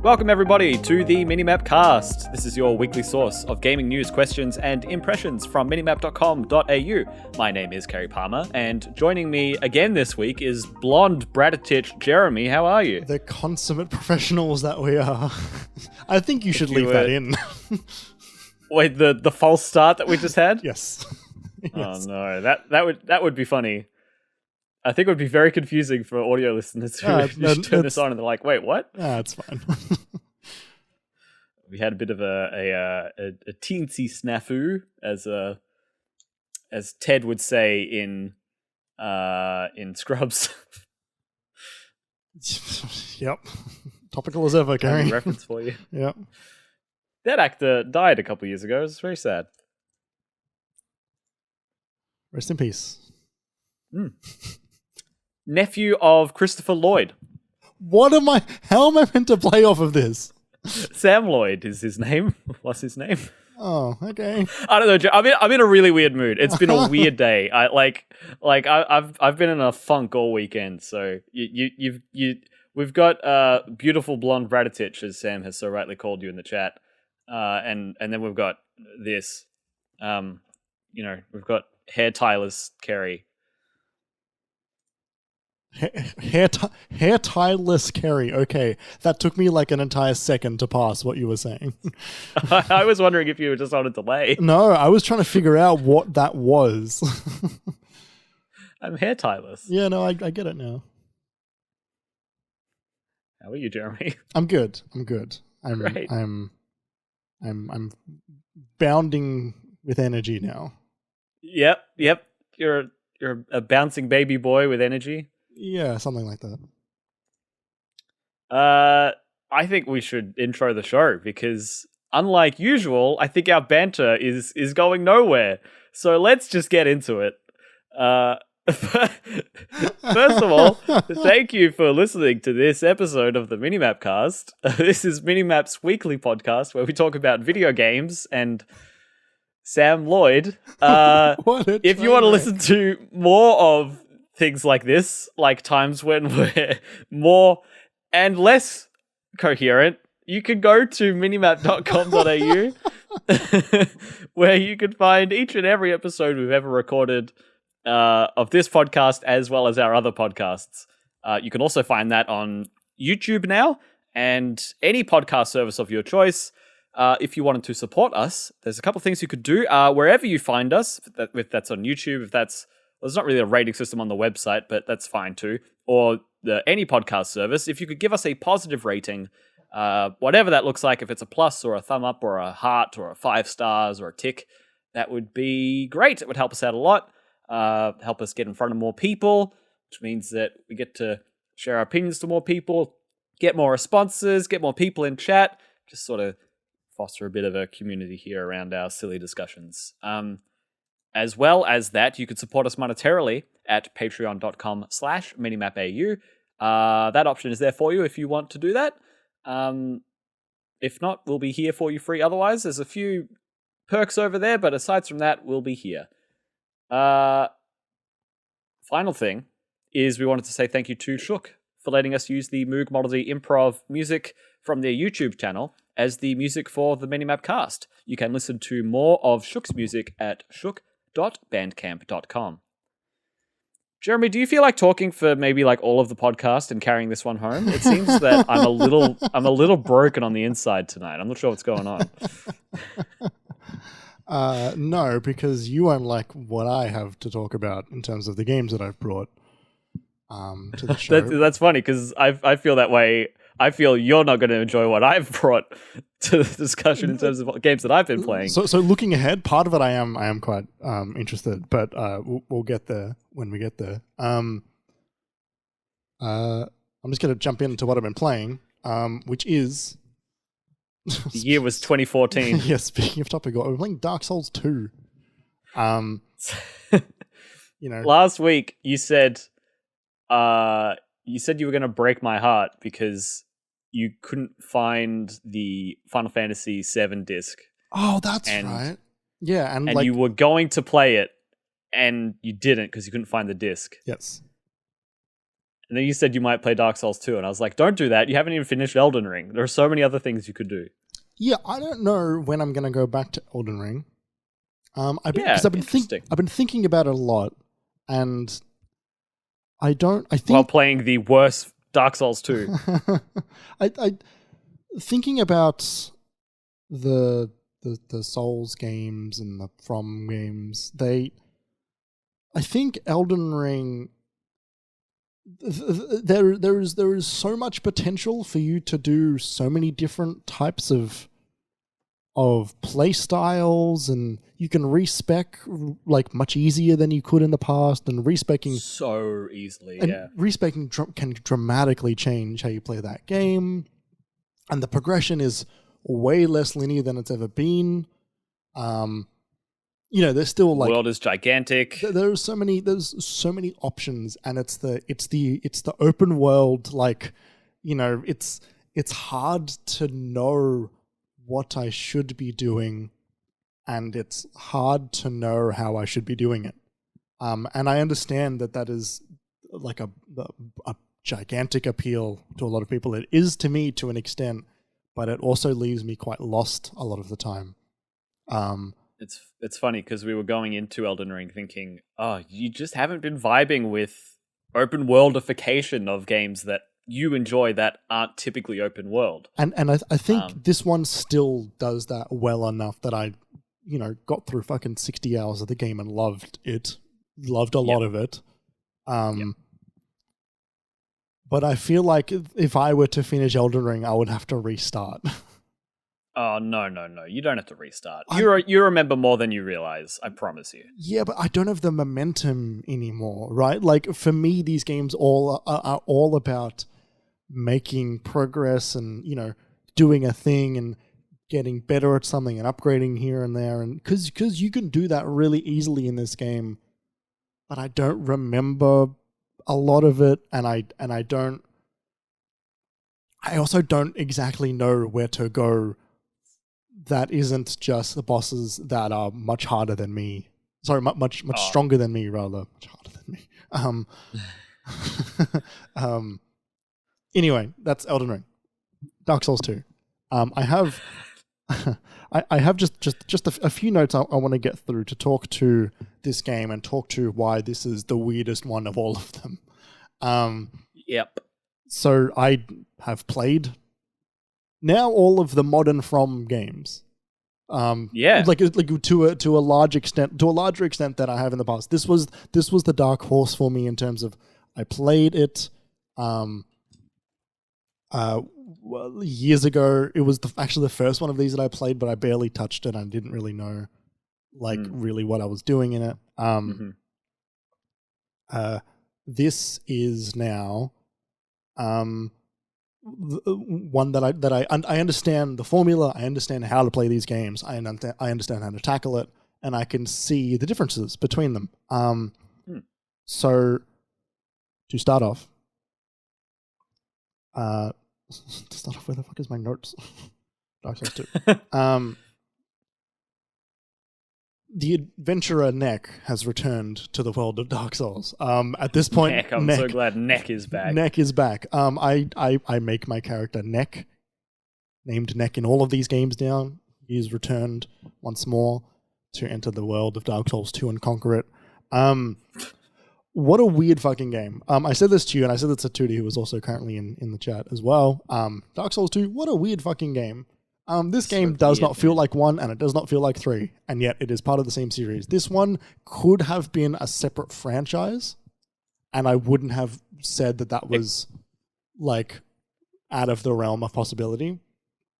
Welcome everybody to the MiniMapCast. This is your weekly source of gaming news, questions, and impressions from minimap.com.au. My name is Kerry Palmer, and joining me again this week is blonde Braditich Jeremy. How are you? The consummate professionals that we are. I think you should leave that in. Wait, the false start that we just had? Yes. Yes. Oh no, that would be funny. I think it would be very confusing for audio listeners who turn this on and they're like, "Wait, what?" It's fine. We had a bit of a teensy snafu, as Ted would say in Scrubs. Yep. Topical as ever, Gary. Reference for you. Yep. That actor died a couple of years ago. It was very sad. Rest in peace. Nephew of Christopher Lloyd. How am I meant to play off of this? Sam Lloyd is his name. What's his name? Oh, okay. I don't know. I'm in a really weird mood. It's been a weird day. I've been in a funk all weekend. So we've got beautiful blonde Braditich, as Sam has so rightly called you in the chat, and then we've got this. We've got hair tieless Kerry. Hair tieless Kerry. Okay, that took me like an entire second to pass what you were saying. I was wondering if you were just on a delay. No, I was trying to figure out what that was. I'm hair tieless. Yeah, no, I get it now. How are you, Jeremy? I'm good. Great. I'm bounding with energy now. Yep. You're a bouncing baby boy with energy. Yeah, something like that. I think we should intro the show because, unlike usual, I think our banter is going nowhere. So let's just get into it. First of all, thank you for listening to this episode of the MiniMapCast. This is Minimap's weekly podcast where we talk about video games and Sam Lloyd. If you want to listen to more of things like this, like times when we're more and less coherent, you can go to minimap.com.au where you can find each and every episode we've ever recorded of this podcast as well as our other podcasts. You can also find that on YouTube now and any podcast service of your choice. If you wanted to support us, there's a couple of things you could do wherever you find us. If that's on YouTube, there's not really a rating system on the website, but that's fine too. Or any podcast service. If you could give us a positive rating, whatever that looks like, if it's a plus or a thumb up or a heart or a 5 stars or a tick, that would be great. It would help us out a lot. Help us get in front of more people, which means that we get to share our opinions to more people, get more responses, get more people in chat, just sort of foster a bit of a community here around our silly discussions. As well as that, you could support us monetarily at patreon.com/minimapau. That option is there for you if you want to do that. If not, we'll be here for you free otherwise. There's a few perks over there, but aside from that, we'll be here. Final thing is we wanted to say thank you to Shook for letting us use the Moog Melody Improv music from their YouTube channel as the music for the MiniMapCast. You can listen to more of Shook's music at shook.bandcamp.com. Jeremy, do you feel like talking for maybe like all of the podcast and carrying this one home? It seems that I'm a little broken on the inside tonight. I'm not sure what's going on. No, because you won't like what I have to talk about in terms of the games that I've brought to the show. That's funny because I feel that way. I feel you're not going to enjoy what I've brought to the discussion in terms of what games that I've been playing. So looking ahead, part of it I am quite interested, but we'll get there when we get there. I'm just going to jump into what I've been playing, which is the year was 2014. Yeah, speaking of topical, we're playing Dark Souls 2. Last week you said you were going to break my heart because you couldn't find the Final Fantasy VII disc. Oh, that's right. Yeah, and you were going to play it, and you didn't because you couldn't find the disc. Yes. And then you said you might play Dark Souls 2, and I was like, don't do that. You haven't even finished Elden Ring. There are so many other things you could do. Yeah, I don't know when I'm going to go back to Elden Ring. I've been thinking about it a lot, and I think while playing the worst Dark Souls 2. I thinking about the Souls games and the From games. I think Elden Ring. There is so much potential for you to do so many different types of play styles, and you can respec like much easier than you could in the past, and respecking so easily, respecking can dramatically change how you play that game, and the progression is way less linear than it's ever been. There's still like the world is gigantic. There's so many options, and it's the open world. Like, it's hard to know what I should be doing, and it's hard to know how I should be doing it. And I understand that is like a gigantic appeal to a lot of people. It is to me to an extent, but it also leaves me quite lost a lot of the time. It's funny because we were going into Elden Ring thinking, oh, you just haven't been vibing with open worldification of games that you enjoy that aren't typically open world. And I think this one still does that well enough that I, got through fucking 60 hours of the game and loved it. Loved a lot of it. But I feel like if I were to finish Elden Ring, I would have to restart. Oh, no. You don't have to restart. You remember more than you realize, I promise you. Yeah, but I don't have the momentum anymore, right? Like, for me, these games are all about making progress and, doing a thing and getting better at something and upgrading here and there. And because you can do that really easily in this game, but I don't remember a lot of it, and I also don't exactly know where to go. That isn't just the bosses that are much harder than me. Sorry, much stronger than me, rather. Much harder than me. Anyway, that's Elden Ring. Dark Souls 2. I have I have just a few notes I want to get through to talk to this game and talk to why this is the weirdest one of all of them. Yep. So I have played now all of the modern From games. Like to a larger extent than I have in the past. This was the dark horse for me in terms of I played it years ago. It was actually the first one of these that I played, but I barely touched it. I didn't really know really what I was doing in it. This is now one that I understand the formula. I understand how to play these games. I understand how to tackle it, and I can see the differences between them. So to start off, where the fuck is my notes? Dark Souls 2. The adventurer Neck has returned to the world of Dark Souls. At this point, I'm so glad Neck is back. Neck is back. I make my character Neck, named Neck in all of these games now. He has returned once more to enter the world of Dark Souls 2 and conquer it. What a weird fucking game. I said this to you, and I said this to Tootie, who was also currently in the chat as well. Dark Souls 2, what a weird fucking game. This game does not feel like 1, and it does not feel like 3, and yet it is part of the same series. This one could have been a separate franchise, and I wouldn't have said that was like out of the realm of possibility.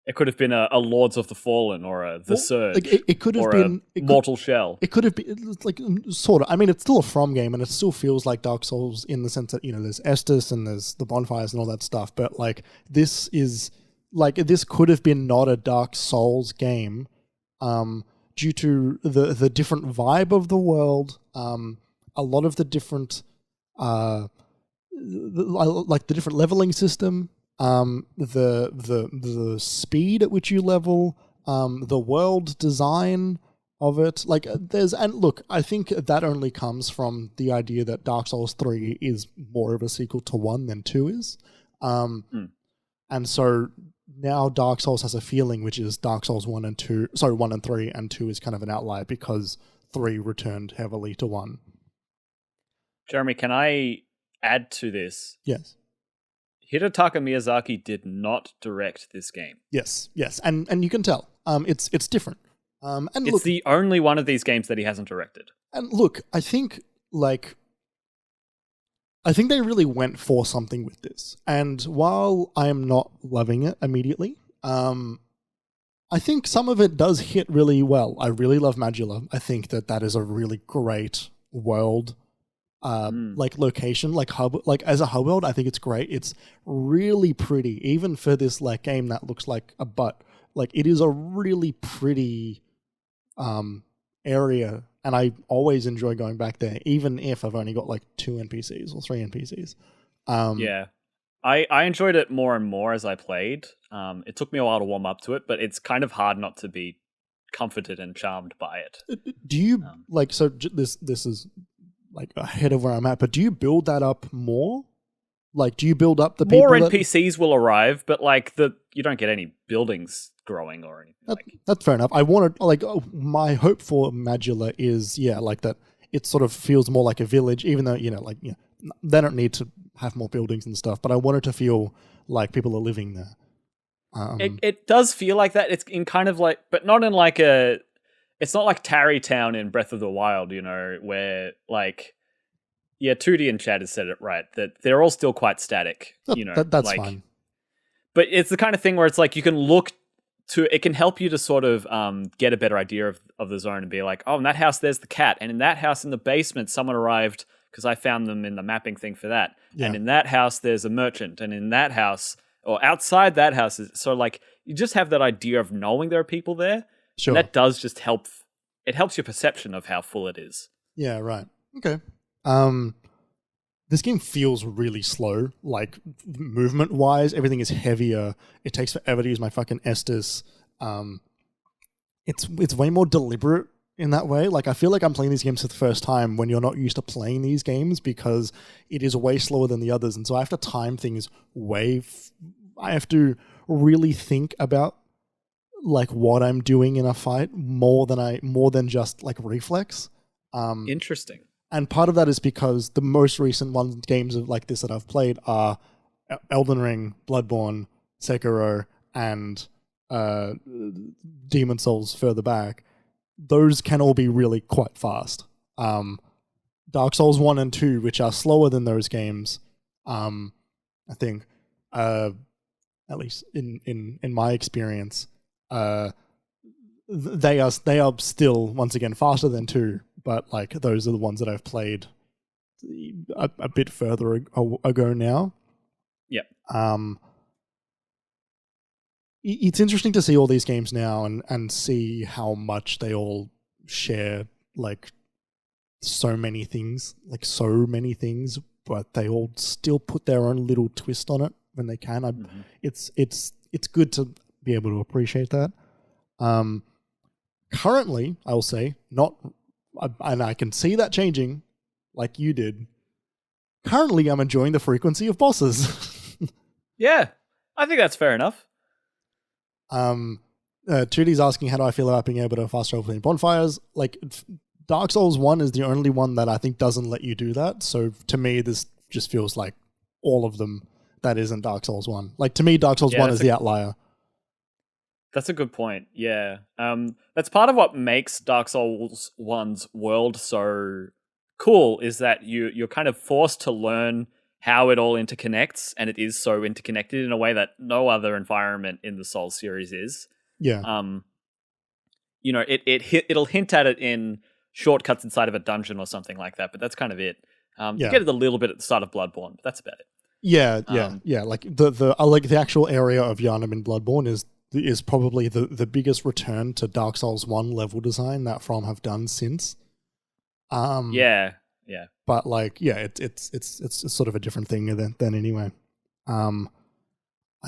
It could have been a Lords of the Fallen or The Surge. Like it could have been Mortal Shell. It could have been like sort of. I mean, it's still a From game, and it still feels like Dark Souls in the sense that there's Estus and there's the bonfires and all that stuff. But like this could have been not a Dark Souls game, due to the different vibe of the world, a lot of the different, the different leveling system, the speed at which you level, the world design of it. Like and look, I think that only comes from the idea that Dark Souls 3 is more of a sequel to 1 than 2 is. And so now Dark Souls has a feeling, which is Dark Souls 1 and 3, and 2 is kind of an outlier because 3 returned heavily to 1. Jeremy, can I add to this? Yes. Hidetaka Miyazaki did not direct this game. Yes. And you can tell. It's different. And it's look, the only one of these games that he hasn't directed. And look, I think they really went for something with this. And while I am not loving it immediately, I think some of it does hit really well. I really love Magula. I think that is a really great world, location, hub. Like as a hub world, I think it's great. It's really pretty, even for this game that looks like a butt. Like it is a really pretty area, and I always enjoy going back there, even if I've only got 2 NPCs or 3 NPCs. Yeah. I enjoyed it more and more as I played. It took me a while to warm up to it, but it's kind of hard not to be comforted and charmed by it. Do you this is ahead of where I'm at, but do you build that up more? Do you build up the people? More NPCs will arrive, but you don't get any buildings growing or anything. That's fair enough. I wanted my hope for Magula is that it sort of feels more like a village, even though they don't need to have more buildings and stuff. But I want it to feel like people are living there. It does feel like that. It's in kind of but not in a. It's not like Tarry Town in Breath of the Wild, where 2D and Chad has said it right, that they're all still quite static. That's fine. But it's the kind of thing where it's you can look to, it can help you to sort of get a better idea of the zone and be like, oh, in that house there's the cat, and in that house in the basement someone arrived because I found them in the mapping thing for that. Yeah. And in that house there's a merchant, and in that house or outside that house is you just have that idea of knowing there are people there. Sure. And that does just help. It helps your perception of how full it is. Yeah, right. Okay. This game feels really slow, movement-wise. Everything is heavier. It takes forever to use my fucking Estus. It's way more deliberate in that way. I feel like I'm playing these games for the first time when you're not used to playing these games, because it is way slower than the others, and so I have to time things I have to really think about what I'm doing in a fight more than just reflex. Interesting. And part of that is because the most recent games of this that I've played are Elden Ring, Bloodborne, Sekiro, and Demon Souls further back. Those can all be really quite fast. Dark Souls 1 and 2, which are slower than those games, I think, at least in my experience, they are still, once again, faster than 2. But those are the ones that I've played a bit further ago now. Yep. It's interesting to see all these games now and see how much they all share so many things, but they all still put their own little twist on it when they can. It's good to be able to appreciate that. Currently, I'll say, and I can see that changing like you did. Currently, I'm enjoying the frequency of bosses. Yeah, I think that's fair enough. 2D's asking, how do I feel about being able to fast travel between bonfires? Dark Souls 1 is the only one that I think doesn't let you do that. So to me, this just feels like all of them that isn't Dark Souls 1. To me, Dark Souls 1 is the outlier. That's a good point. Yeah. That's part of what makes Dark Souls 1's world so cool, is that you're kind of forced to learn how it all interconnects, and it is so interconnected in a way that no other environment in the Souls series is. Yeah. It'll hint at it in shortcuts inside of a dungeon or something like that, but that's kind of it. You get it a little bit at the start of Bloodborne, but that's about it. Yeah. The actual area of Yharnam in Bloodborne is probably the biggest return to Dark Souls 1 level design that From have done since. Yeah. But it's sort of a different thing than anyway. I'm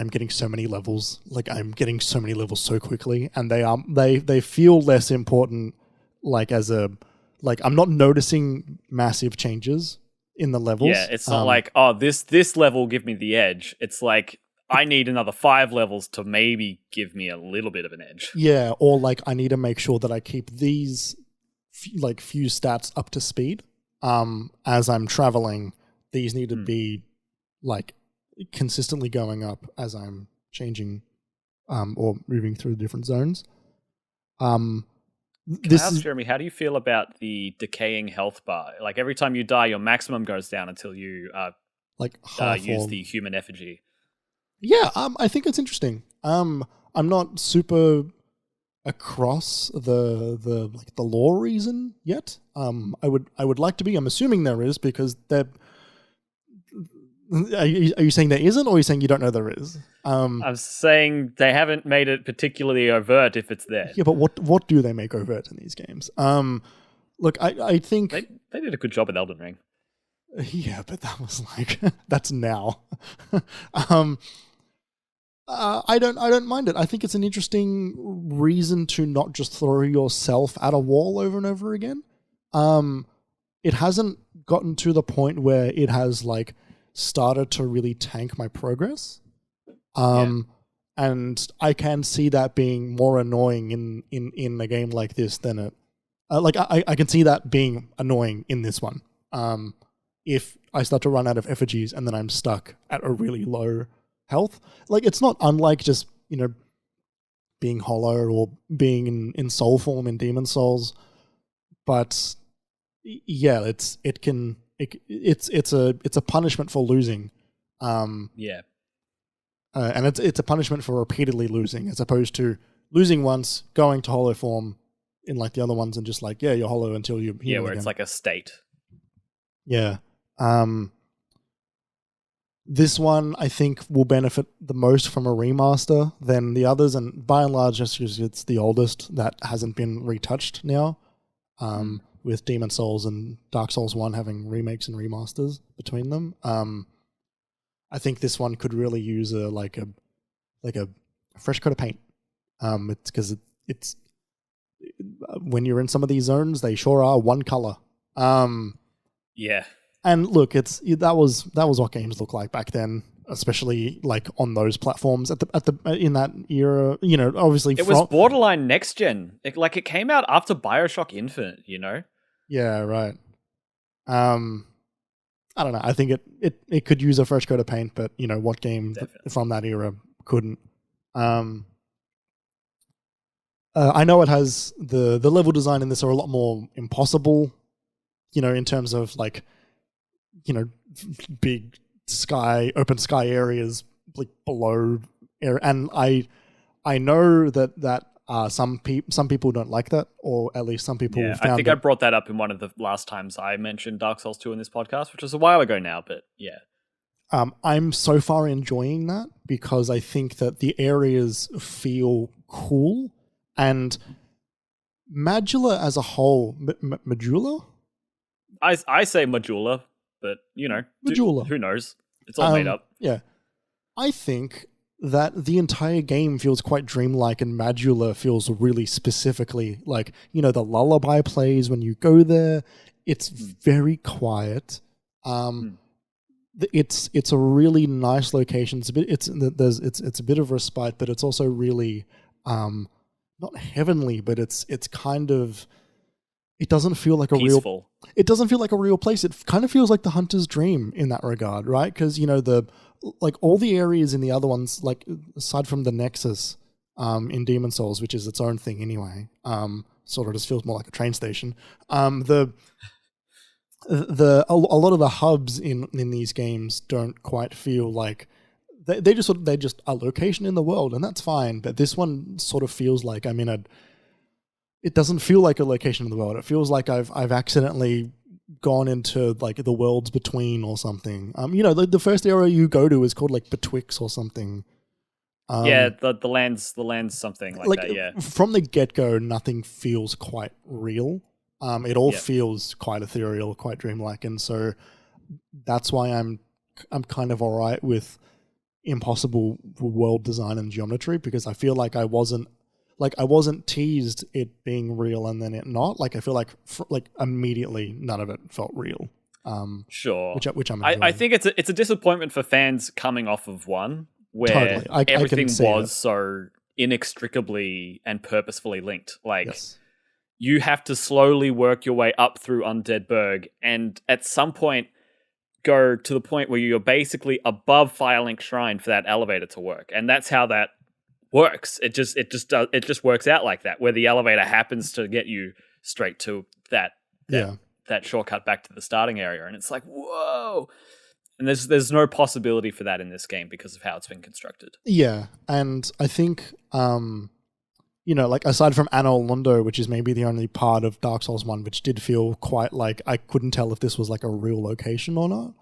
getting so many levels. I'm getting so many levels so quickly, and they feel less important I'm not noticing massive changes in the levels. Yeah, it's not like, oh, this level give me the edge. It's like, I need another 5 levels to maybe give me a little bit of an edge. Yeah, or like I need to make sure that I keep these few stats up to speed. As I'm traveling, these need to be like consistently going up as I'm changing or moving through different zones. Jeremy, how do you feel about the decaying health bar? Like every time you die, your maximum goes down until you use the human effigy. Yeah, I think it's interesting. I'm not super across the lore reason yet. I would like to be. I'm assuming there is because they're. Are you saying there isn't, or are you saying you don't know there is? I'm saying they haven't made it particularly overt if it's there. Yeah, but what do they make overt in these games? Look, I think they did a good job with Elden Ring. Yeah, but that was like that's now. I don't mind it. I think it's an interesting reason to not just throw yourself at a wall over and over again. It hasn't gotten to the point where it has like started to really tank my progress. And I can see that being more annoying in a game like this than it. I can see that being annoying in this one. If I start to run out of effigies and then I'm stuck at a really low health, like it's not unlike just being hollow or being in soul form in Demon Souls, but yeah, it's a punishment for losing. And it's a punishment for repeatedly losing, as opposed to losing once, going to hollow form in like the other ones, and just like you're hollow until you where it's like a state. Yeah. This one I think will benefit the most from a remaster than the others, and by and large, just because it's the oldest that hasn't been retouched now. With Demon Souls and Dark Souls 1 having remakes and remasters between them. I think this one could really use a fresh coat of paint. It's because it's when you're in some of these zones, they sure are one color. Yeah. And look, that was what games looked like back then, especially like on those platforms in that era. Obviously it was borderline next gen. It came out after BioShock Infinite. Yeah, right. I don't know. I think it could use a fresh coat of paint, but what game from that era couldn't? I know it has the level design in this are a lot more impossible, in terms of like, big open sky areas like below air, and I know that some people don't like that, or at least some people. Yeah, I think I brought that up in one of the last times I mentioned Dark Souls 2 in this podcast, which was a while ago now, but yeah. I'm so far enjoying that because I think that the areas feel cool, and Majula as a whole, Majula? I say Majula, but Majula. Who knows? It's all made up. Yeah. I think that the entire game feels quite dreamlike, and Majula feels really specifically like, the lullaby plays when you go there. It's very quiet. It's a really nice location. It's a bit of respite, but it's also really not heavenly, but it's kind of. It doesn't feel like peaceful. It doesn't feel like a real place. It kind of feels like the hunter's dream in that regard, right? Because all the areas in the other ones, like aside from the Nexus in Demon Souls, which is its own thing anyway, sort of just feels more like a train station. A lot of the hubs in these games don't quite feel like they're just a location in the world, and that's fine. But this one sort of feels like I'm in a. It doesn't feel like a location in the world. It feels like I've accidentally gone into like the worlds between or something. The first area you go to is called like Betwixt or something. The lands something like that. Yeah. From the get-go, nothing feels quite real. It all feels quite ethereal, quite dreamlike, and so that's why I'm kind of all right with impossible world design and geometry, because I feel like I wasn't like I wasn't teased it being real and then it not. Like I feel like like immediately none of it felt real. Sure. Which I'm enjoying. I think it's a disappointment for fans coming off of one where Totally. I everything can see was it. so inextricably and purposefully linked. Like Yes. you have to slowly work your way up through Undead Burg, and at some point go to the point where you're basically above Firelink Shrine for that elevator to work, and that's how that works. It just works out like that, where the elevator happens to get you straight to that shortcut back to the starting area, and it's like, whoa. And there's no possibility for that in this game because of how it's been constructed. Yeah, and I think like aside from Anno Lundo, which is maybe the only part of Dark Souls 1 which did feel quite like I couldn't tell if this was like a real location or not.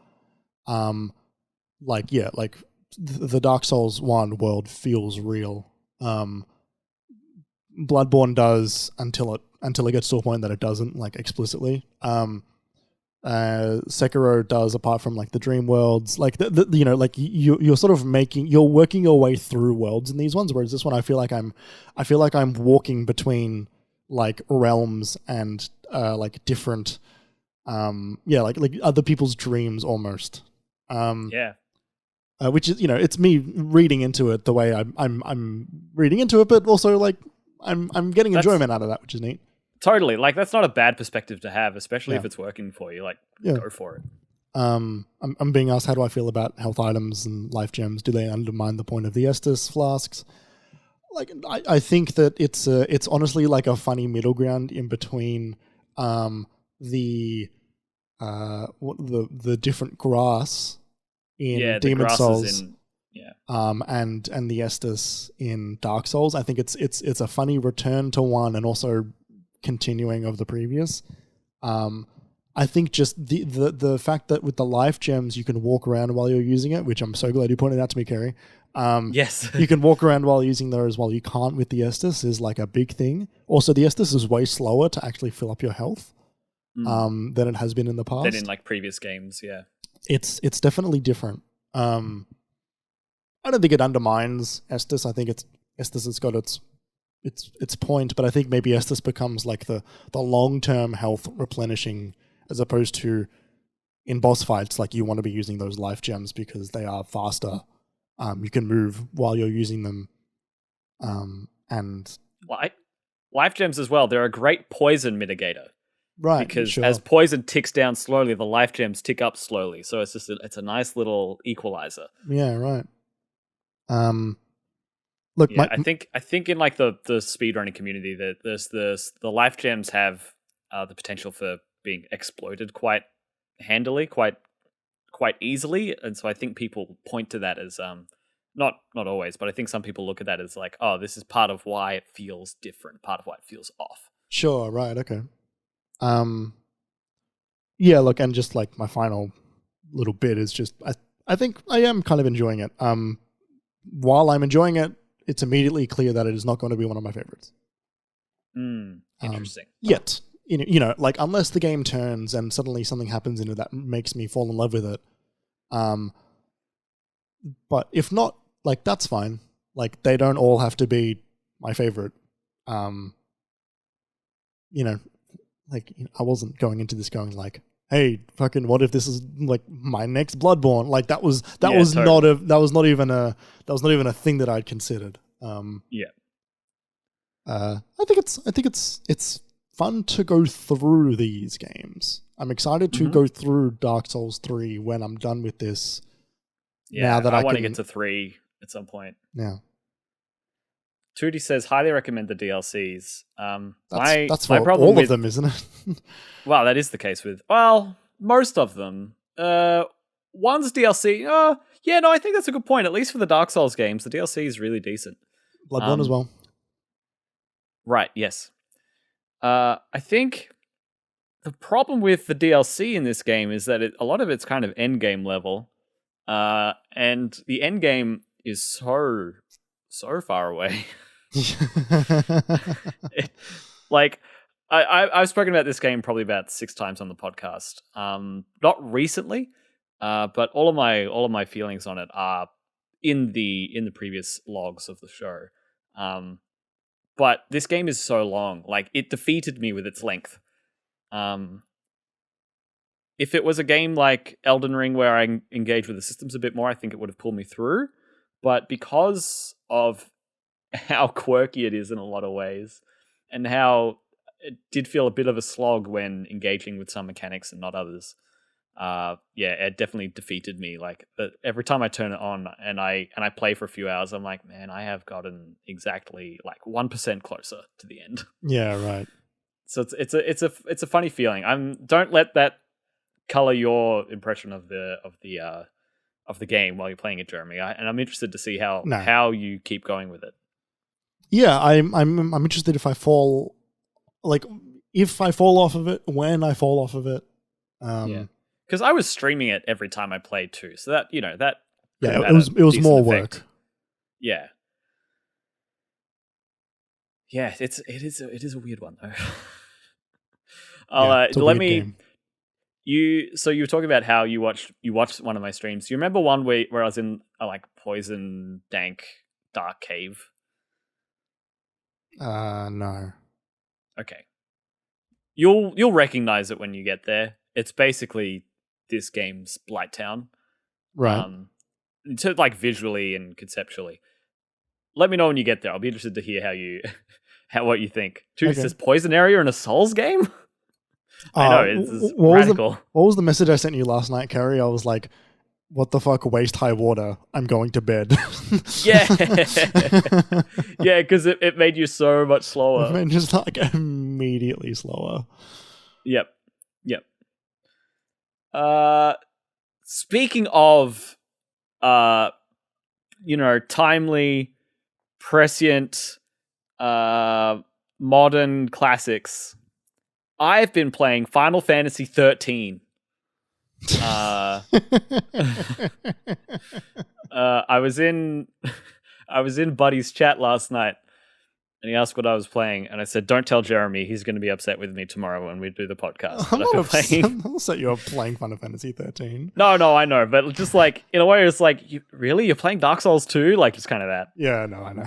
The Dark Souls 1 world feels real. Bloodborne does until it gets to a point that it doesn't, like explicitly. Sekiro does, apart from like the dream worlds, like you're sort of you're working your way through worlds in these ones, whereas this one I feel like I'm walking between like realms and like different like other people's dreams almost. Which is, it's me reading into it the way I'm reading into it, but also like I'm getting enjoyment out of that, which is neat. Totally. Like, that's not a bad perspective to have, especially if it's working for you. Like, go for it. I'm being asked, how do I feel about health items and life gems? Do they undermine the point of the Estus flasks? Like, I think that it's honestly like a funny middle ground in between the different grass in Demon Souls and the Estus in Dark Souls. I think it's a funny return to one and also continuing of the previous. I think just the fact that with the life gems you can walk around while you're using it, which I'm so glad you pointed out to me, Kerry. Yes. You can walk around while using those while you can't with the Estus is like a big thing. Also, the Estus is way slower to actually fill up your health than it has been in the past. Than in like previous games, yeah. It's definitely different. I don't think it undermines Estus. I think Estus has got its point, but I think maybe Estus becomes like the long-term health replenishing, as opposed to in boss fights, like you want to be using those life gems because they are faster. You can move while you're using them. And life gems as well, they're a great poison mitigator. Right. Because as poison ticks down slowly, the life gems tick up slowly. So it's just it's a nice little equalizer. Yeah, right. Look, I think in like the speedrunning community that the life gems have the potential for being exploited quite handily, quite easily, and so I think people point to that as not always, but I think some people look at that as like, oh, this is part of why it feels different, part of why it feels off. Sure, right, okay. Yeah, look, and just like my final little bit is just I think I am kind of enjoying it. While I'm enjoying it, it's immediately clear that it is not going to be one of my favorites. Interesting. Yet, like unless the game turns and suddenly something happens in it that makes me fall in love with it. But if not, like that's fine. Like they don't all have to be my favorite. I wasn't going into this going like, hey, fucking, what if this is like my next Bloodborne? Like that was totally. not even a thing that I'd considered. I think it's fun to go through these games. I'm excited to go through Dark Souls 3 when I'm done with this. Yeah, now that I want to get to 3 at some point. Yeah. Tootie says, highly recommend the DLCs. That's for all of them, isn't it? Well, that is the case with, most of them. One's DLC, I think that's a good point. At least for the Dark Souls games, the DLC is really decent. Bloodborne as well. Right, yes. I think the problem with the DLC in this game is that a lot of it's kind of endgame level. And the endgame is so far away. I've spoken about this game probably about 6 times on the podcast. Not recently, but all of my feelings on it are in the previous logs of the show. but this game is so long. Like, it defeated me with its length. If it was a game like Elden Ring where I engage with the systems a bit more, I think it would have pulled me through. But because of how quirky it is in a lot of ways, and how it did feel a bit of a slog when engaging with some mechanics and not others, it definitely defeated me. Like, every time I turn it on and I play for a few hours, I'm like, man, I have gotten exactly like 1% closer to the end. Yeah, right. So it's a funny feeling. Don't let that color your impression of the game while you're playing it, Jeremy. I'm interested to see how you keep going with it. Yeah, I'm interested if I fall off of it, when I fall off of it. Because I was streaming it every time I played too, so that that it was more effect. work. Yeah, it is a weird one though. Let me. Game. You were talking about how you watched one of my streams. Do you remember one where I was in a like poison, dank, dark cave? No. Okay. You'll recognize it when you get there. It's basically this game's Blighttown. Right. To like visually and conceptually. Let me know when you get there. I'll be interested to hear what you think. Dude, okay. Is this Poison Area in a Souls game? I know, it's radical. What was the message I sent you last night, Kerry? I was like, what the fuck, waist high water, I'm going to bed. Yeah. Yeah, because it made you so much slower. It made just like immediately slower. Yep. Speaking of, timely, prescient, modern classics, I've been playing Final Fantasy XIII. I was in Buddy's chat last night, and he asked what I was playing, and I said, "Don't tell Jeremy; he's going to be upset with me tomorrow when we do the podcast." I'm not upset. I'll set you up playing Final Fantasy XIII. No, I know, but just like in a way, it's like, you're playing Dark Souls 2, like just kind of that. Yeah, no, I know.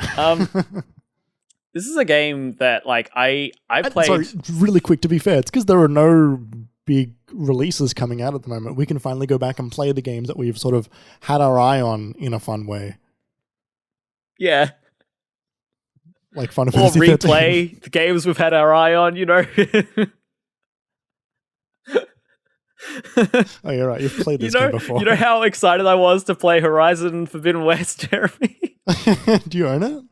This is a game that like I played. Sorry, really quick. To be fair, it's because there are no big releases coming out at the moment. We can finally go back and play the games that we've sort of had our eye on in a fun way. Yeah. Like Final Fantasy or replay the games we've had our eye on, Oh, you're right. You've played this game before. You know how excited I was to play Horizon Forbidden West, Jeremy? Do you own it?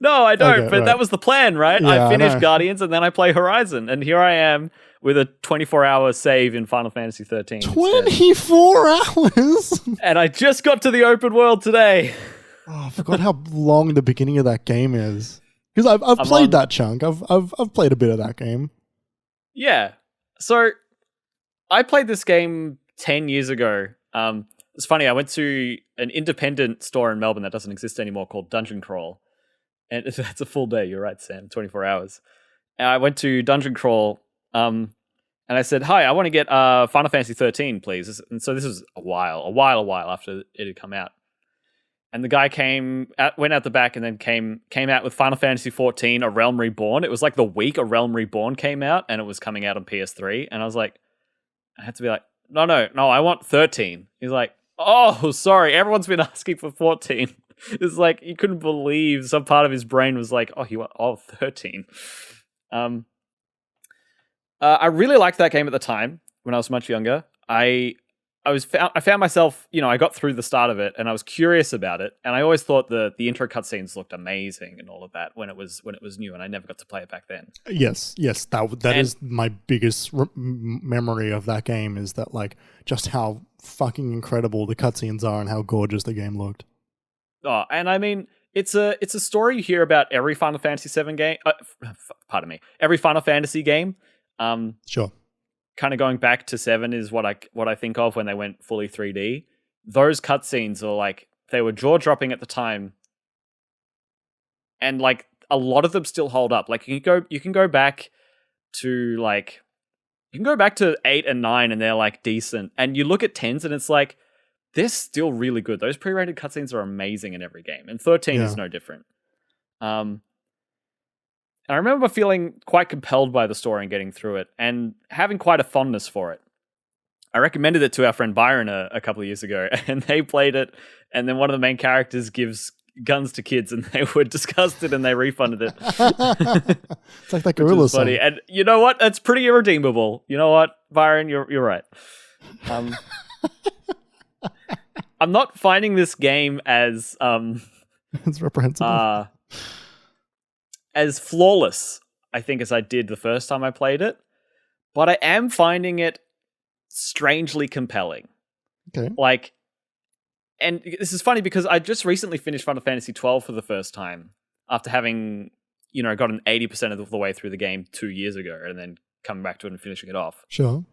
No, I don't, but that was the plan, right? Yeah, I finished Guardians and then I play Horizon, and here I am with a 24-hour save in Final Fantasy XIII. 24 hours? And I just got to the open world today. Oh, I forgot how long the beginning of that game is. Because I've played that chunk. I've played a bit of that game. Yeah. So I played this game 10 years ago. It's funny, I went to an independent store in Melbourne that doesn't exist anymore called Dungeon Crawl. And that's a full day, you're right, Sam, 24 hours. And I went to Dungeon Crawl, and I said, "Hi, I want to get Final Fantasy 13, please." And so this was a while after it had come out. And the guy went out the back and then came out with Final Fantasy 14, A Realm Reborn. It was like the week A Realm Reborn came out, and it was coming out on PS3. And I was like, I had to be like, no, I want 13. He's like, oh, sorry, everyone's been asking for 14. It's like, you couldn't believe some part of his brain was like, you want 13. I really liked that game at the time when I was much younger. I found myself, I got through the start of it and I was curious about it, and I always thought the intro cutscenes looked amazing and all of that when it was new, and I never got to play it back then. Yes, that is my biggest memory of that game, is that like just how fucking incredible the cutscenes are and how gorgeous the game looked. Oh, and I mean, it's a story you hear about every Final Fantasy VII game. Every Final Fantasy game. Sure. Kind of going back to 7 is what I think of when they went fully 3D. Those cutscenes are like, they were jaw-dropping at the time, and like a lot of them still hold up. Like you can go back to 8 and 9 and they're like decent, and you look at 10s and it's like, they're still really good. Those pre-rendered cutscenes are amazing in every game, and 13 is no different. And I remember feeling quite compelled by the story and getting through it and having quite a fondness for it. I recommended it to our friend Byron a couple of years ago, and they played it, and then one of the main characters gives guns to kids, and they were disgusted, and they refunded it. It's like that gorilla song. Funny. And you know what? That's pretty irredeemable. You know what, Byron? You're right. I'm not finding this game as it's reprehensible. As flawless, I think, as I did the first time I played it, but I am finding it strangely compelling. Okay. Like, and this is funny because I just recently finished Final Fantasy XII for the first time after having, gotten 80% of the way through the game 2 years ago and then coming back to it and finishing it off. Sure.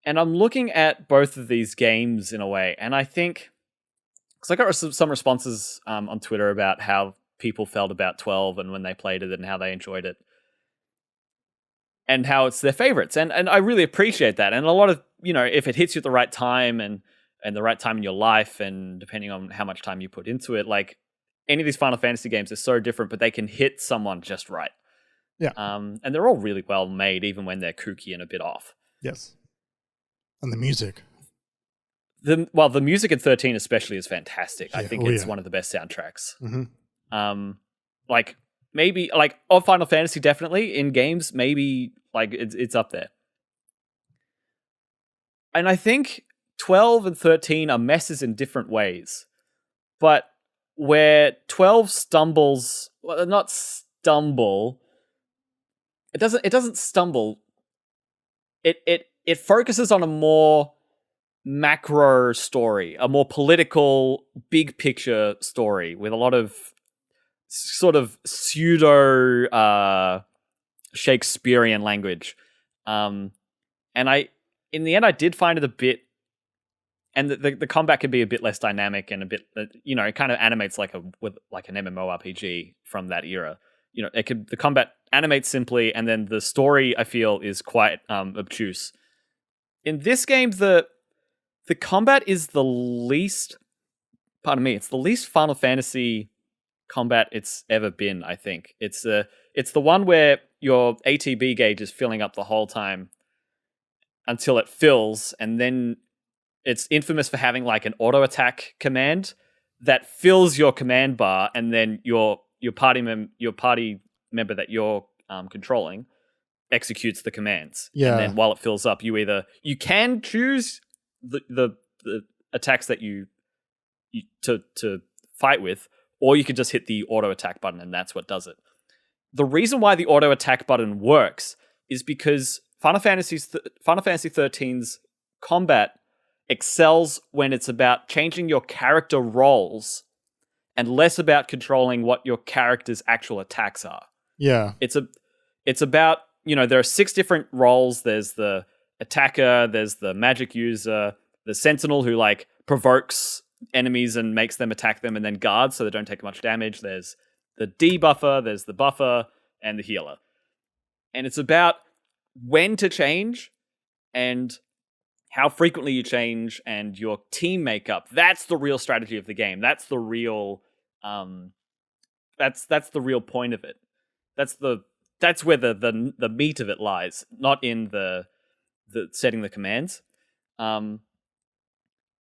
And I'm looking at both of these games in a way, and I think, because I got some responses on Twitter about how people felt about 12 and when they played it and how they enjoyed it and how it's their favorites. And I really appreciate that. And a lot of, if it hits you at the right time and the right time in your life, and depending on how much time you put into it, like any of these Final Fantasy games are so different, but they can hit someone just right. Yeah. And they're all really well made, even when they're kooky and a bit off. Yes. And the music. The music in 13 especially is fantastic. Yeah. I think it's one of the best soundtracks. Mm-hmm. Like maybe like of Final Fantasy, definitely in games, maybe like it's up there. And I think 12 and 13 are messes in different ways, but where 12 stumbles, well, not stumble. It doesn't stumble. It focuses on a more macro story, a more political, big picture story with a lot of sort of pseudo Shakespearean language. And in the end, I did find it a bit, and the combat can be a bit less dynamic and a bit, it kind of animates like an MMORPG from that era. The combat animates simply, and then the story, I feel, is quite obtuse. In this game, the combat is the least, it's the least Final Fantasy combat it's ever been, I think. It's the one where your ATB gauge is filling up the whole time until it fills, and then it's infamous for having like an auto attack command that fills your command bar, and then your party member that you're controlling executes the commands. Yeah. And then while it fills up, you can choose the attacks that you to fight with, or you could just hit the auto attack button, and that's what does it. The reason why the auto attack button works is because Final Fantasy XIII's combat excels when it's about changing your character roles and less about controlling what your character's actual attacks are. Yeah. It's about, there are 6 different roles. There's the attacker, there's the magic user, the sentinel who like provokes enemies and makes them attack them, and then guards so they don't take much damage. There's the debuffer, there's the buffer, and the healer. And it's about when to change and how frequently you change and your team makeup. That's the real strategy of the game. That's the real that's the real point of it. That's where the meat of it lies, not in the setting the commands.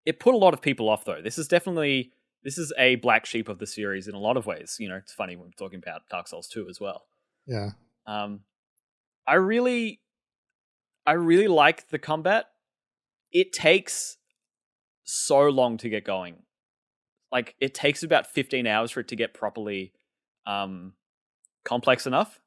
It put a lot of people off, though. This is a black sheep of the series in a lot of ways. It's funny when we're talking about Dark Souls 2 as well. Yeah. I really like the combat. It takes so long to get going. Like, it takes about 15 hours for it to get properly complex enough,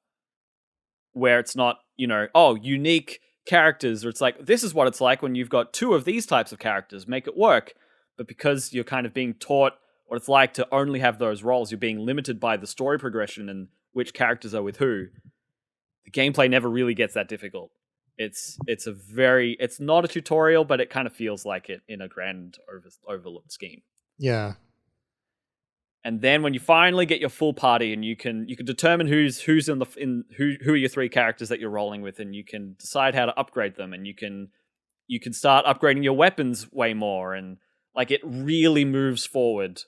where it's not, unique characters, or it's like, this is what it's like when you've got 2 of these types of characters, make it work. But because you're kind of being taught what it's like to only have those roles, you're being limited by the story progression and which characters are with who. The gameplay never really gets that difficult. It's not a tutorial, but it kind of feels like it in a grand overlooked scheme. Yeah. And then when you finally get your full party, and you can determine who's who are your 3 characters that you're rolling with, and you can decide how to upgrade them, and you can start upgrading your weapons way more, and like it really moves forward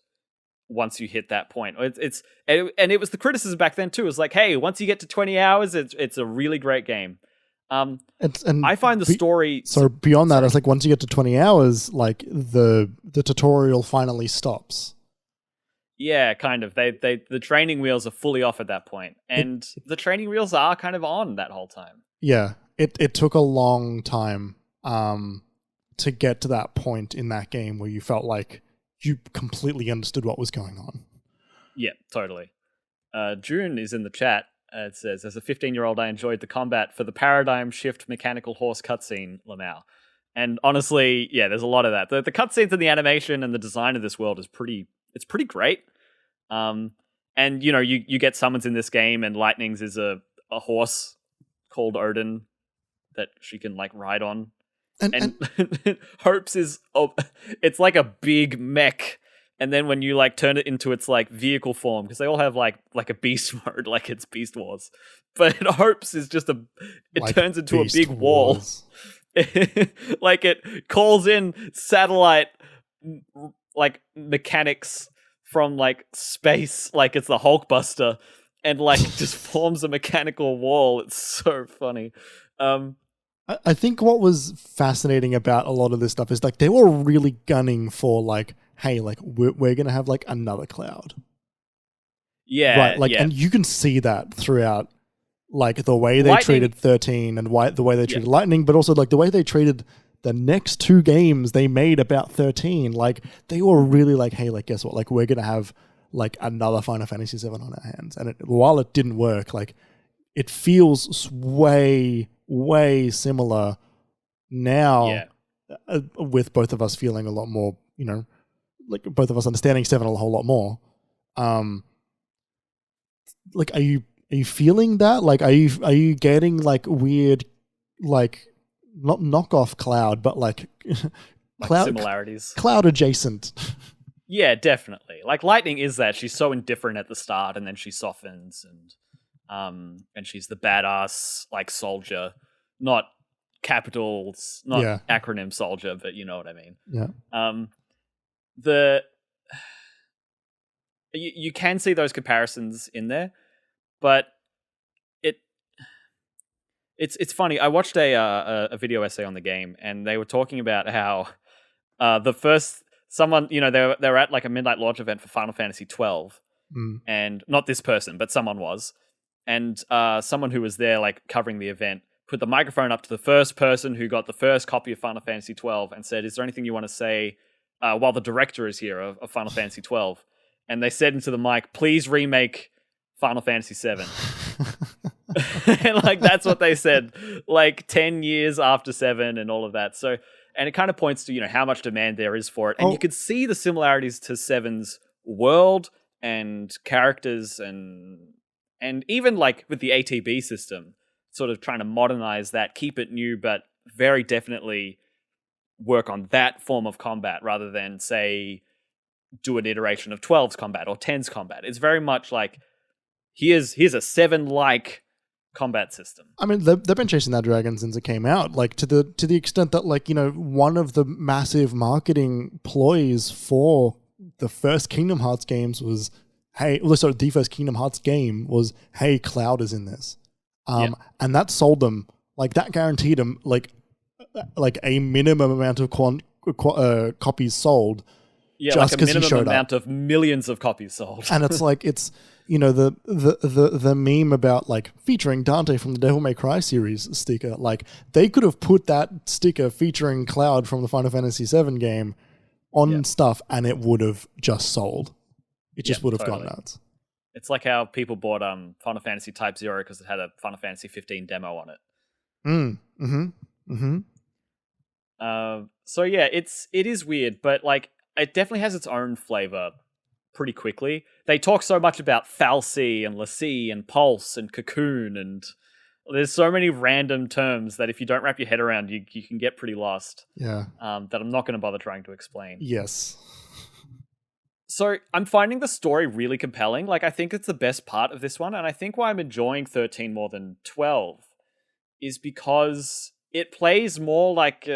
once you hit that point. And it was the criticism back then too. It was like, hey, once you get to 20 hours, it's a really great game. And I find the story. So beyond that, it's like once you get to 20 hours, like the tutorial finally stops. Yeah, kind of. The training wheels are fully off at that point, and the training wheels are kind of on that whole time. Yeah, it took a long time to get to that point in that game where you felt like you completely understood what was going on. Yeah, totally. June is in the chat. It says, as a 15-year-old, I enjoyed the combat for the paradigm shift mechanical horse cutscene, Lamau. And honestly, yeah, there's a lot of that. The cutscenes and the animation and the design of this world is pretty great. And, you know, you get summons in this game, and Lightning's is a horse called Odin that she can, like, ride on. And Hope's is, it's like a big mech. And then when you like turn it into its like vehicle form, because they all have like a beast mode, like it's Beast Wars, but Hope's is just it turns into a big wall. Like it calls in satellite like mechanics from like space, like it's the Hulkbuster, and like just forms a mechanical wall. It's so funny. I think what was fascinating about a lot of this stuff is like they were really gunning for like, hey, like we're gonna have like another Cloud. Yeah, right. Like, yeah. and you can see that throughout, like the way they treated 13 and the way they treated Lightning, but also like the way they treated the next two games they made about 13. Like they were really like, hey, like guess what? Like we're gonna have like another Final Fantasy VII on our hands, and while it didn't work, like it feels way similar now. With both of us feeling a lot more, you know, like both of us understanding 7 a whole lot more. Like, are you feeling that? Like, are you getting like weird, like not knockoff Cloud, but like Cloud similarities, Cloud adjacent? Yeah, definitely. Like Lightning is that she's so indifferent at the start, and then she softens, and she's the badass like soldier, not capitals, not acronym soldier, but you know what I mean. Yeah. You can see those comparisons in there, but it's funny. I watched a video essay on the game, and they were talking about how the first someone, you know, they were at like a midnight launch event for Final Fantasy XII, and not this person, but someone was, and someone who was there like covering the event put the microphone up to the first person who got the first copy of Final Fantasy XII and said, "Is there anything you want to say while the director is here of Final Fantasy XII?" And they said into the mic, "Please remake Final Fantasy VII." And like that's what they said, like 10 years after 7 and all of that. So, and it kind of points to, you know, how much demand there is for it. And you could see the similarities to 7's world and characters and even like with the ATB system, sort of trying to modernize that, keep it new, but very definitely work on that form of combat rather than, say, do an iteration of 12's combat or 10's combat. It's very much like, here's a 7-like combat system. I mean, they've been chasing that dragon since it came out, like to the extent that, like, you know, one of the massive marketing ploys for the first Kingdom Hearts games was, the first Kingdom Hearts game was, hey, Cloud is in this. And that sold them, like that guaranteed them like a minimum amount of copies sold. Yeah, just like a minimum amount of millions of copies sold. And it's like, it's, you know, the meme about like featuring Dante from the Devil May Cry series sticker, like they could have put that sticker featuring Cloud from the Final Fantasy VII game on stuff and it would have just sold. It just would have gone nuts. It's like how people bought Final Fantasy Type 0 because it had a Final Fantasy 15 demo on it. So yeah, it is weird, but like it definitely has its own flavor pretty quickly. They talk so much about Fal'Cie and Lassie and Pulse and Cocoon, and there's so many random terms that if you don't wrap your head around, you can get pretty lost. Yeah. That I'm not going to bother trying to explain. Yes. So I'm finding the story really compelling. Like, I think it's the best part of this one, and I think why I'm enjoying 13 more than 12 is because it plays more like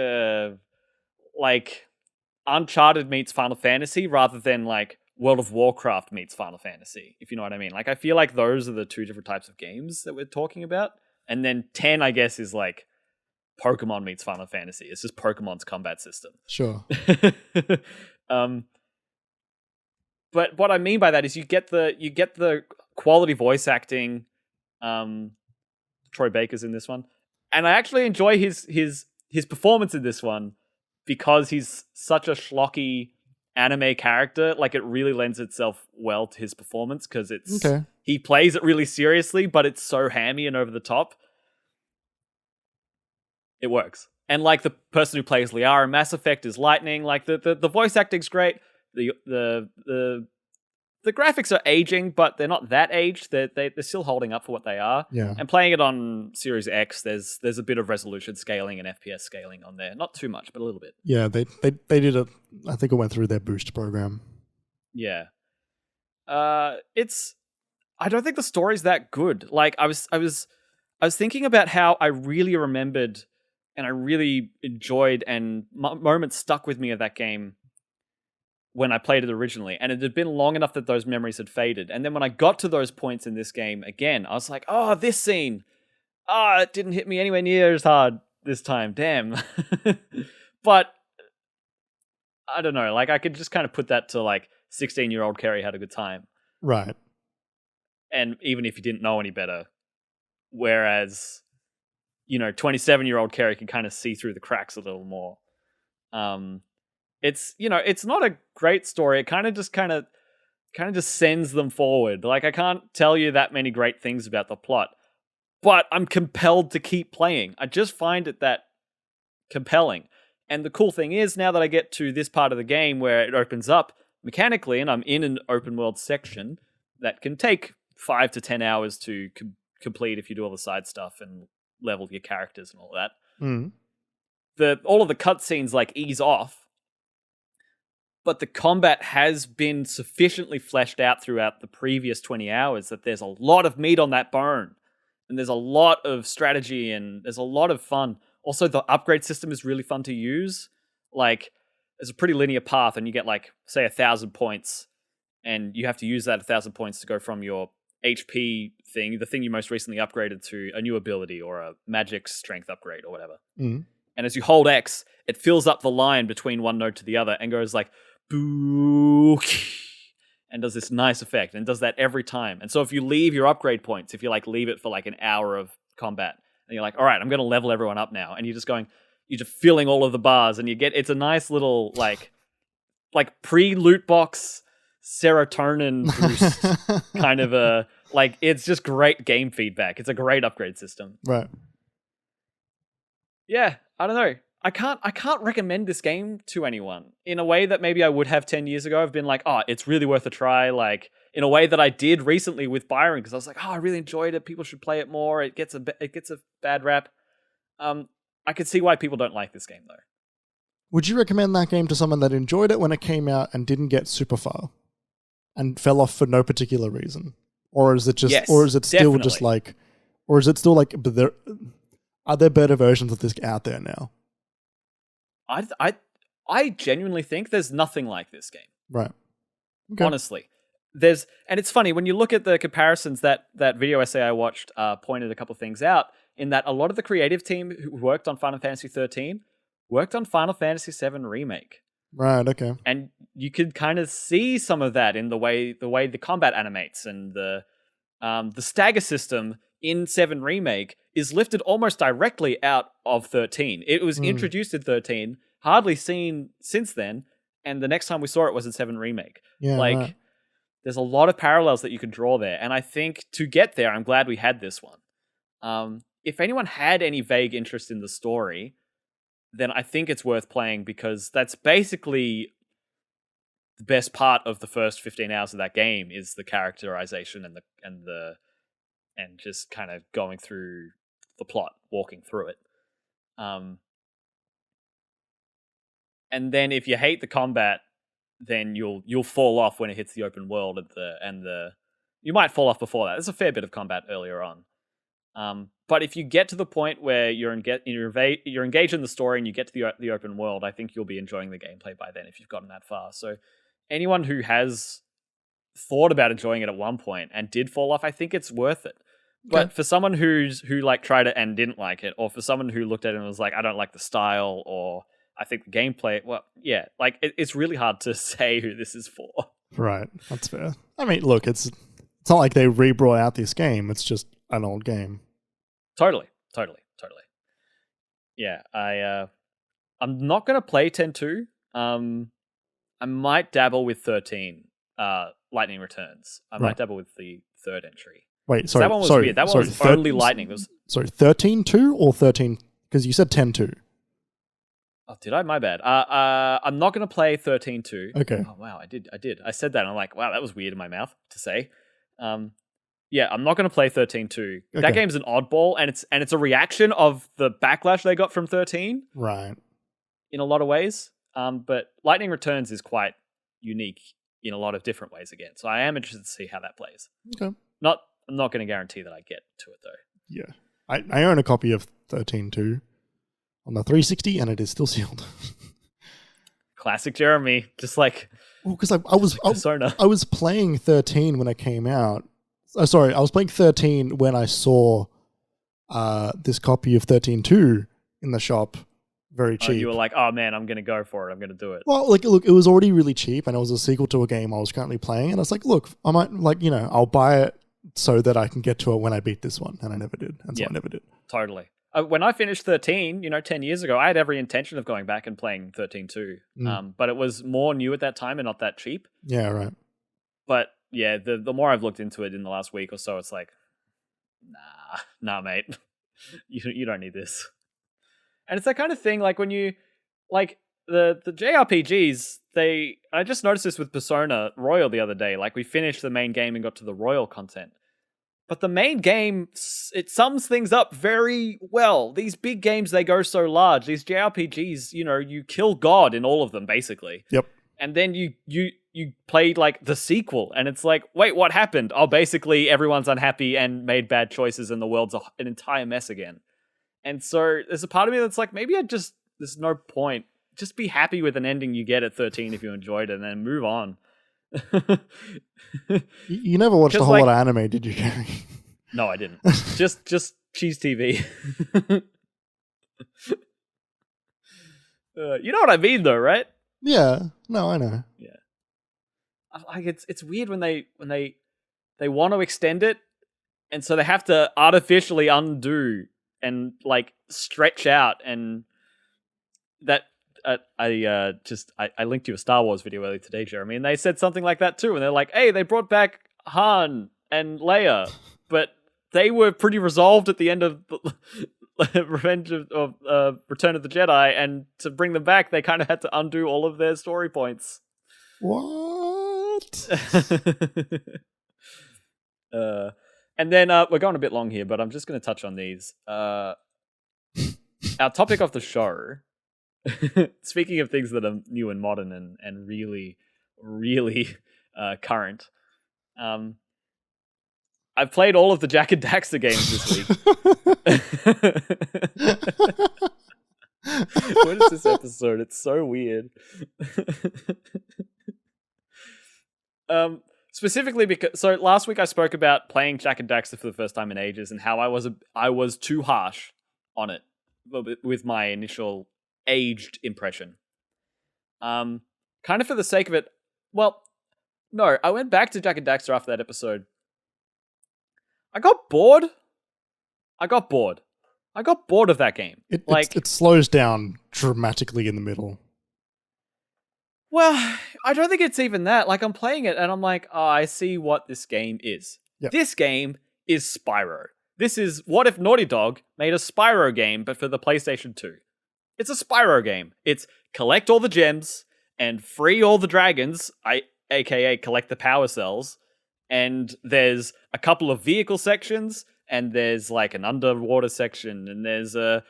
Uncharted meets Final Fantasy rather than like World of Warcraft meets Final Fantasy, if you know what I mean. Like, I feel like those are the two different types of games that we're talking about. And then 10, I guess, is like Pokemon meets Final Fantasy. It's just Pokemon's combat system. Sure. But what I mean by that is you get the quality voice acting. Troy Baker's in this one, and I actually enjoy his performance in this one because he's such a schlocky anime character. Like, it really lends itself well to his performance because he plays it really seriously, but it's so hammy and over the top. It works. And like the person who plays Liara in Mass Effect is lightning. Like the voice acting's great. The graphics are aging, but they're not that aged. They're still holding up for what they are. Yeah. And playing it on Series X, there's a bit of resolution scaling and FPS scaling on there. Not too much, but a little bit. Yeah, they did it. I think it went through their boost program. Yeah. I don't think the story's that good. Like, I was thinking about how I really remembered and I really enjoyed and moments stuck with me of that game when I played it originally, and it had been long enough that those memories had faded. And then when I got to those points in this game again, I was like, oh, this scene. It didn't hit me anywhere near as hard this time. Damn. But I don't know. Like, I could just kind of put that to like 16-year-old Kerry had a good time. Right. And even if you didn't know any better. Whereas, 27-year-old Kerry can kind of see through the cracks a little more. It's not a great story. It kind of just sends them forward. Like, I can't tell you that many great things about the plot, but I'm compelled to keep playing. I just find it that compelling. And the cool thing is, now that I get to this part of the game where it opens up mechanically and I'm in an open world section that can take 5 to 10 hours to complete if you do all the side stuff and level your characters and all that. Mm. All of the cutscenes like ease off, but the combat has been sufficiently fleshed out throughout the previous 20 hours that there's a lot of meat on that bone. And there's a lot of strategy and there's a lot of fun. Also, the upgrade system is really fun to use. Like, there's a pretty linear path and you get like, say, 1,000 points. And you have to use that 1,000 points to go from your HP thing, the thing you most recently upgraded, to a new ability or a magic strength upgrade or whatever. Mm. And as you hold X, it fills up the line between one node to the other and goes like, boo, and does this nice effect, and does that every time. And so if you leave your upgrade points, if you like leave it for like an hour of combat, and you're like, all right, I'm going to level everyone up now, and you're just filling all of the bars, and it's a nice little like pre-loot box serotonin boost kind of a, like, it's just great game feedback. It's a great upgrade system. Right. Yeah, I don't know. I can't recommend this game to anyone in a way that maybe I would have 10 years ago. I've been like, oh, it's really worth a try. Like, in a way that I did recently with Byron, because I was like, oh, I really enjoyed it. People should play it more. It gets a bad rap. I could see why people don't like this game though. Would you recommend that game to someone that enjoyed it when it came out and didn't get super far and fell off for no particular reason? Or is it just, yes, or is it still definitely. just like, or is it still like, are there better versions of this out there now? I genuinely think there's nothing like this game. Right. Okay. Honestly. And it's funny, when you look at the comparisons, that video essay I watched pointed a couple of things out, in that a lot of the creative team who worked on Final Fantasy XIII worked on Final Fantasy VII Remake. Right, okay. And you could kind of see some of that in the way the combat animates, and the stagger system in 7 Remake is lifted almost directly out of 13. It was introduced in 13, hardly seen since then, and the next time we saw it was in 7 Remake. Yeah, like, right. There's a lot of parallels that you can draw there, and I think to get there, I'm glad we had this one. If anyone had any vague interest in the story, then I think it's worth playing, because that's basically the best part of the first 15 hours of that game, is the characterization and just kind of going through the plot, walking through it. And then if you hate the combat, then you'll fall off when it hits the open world you might fall off before that. There's a fair bit of combat earlier on. But if you get to the point where you're engaged in the story and you get to the open world, I think you'll be enjoying the gameplay by then if you've gotten that far. So anyone who has thought about enjoying it at one point and did fall off, I think it's worth it. But for someone who like tried it and didn't like it, or for someone who looked at it and was like, I don't like the style, or I think the gameplay, well, yeah, like it's really hard to say who this is for. Right, that's fair. I mean, look, it's not like they re-brought out this game. It's just an old game. Totally. Yeah, I'm not gonna play 10-2. I might dabble with 13. Lightning Returns. I might dabble with the third entry. Wait, sorry. That one was weird. That one was only Lightning. It was 13-2 or 13? Because you said 10-2. Oh, did I? My bad. I'm not going to play 13-2. Okay. Oh, wow, I did. I said that, and I'm like, wow, that was weird in my mouth to say. Yeah, I'm not going to play 13-2. Okay. That game's an oddball, and it's a reaction of the backlash they got from 13. Right. In a lot of ways. But Lightning Returns is quite unique in a lot of different ways again. So I am interested to see how that plays. Okay. I'm not going to guarantee that I get to it, though. Yeah. I own a copy of 13-2 on the 360, and it is still sealed. Classic Jeremy. Just like... Well, because I was playing 13 when it came out. I was playing 13 when I saw this copy of 13-2 in the shop. Very cheap. You were like, oh man, I'm going to go for it. I'm going to do it. Well, look, it was already really cheap, and it was a sequel to a game I was currently playing, and I was like, look, I might, I'll buy it so that I can get to it when I beat this one, and I never did, and so I never did. Totally. When I finished 13, 10 years ago, I had every intention of going back and playing 13-2, but it was more new at that time and not that cheap. Yeah, right. But yeah, the more I've looked into it in the last week or so, it's like, nah, mate, you don't need this. And it's that kind of thing, like when you, like the JRPGs, I just noticed this with Persona Royal the other day. Like we finished the main game and got to the Royal content. But the main game, it sums things up very well. These big games, they go so large. These JRPGs, you kill God in all of them, basically. Yep. And then you played like the sequel, and it's like, wait, what happened? Oh, basically everyone's unhappy and made bad choices, and the world's an entire mess again. And so there's a part of me that's like, maybe there's no point. Just be happy with an ending you get at 13 if you enjoyed it, and then move on. You never watched a whole lot of anime, did you, Kerry? No, I didn't. just cheese TV. You know what I mean, though, right? Yeah. No, I know. Yeah. Like it's weird when they want to extend it, and so they have to artificially undo and like stretch out, and that I linked you a Star Wars video earlier today, Jeremy, and they said something like that too, and they're like, hey, they brought back Han and Leia, but they were pretty resolved at the end of Revenge of Return of the Jedi, and to bring them back, they kind of had to undo all of their story points. What? And then we're going a bit long here, but I'm just going to touch on these. Our topic of the show, speaking of things that are new and modern and really, really current, I've played all of the Jak and Daxter games this week. What is this episode? It's so weird. Specifically because last week I spoke about playing Jak and Daxter for the first time in ages, and how I was too harsh on it with my initial aged impression. Kind of for the sake of it. Well, no, I went back to Jak and Daxter after that episode. I got bored of that game. It slows down dramatically in the middle. Well, I don't think it's even that. Like, I'm playing it and I'm like, oh, I see what this game is. Yep. This game is Spyro. This is, what if Naughty Dog made a Spyro game, but for the PlayStation 2? It's a Spyro game. It's collect all the gems and free all the dragons, aka collect the power cells. And there's a couple of vehicle sections, and there's like an underwater section, and there's a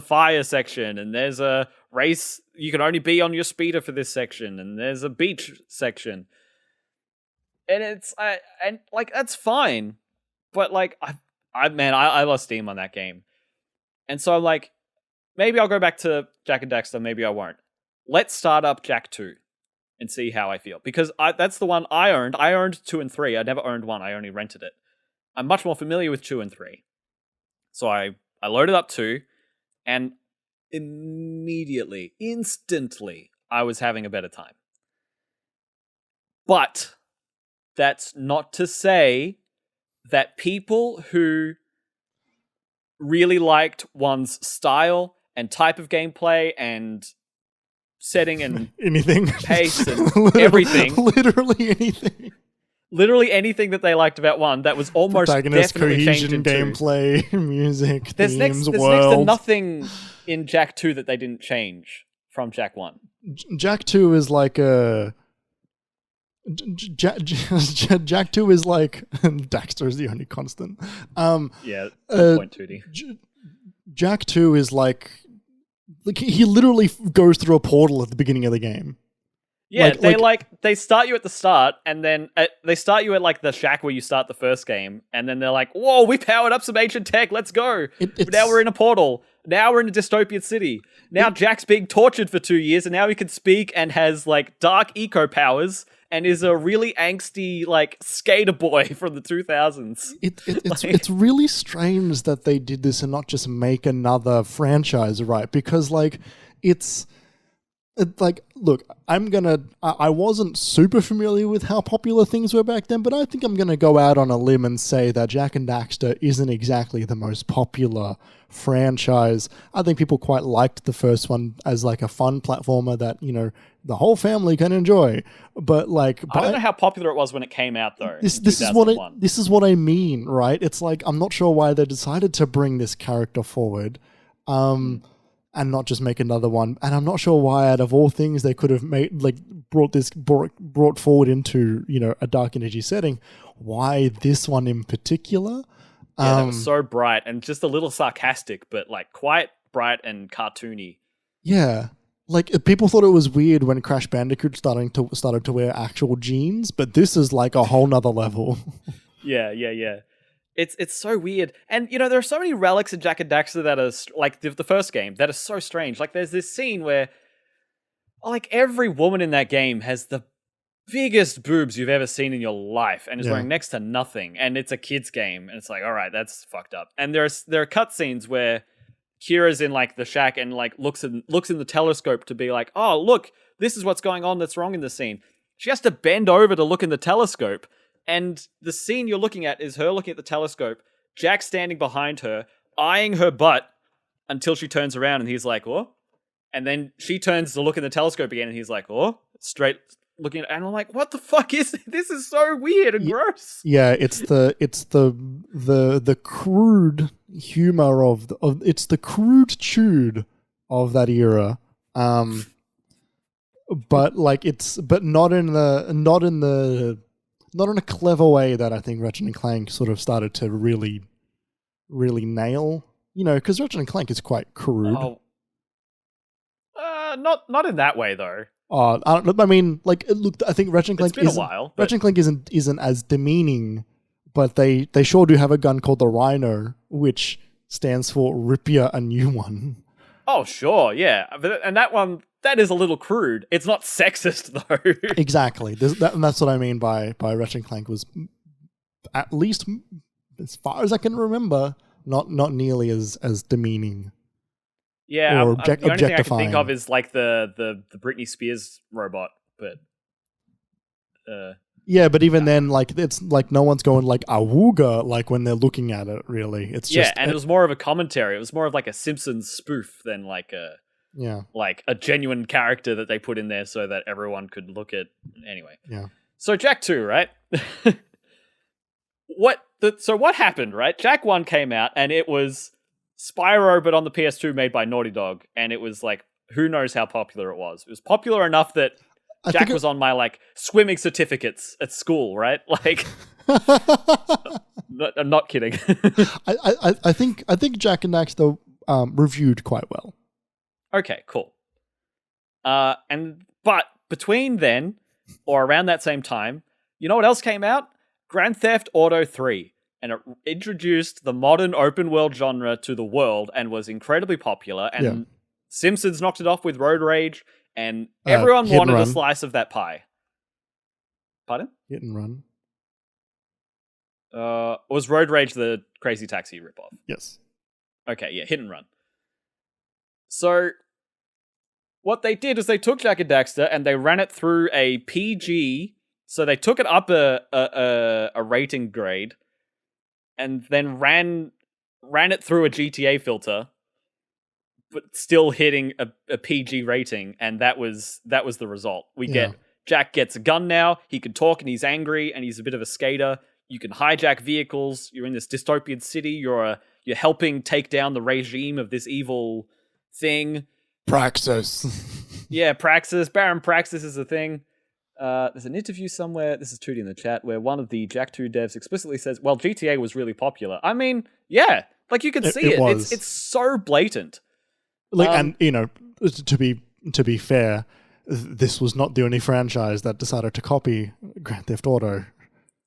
fire section, and there's a race. You can only be on your speeder for this section, and there's a beach section. And that's fine. But like, I lost steam on that game. And so I'm like, maybe I'll go back to Jak and Daxter, maybe I won't. Let's start up Jak II and see how I feel. Because that's the one I owned. I owned 2 and 3. I never owned 1. I only rented it. I'm much more familiar with 2 and 3. So I loaded up 2, and immediately, instantly, I was having a better time. But that's not to say that people who really liked 1's style and type of gameplay and setting and anything, pace and everything, literally anything that they liked about 1 that was almost definitely changed in 2. Gameplay, music, there's themes, next to nothing in Jak 2 that they didn't change from Jak 1. Jak 2 is like a Jak 2 is like Daxter is the only constant. Yeah, point 2D. Jak 2 is like he literally goes through a portal at the beginning of the game. Yeah, they start you at the start, and then they start you at like the shack where you start the first game, and then they're like, "Whoa, we powered up some ancient tech. Let's go." Now we're in a portal. Now we're in a dystopian city. Now Jak's being tortured for 2 years, and now he can speak and has like dark eco powers and is a really angsty like skater boy from the 2000s. It's really strange that they did this and not just make another franchise, right? Because like it's like, look, I wasn't super familiar with how popular things were back then, but I think I'm gonna go out on a limb and say that Jak and Daxter isn't exactly the most popular franchise. I think people quite liked the first one as like a fun platformer that, you know, the whole family can enjoy. But like, I don't know how popular it was when it came out though. This is what I mean, right? It's like, I'm not sure why they decided to bring this character forward. And not just make another one. And I'm not sure why, out of all things, they could have made brought forward into, you know, a dark energy setting. Why this one in particular? Yeah, that was so bright and just a little sarcastic, but like quite bright and cartoony. Yeah, like people thought it was weird when Crash Bandicoot started to wear actual jeans, but this is like a whole nother level. Yeah. It's so weird. And, you know, there are so many relics in Jak and Daxter that are, like, the first game, that are so strange. Like, there's this scene where, like, every woman in that game has the biggest boobs you've ever seen in your life and is wearing next to nothing. And it's a kid's game. And it's like, all right, that's fucked up. And there are cutscenes where Kira's in, like, the shack and, like, looks in the telescope to be like, oh, look, this is what's going on that's wrong in the scene. She has to bend over to look in the telescope. And the scene you're looking at is her looking at the telescope, Jak standing behind her, eyeing her butt until she turns around and he's like, oh. And then she turns to look in the telescope again and he's like, oh, straight looking at, and I'm like, what the fuck is this? This is so weird and gross. Yeah, it's the crude humor of it's the crude of that era. But like not in a clever way that I think Ratchet and Clank sort of started to really, really nail. You know, because Ratchet and Clank is quite crude. Not in that way though. I mean, like, look, I think Ratchet and Clank. It's been a while. Ratchet and Clank isn't as demeaning, but they sure do have a gun called the Rhino, which stands for Rip Ya a New One. Oh sure, yeah, and that one. That is a little crude. It's not sexist, though. Exactly. That's what I mean by Ratchet and Clank was, at least as far as I can remember, not nearly as demeaning. Yeah, the only thing I can think of is like the Britney Spears robot, but... yeah, but even then, like, it's like no one's going like awooga like when they're looking at it, really. It's just... Yeah, and it was more of a commentary. It was more of like a Simpsons spoof than like a... Yeah. Like a genuine character that they put in there so that everyone could look at. Anyway. Yeah. So Jak II, right? So what happened, right? Jak 1 came out and it was Spyro, but on the PS2 made by Naughty Dog. And it was like, who knows how popular it was. It was popular enough that Jak was on my like swimming certificates at school, right? Like, I'm not kidding. I think Jak and Daxter reviewed quite well. Okay, cool. But between then, or around that same time, you know what else came out? Grand Theft Auto 3. And it introduced the modern open world genre to the world and was incredibly popular. And Simpsons knocked it off with Road Rage. and everyone Hit and wanted a Run. slice of that pie. Pardon? Hit and Run. Was Road Rage the Crazy Taxi ripoff? Yes. Okay, yeah, Hit and Run. So, what they did is they took Jak and Daxter and they ran it through a PG. So they took it up a rating grade, and then ran it through a GTA filter, but still hitting a PG rating, and that was the result. We get Jak gets a gun now. He can talk, and he's angry, and he's a bit of a skater. You can hijack vehicles. You're in this dystopian city. You're helping take down the regime of this evil thing. Praxis. Yeah, Praxis. Baron Praxis is a thing. There's an interview somewhere, this is Tootie in the chat, where one of the Jak II devs explicitly says, well, GTA was really popular. I mean, yeah, like you can see it. It's so blatant. Like, and, you know, to be fair, this was not the only franchise that decided to copy Grand Theft Auto.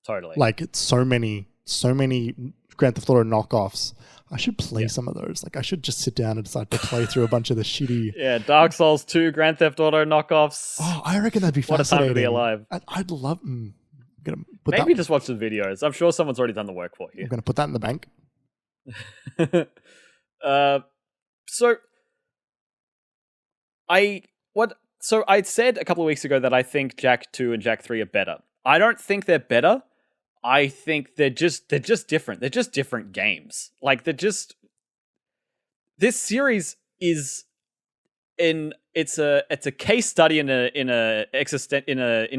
Totally. Like, it's so many Grand Theft Auto knockoffs. I should play some of those. Like, I should just sit down and decide to play through a bunch of the shitty... Yeah, Dark Souls 2, Grand Theft Auto knockoffs. Oh, I reckon that'd be fascinating. What a time to be alive. I'd love... Maybe just watch the videos. I'm sure someone's already done the work for you. I'm going to put that in the bank. So I said a couple of weeks ago that I think Jak II and Jak III are better. I don't think they're better. I think they're just different. They're just different games. Like this series is it's a case study in an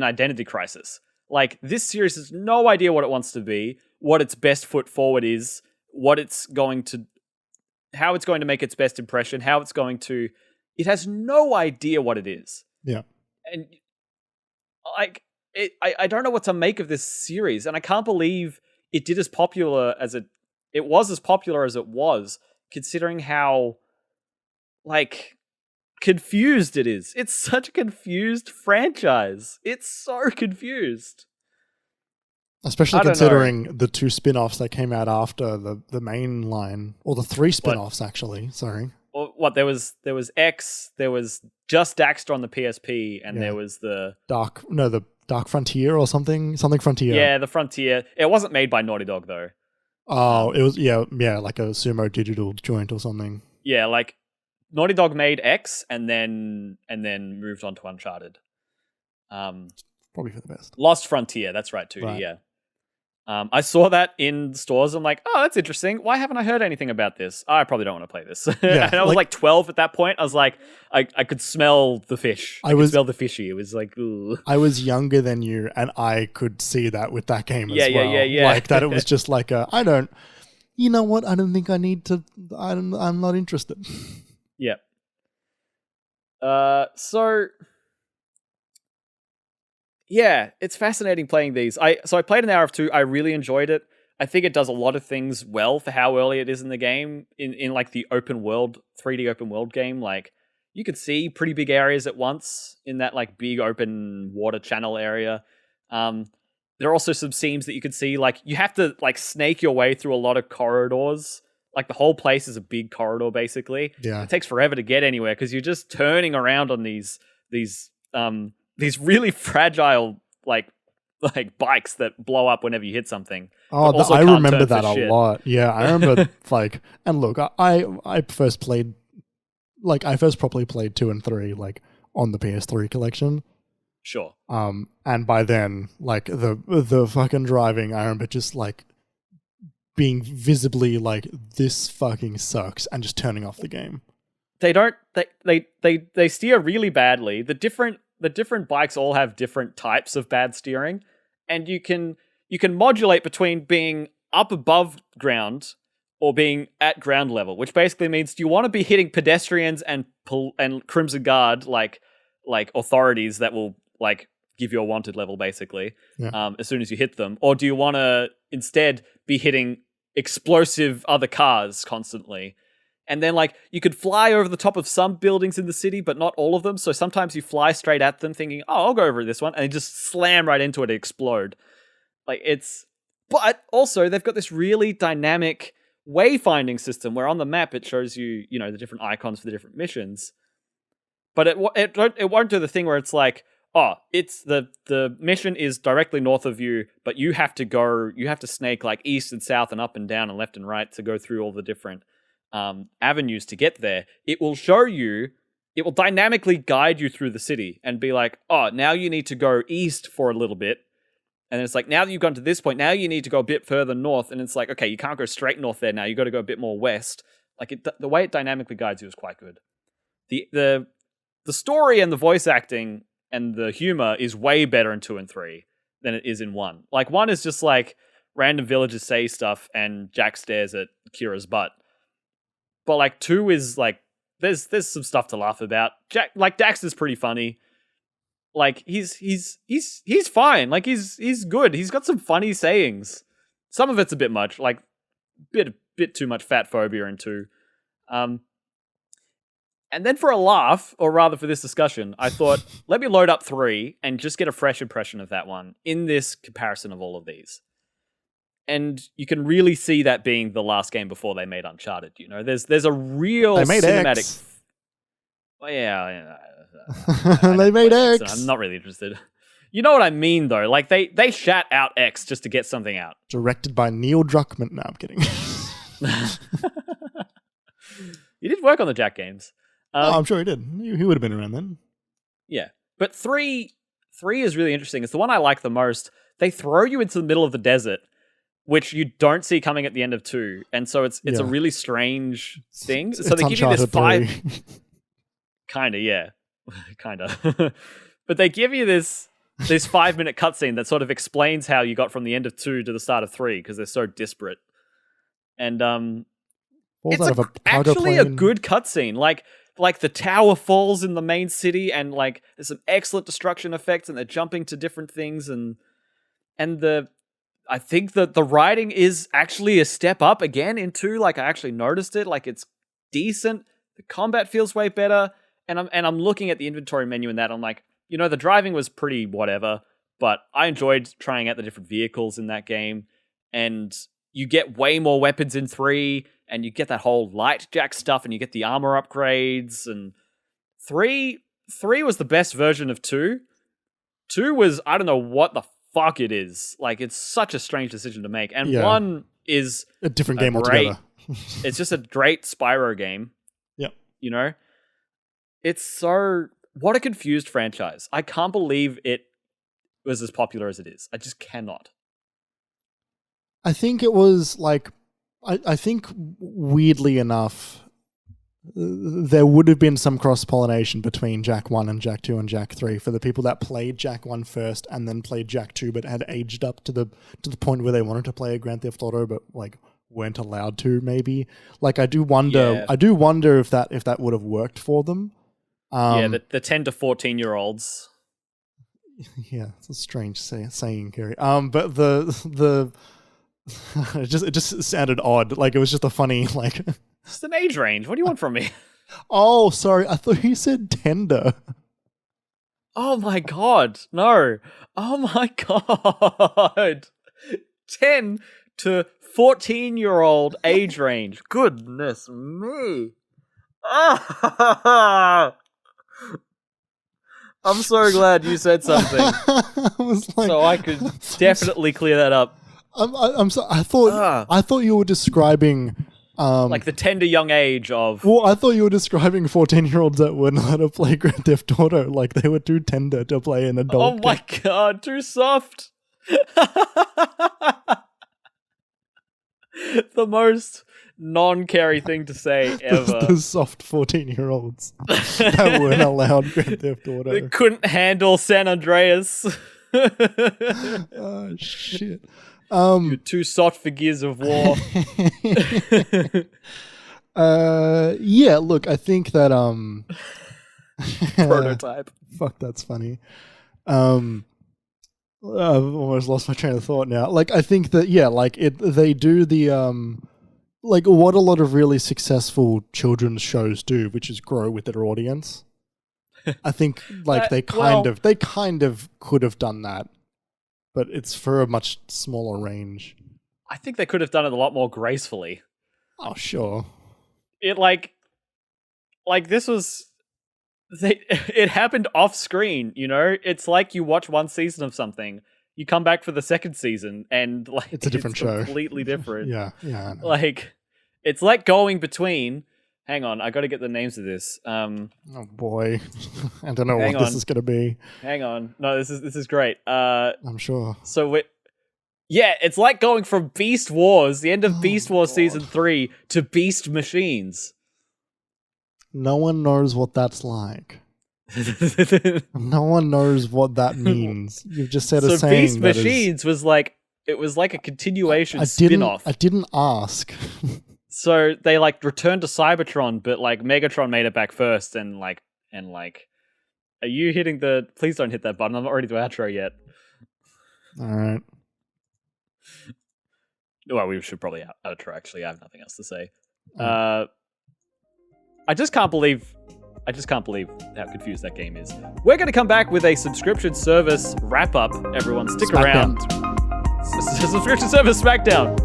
identity crisis. Like, this series has no idea what it wants to be, what its best foot forward is, how it's going to make its best impression, it has no idea what it is. Yeah. And like, I don't know what to make of this series, and I can't believe it did as popular as it was as popular as it was, considering how, like, confused it is. It's such a confused franchise. It's so confused. Especially considering the 2 spin-offs that came out after the main line, or the 3 spin-offs actually. Sorry. What there was X, there was just Daxter on the PSP, and there was the Dark Frontier or something Frontier. Yeah, the Frontier. It wasn't made by Naughty Dog though. Oh, it was like a Sumo Digital joint or something. Yeah, like Naughty Dog made X and then moved on to Uncharted. Probably for the best. Lost Frontier, that's right, too. Right. Yeah. I saw that in stores. I'm like, oh, that's interesting. Why haven't I heard anything about this? I probably don't want to play this. Yeah, and I was like 12 at that point. I was like, I could smell the fish. I could smell the fishy. It was like, ooh. I was younger than you, and I could see that with that game as well. Yeah. Like, that it was just like you know what? I don't think I need to, I'm not interested. Yeah. So... yeah, it's fascinating playing these. I played an hour of 2. I really enjoyed it. I think it does a lot of things well for how early it is in the game. In like the open world, 3D open world game, like you could see pretty big areas at once in that like big open water channel area. There are also some scenes that you could see, like you have to like snake your way through a lot of corridors. Like the whole place is a big corridor basically. Yeah. It takes forever to get anywhere because you're just turning around on these really fragile like bikes that blow up whenever you hit something. Oh, I remember that a lot. Yeah, I remember like, and look, I first properly played 2 and 3 like on the PS3 collection. Sure. And by then, like the fucking driving, I remember just like being visibly like, this fucking sucks, and just turning off the game. They steer really badly. The different bikes all have different types of bad steering, and you can modulate between being up above ground or being at ground level, which basically means, do you want to be hitting pedestrians and Crimson Guard like authorities that will like give you a wanted level basically as soon as you hit them, or do you want to instead be hitting explosive other cars constantly? And then, like, you could fly over the top of some buildings in the city, but not all of them. So sometimes you fly straight at them thinking, oh, I'll go over this one. And you just slam right into it and explode. Like, but also, they've got this really dynamic wayfinding system where on the map, it shows you, the different icons for the different missions. but it won't do the thing where it's like, oh, it's the mission is directly north of you, but you have to snake like east and south and up and down and left and right to go through all the different avenues to get there. It will dynamically guide you through the city and be like, oh, now you need to go east for a little bit. And it's like, now that you've gone to this point, now you need to go a bit further north. And it's like, okay, you can't go straight north there now. You got to go a bit more west. Like the way it dynamically guides you is quite good. The story and the voice acting and the humor is way better in 2 and 3 than it is in 1. Like 1 is just like random villagers say stuff and Jak stares at Kira's butt. But like 2 is like, there's some stuff to laugh about. Daxter's pretty funny. Like he's fine. Like he's good. He's got some funny sayings. Some of it's a bit much, like bit too much fat phobia in 2. And then for a laugh, or rather for this discussion, I thought, let me load up 3 and just get a fresh impression of that one in this comparison of all of these. And you can really see that being the last game before they made Uncharted. You know, there's a real cinematic. X. Well, yeah. They made X. I'm not really interested. You know what I mean, though. Like they shat out X just to get something out. Directed by Neil Druckmann. No, I'm kidding. He did work on the Jak games. I'm sure he did. He would have been around then. Yeah, but 3 is really interesting. It's the one I like the most. They throw you into the middle of the desert, which you don't see coming at the end of 2, and so it's a really strange thing. So they give you this 5, kinda, yeah, kinda, but they give you this 5-minute cutscene that sort of explains how you got from the end of 2 to the start of 3 because they're so disparate, and it's actually a good cutscene. Like the tower falls in the main city, and like there's some excellent destruction effects, and they're jumping to different things, and I think that the writing is actually a step up again in 2. Like I actually noticed it. Like it's decent. The combat feels way better, and I'm looking at the inventory menu and that. I'm like, you know, the driving was pretty whatever, but I enjoyed trying out the different vehicles in that game, and you get way more weapons in 3. And you get that whole light Jak stuff, and you get the armor upgrades. And 3 was the best version of 2. 2 was, I don't know what the fuck it is. Like, it's such a strange decision to make. And 1 is a different game altogether. It's just a great Spyro game. Yep. You know? It's so... What a confused franchise. I can't believe it was as popular as it is. I just cannot. I think it was like... I think, weirdly enough, there would have been some cross-pollination between Jak 1 and Jak 2 and Jak 3 for the people that played Jak 1 first and then played Jak 2 but had aged up to the point where they wanted to play a Grand Theft Auto but like weren't allowed to, maybe. Like I do wonder if that would have worked for them. The 10 to 14-year-olds. Yeah, it's a strange saying, Kerry. But the it just sounded odd. Like it was just a funny like. It's an age range. What do you want from me? Oh, sorry. I thought you said tender. Oh my god, no! Oh my god, 10 to 14-year-old age range. Goodness me! I'm so glad you said something, I was like, so I could definitely clear that up. I'm sorry. I thought you were describing like the tender young age of. Well, I thought you were describing 14-year-olds that wouldn't know how to play Grand Theft Auto, like they were too tender to play an adult. Oh my god, too soft. The most non-Kerry thing to say ever. The soft 14-year-olds that weren't allowed Grand Theft Auto. They couldn't handle San Andreas. Oh shit. You're too soft for Gears of War. Yeah, look, I think that prototype. Fuck, that's funny. I've almost lost my train of thought now. Like, I think that they do the like what a lot of really successful children's shows do, which is grow with their audience. I think like they kind of could have done that, but it's for a much smaller range. I think they could have done it a lot more gracefully. Oh, sure. It like this was it happened off screen, you know? It's like you watch one season of something, you come back for the second season, and like it's a different show. Completely different. Yeah, I know. Like, it's like going between. Hang on, I got to get the names of this. Oh boy, I don't know what this is going to be. Hang on, no, this is great. I'm sure. So it's like going from Beast Wars, the end of Beast Wars Season 3, to Beast Machines. No one knows what that's like. No one knows what that means. You've just said a saying. Beast Machines was like a continuation spin-off. I didn't ask. So they like returned to Cybertron, but like Megatron made it back first, and are you hitting the? Please don't hit that button. I'm not ready to outro yet. All right. Well, we should probably outro. Actually, I have nothing else to say. I just can't believe how confused that game is. We're going to come back with a subscription service wrap up. Everyone, stick around. Subscription service Smackdown.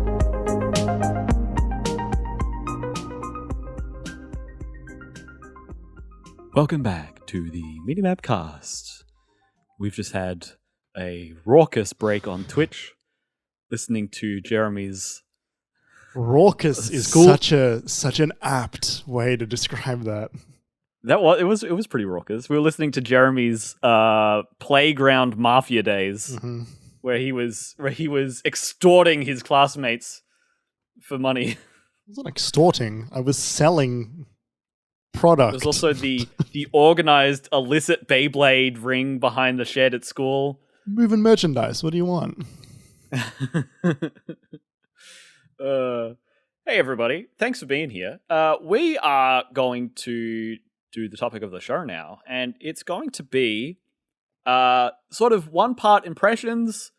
Welcome back to the MiniMapCast. We've just had a raucous break on Twitch, listening to Jeremy's. Raucous is such an apt way to describe that. It was pretty raucous. We were listening to Jeremy's playground mafia days, where he was extorting his classmates for money. I wasn't extorting. I was selling product. There's also the organized illicit Beyblade ring behind the shed at school. Moving merchandise. What do you want? Hey everybody, thanks for being here. We are going to do the topic of the show now, and it's going to be sort of 1 part impressions,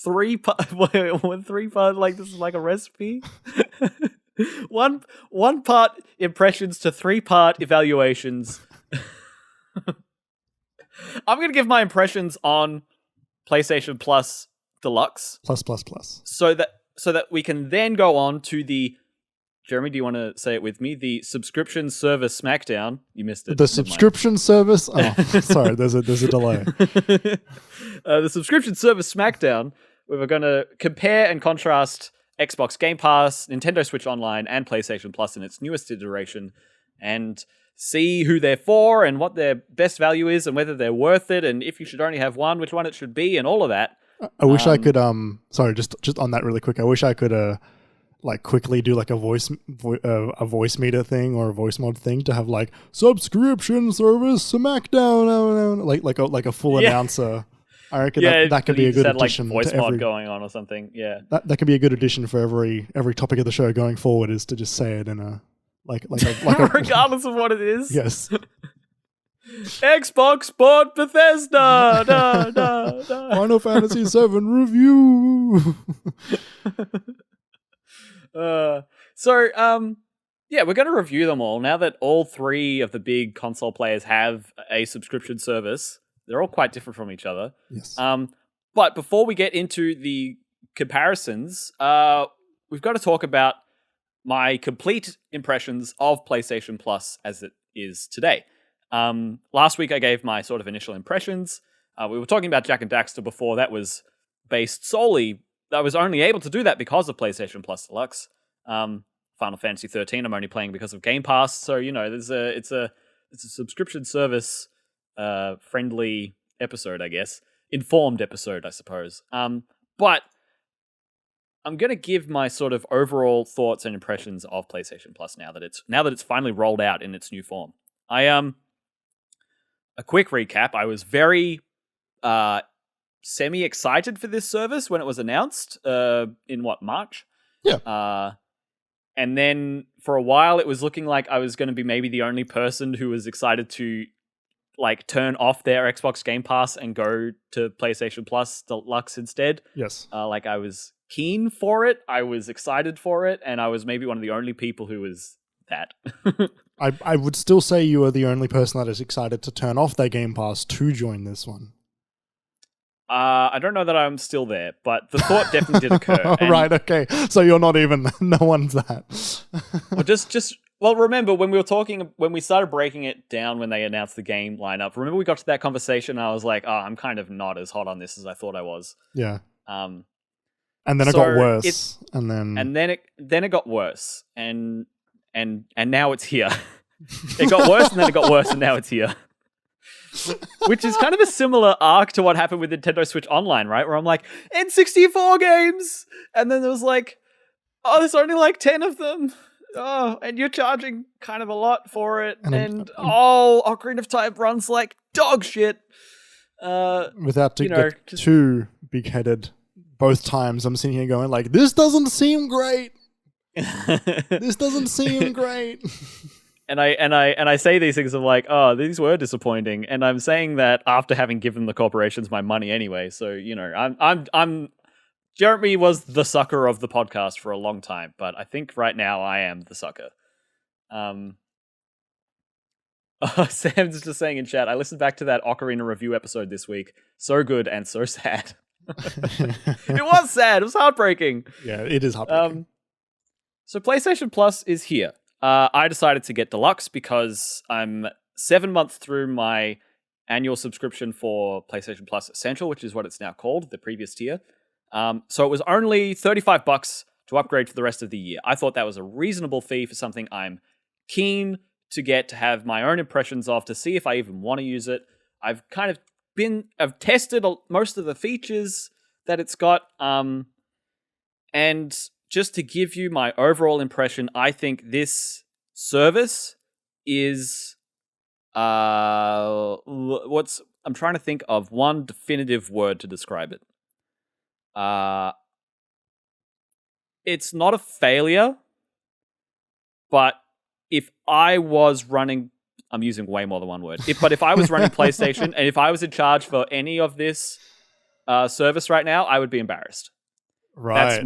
3 part like this is like a recipe. one part impressions to 3 part evaluations. I'm gonna give my impressions on PlayStation Plus Deluxe. Plus. So that we can then go on to the... Jeremy, do you want to say it with me? The subscription service Smackdown. You missed it. The subscription service? Oh, sorry, there's a delay. The subscription service Smackdown, where we're going to compare and contrast Xbox Game Pass, Nintendo Switch Online, and PlayStation Plus in its newest iteration, and see who they're for and what their best value is and whether they're worth it, and if you should only have one, which one it should be, and all of that. I wish I could sorry, just on that really quick. I wish I could like quickly do like a voice meter thing or a voice mod thing to have like subscription service Smackdown, like a full announcer. I reckon that could be a good addition. Like voice to mod going on or something. Yeah, that could be a good addition for every topic of the show going forward, is to just say it in a like regardless of what it is. Yes. Xbox bought Bethesda. Final Fantasy VII review. We're going to review them all now that all 3 of the big console players have a subscription service. They're all quite different from each other. Yes. But before we get into the comparisons, we've got to talk about my complete impressions of PlayStation Plus as it is today. Last week I gave my sort of initial impressions. We were talking about Jak and Daxter before. That was based solely... I was only able to do that because of PlayStation Plus Deluxe. Final Fantasy XIII I'm only playing because of Game Pass. So, you know, it's a subscription service friendly episode, I guess. Informed episode, I suppose. But I'm going to give my sort of overall thoughts and impressions of PlayStation Plus now that it's finally rolled out in its new form. A quick recap. I was very semi-excited for this service when it was announced in March? Yeah. And then for a while it was looking like I was going to be maybe the only person who was excited to like turn off their Xbox Game Pass and go to PlayStation Plus Deluxe instead. Yes. Like I was keen for it, I was excited for it, and I was maybe one of the only people who was that. I would still say you are the only person that is excited to turn off their Game Pass to join this one. I don't know that I'm still there, but the thought definitely did occur. Right, okay. So you're not even... No one's that. Well, just Well, remember when we started breaking it down when they announced the game lineup. Remember we got to that conversation and I was like, "Oh, I'm kind of not as hot on this as I thought I was." Yeah. And then it got worse, and then it got worse, and now it's here. It got worse, and then it got worse, and now it's here. Which is kind of a similar arc to what happened with Nintendo Switch Online, right? Where I'm like, N64 games, and then there was like, oh, there's only like 10 of them. Oh, and you're charging kind of a lot for it. And Ocarina of Time runs like dog shit. Without get too big-headed both times, I'm sitting here going like, this doesn't seem great. This doesn't seem great. And I say these things of like, oh, these were disappointing. And I'm saying that after having given the corporations my money anyway. So, I'm Jeremy was the sucker of the podcast for a long time, but I think right now I am the sucker. Sam's just saying in chat, I listened back to that Ocarina review episode this week. So good and so sad. It was sad. It was heartbreaking. Yeah, it is heartbreaking. So PlayStation Plus is here. I decided to get Deluxe because I'm 7 months through my annual subscription for PlayStation Plus Essential, which is what it's now called, the previous tier. So it was only $35 to upgrade for the rest of the year. I thought that was a reasonable fee for something I'm keen to get to have my own impressions of, to see if I even want to use it. I've tested most of the features that it's got. And just to give you my overall impression, I think this service is I'm trying to think of one definitive word to describe it. It's not a failure, but if I was running, I'm using way more than one word. If I was running PlayStation and if I was in charge for any of this service right now, I would be embarrassed. Right.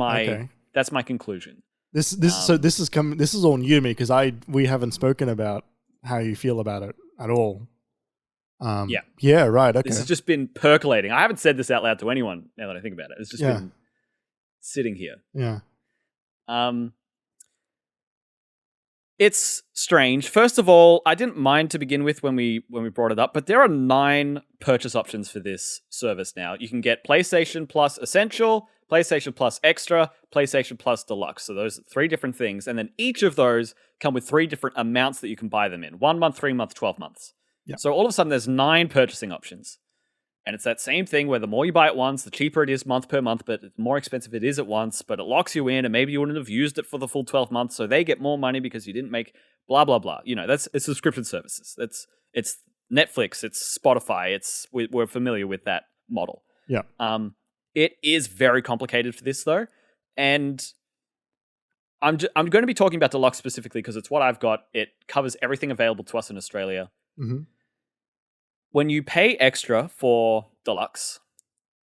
That's my conclusion. This is all new to me because we haven't spoken about how you feel about it at all. Yeah, right. Okay. This has just been percolating. I haven't said this out loud to anyone now that I think about it. It's just been sitting here. Yeah. It's strange. First of all, I didn't mind to begin with when we brought it up, but there are 9 purchase options for this service now. You can get PlayStation Plus Essential, PlayStation Plus Extra, PlayStation Plus Deluxe. So those are 3 different things, and then each of those come with 3 different amounts that you can buy them in: 1 month, 3 month, 12 months. Yeah. So all of a sudden, there's 9 purchasing options. And it's that same thing where the more you buy at once, the cheaper it is month per month, but the more expensive it is at once, but it locks you in, and maybe you wouldn't have used it for the full 12 months, so they get more money because you didn't make blah, blah, blah. It's subscription services. It's Netflix, it's Spotify, we're familiar with that model. Yeah. It is very complicated for this, though, and I'm going to be talking about Deluxe specifically because it's what I've got. It covers everything available to us in Australia. Mm-hmm. When you pay extra for Deluxe,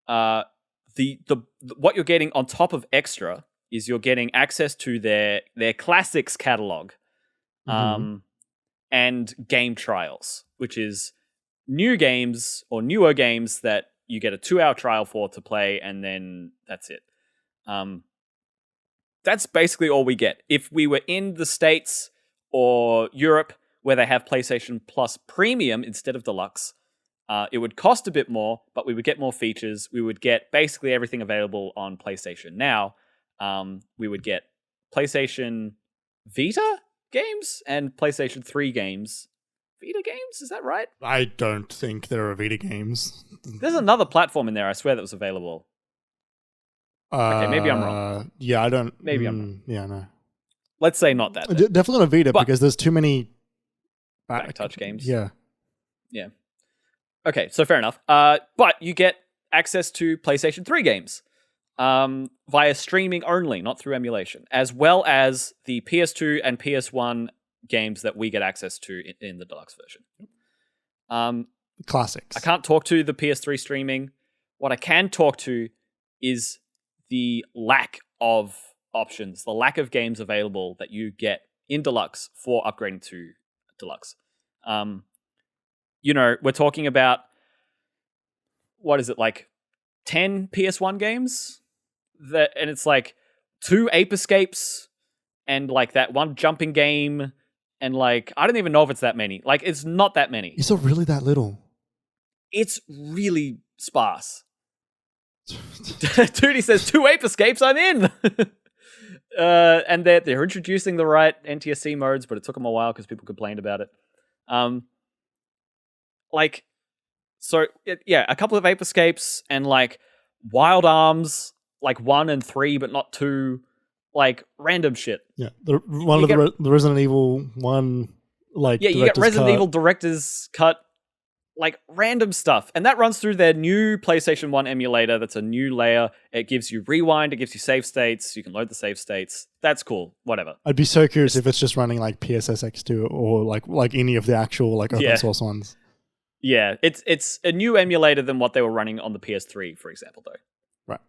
what you're getting on top of extra is you're getting access to their classics catalog, and game trials, which is new games or newer games that you get a 2-hour trial for to play, and then that's it. That's basically all we get. If we were in the States or Europe, where they have PlayStation Plus Premium instead of Deluxe, it would cost a bit more, but we would get more features. We would get basically everything available on PlayStation Now. We would get PlayStation Vita games and PlayStation 3 games. Vita games? Is that right? I don't think there are Vita games. There's another platform in there, I swear, that was available. Okay, maybe I'm wrong. Yeah, I don't... Maybe I'm wrong. Yeah, no. Let's say not that. Definitely not Vita, because there's too many... back touch games. Yeah. Yeah. Okay, so fair enough. But you get access to PlayStation 3 games via streaming only, not through emulation, as well as the PS2 and PS1 games that we get access to in the Deluxe version. Classics. I can't talk to the PS3 streaming. What I can talk to is the lack of options, the lack of games available that you get in Deluxe for upgrading to Deluxe. We're talking about, what is it, like 10 PS1 games? And it's like 2 Ape Escapes and like that one jumping game And like, I don't even know if it's that many. Like, it's not that many. Is it really that little? It's really sparse. Tootie says 2 ape escapes, I'm in. And they're introducing the right NTSC modes, but it took them a while because people complained about it. A couple of ape escapes and like wild arms, like 1 and 3, but not 2, like random shit. Yeah, the Resident Evil 1, like you get Resident Evil Director's Cut. Like random stuff. And that runs through their new PlayStation 1 emulator. That's a new layer. It gives you rewind. It gives you save states. You can load the save states. That's cool. Whatever. I'd be so curious if it's just running like PSSX2 or like any of the actual like open source ones. Yeah, it's a new emulator than what they were running on the PS3, for example, though. Right.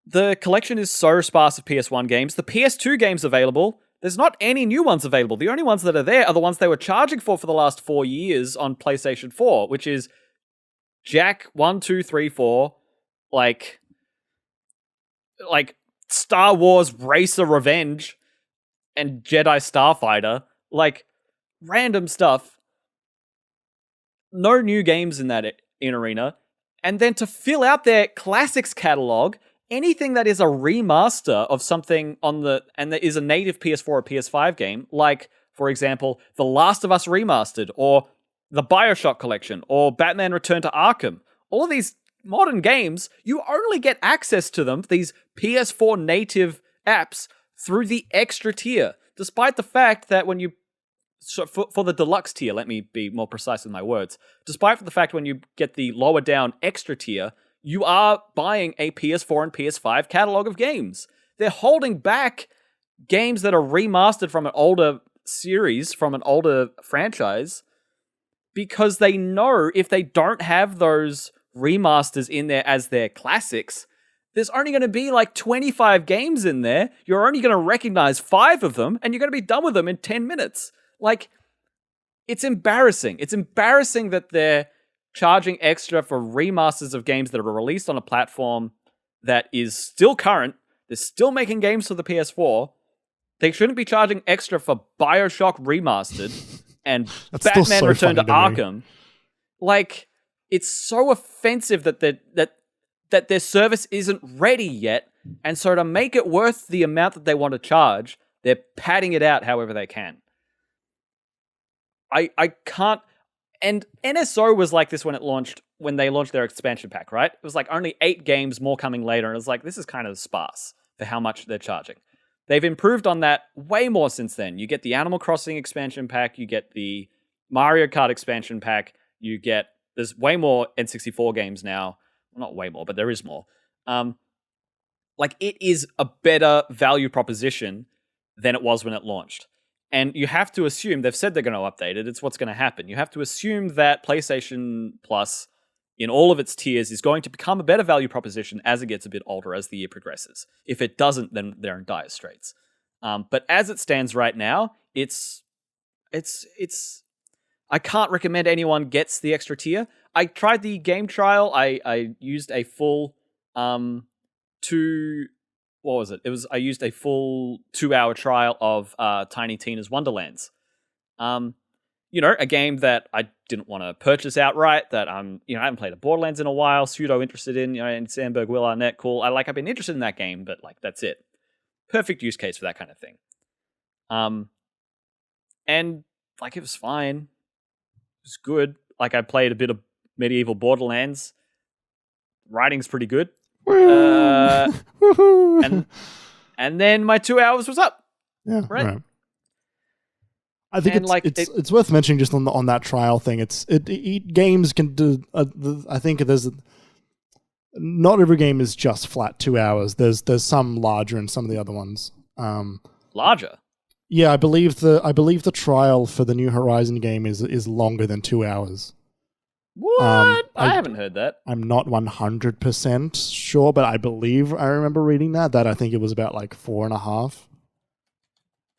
The collection is so sparse of PS1 games. The PS2 games available, there's not any new ones available. The only ones that are there are the ones they were charging for the last 4 years on PlayStation 4, which is Jak 1, 2, 3, 4, like Star Wars Racer Revenge and Jedi Starfighter, like random stuff. No new games in that arena. And then to fill out their classics catalog, anything that is a remaster of something and that is a native PS4 or PS5 game, like, for example, The Last of Us Remastered, or the BioShock collection, or Batman Return to Arkham. All of these modern games, you only get access to them, these PS4 native apps, through the extra tier, despite the fact that when you... So for the deluxe tier, let me be more precise with my words, despite the fact when you get the lower down extra tier, you are buying a PS4 and PS5 catalog of games. They're holding back games that are remastered from an older series, from an older franchise, because they know if they don't have those remasters in there as their classics, there's only going to be like 25 games in there. You're only going to recognize 5 of them, and you're going to be done with them in 10 minutes. Like, it's embarrassing. It's embarrassing that they're charging extra for remasters of games that are released on a platform that is still current. They're still making games for the PS4. They shouldn't be charging extra for BioShock Remastered and Batman Return to Arkham. Like, it's so offensive that their service isn't ready yet. And so to make it worth the amount that they want to charge, they're padding it out however they can. I can't... And NSO was like this when they launched their expansion pack, right? It was like only 8 games, more coming later, and it was like, this is kind of sparse for how much they're charging. They've improved on that way more since then. You get the Animal Crossing expansion pack, you get the Mario Kart expansion pack, there's way more N64 games now. Well, not way more, but there is more. Like, it is a better value proposition than it was when it launched. And you have to assume, they've said they're going to update it, it's what's going to happen. You have to assume that PlayStation Plus, in all of its tiers, is going to become a better value proposition as it gets a bit older, as the year progresses. If it doesn't, then they're in dire straits. But as it stands right now, it's I can't recommend anyone gets the extra tier. I tried the game trial. I used a full I used a full 2-hour trial of Tiny Tina's Wonderlands. A game that I didn't want to purchase outright, that I haven't played a Borderlands in a while, pseudo interested in, and Sandberg, Will Arnett, cool. I've been interested in that game, but like, that's it. Perfect use case for that kind of thing. And like, it was fine. It was good. Like, I played a bit of medieval Borderlands. Writing's pretty good. And then my 2 hours was up. Yeah, right. I think it's worth mentioning just on that trial thing. Games can do. I think not every game is just flat 2 hours. There's some larger and some of the other ones. Larger. Yeah, I believe the trial for the New Horizon game is longer than 2 hours. What? I haven't heard that. I'm not 100% sure, but I remember reading that I think it was about like 4.5.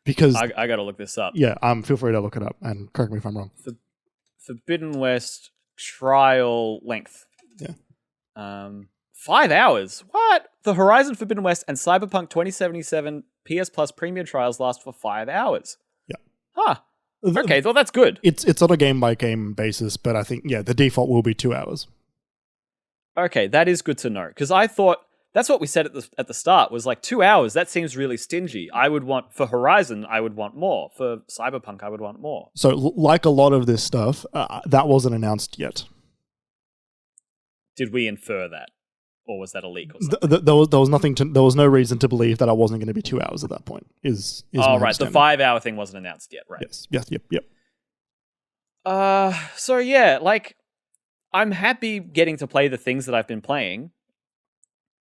Because I got to look this up. Yeah, feel free to look it up and correct me if I'm wrong. Forbidden West trial length. Yeah. 5 hours? What? The Horizon Forbidden West and Cyberpunk 2077 PS Plus premium trials last for 5 hours. Yeah. Huh. Okay, well, that's good. It's on a game-by-game basis, but I think, the default will be 2 hours. Okay, that is good to know. Because I thought, that's what we said at the start, was like 2 hours, that seems really stingy. For Horizon, I would want more. For Cyberpunk, I would want more. So, like a lot of this stuff, that wasn't announced yet. Did we infer that? Or was that a leak or something? There was no reason to believe that I wasn't going to be 2 hours at that point. Is oh, right. The 5 hour thing wasn't announced yet, right? Yes. Yep. So yeah, like, I'm happy getting to play the things that I've been playing.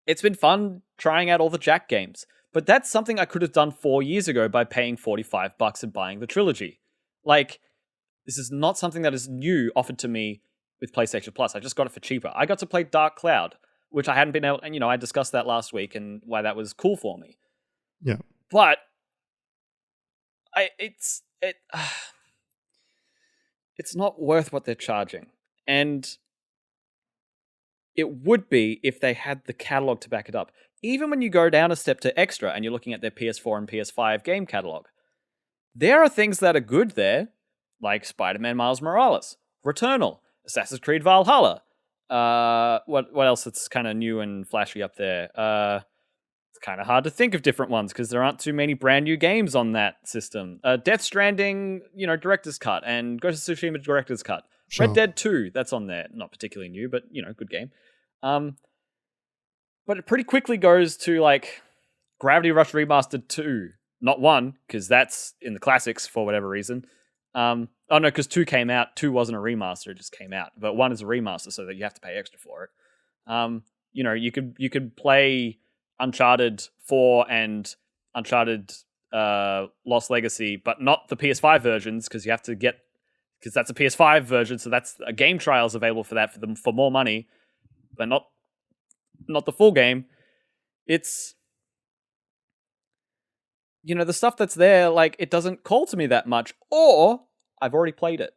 It's been fun trying out all the Jak games, but that's something I could have done 4 years ago by paying $45 and buying the trilogy. Like, this is not something that is new offered to me with PlayStation Plus. I just got it for cheaper. I got to play Dark Cloud, which I hadn't been able, and I discussed that last week and why that was cool for me. Yeah. But it's not worth what they're charging. And it would be if they had the catalog to back it up. Even when you go down a step to Extra and you're looking at their PS4 and PS5 game catalog, there are things that are good there, like Spider-Man Miles Morales, Returnal, Assassin's Creed Valhalla. What else that's kind of new and flashy up there? It's kind of hard to think of different ones because there aren't too many brand new games on that system. Death Stranding, Director's Cut, and Ghost of Tsushima Director's Cut. Sure. Red Dead 2, that's on there. Not particularly new, but, good game. But it pretty quickly goes to, like, Gravity Rush Remastered 2. Not 1, because that's in the classics for whatever reason. Oh, no, because 2 came out. 2 wasn't a remaster, it just came out. But 1 is a remaster, so that you have to pay extra for it. You could play Uncharted 4 and Uncharted Lost Legacy, but not the PS5 versions, because you have to get... Because that's a PS5 version, so that's a game trials available for that for more money, but not the full game. It's... the stuff that's there, like, it doesn't call to me that much, or I've already played it.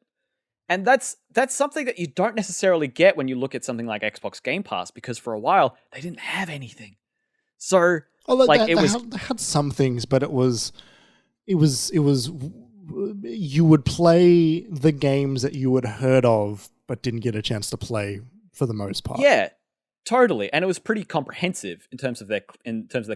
And that's something that you don't necessarily get when you look at something like Xbox Game Pass, because for a while, they didn't have anything. So, they had some things, but it was you would play the games that you had heard of, but didn't get a chance to play for the most part. Yeah, totally. And it was pretty comprehensive in terms of their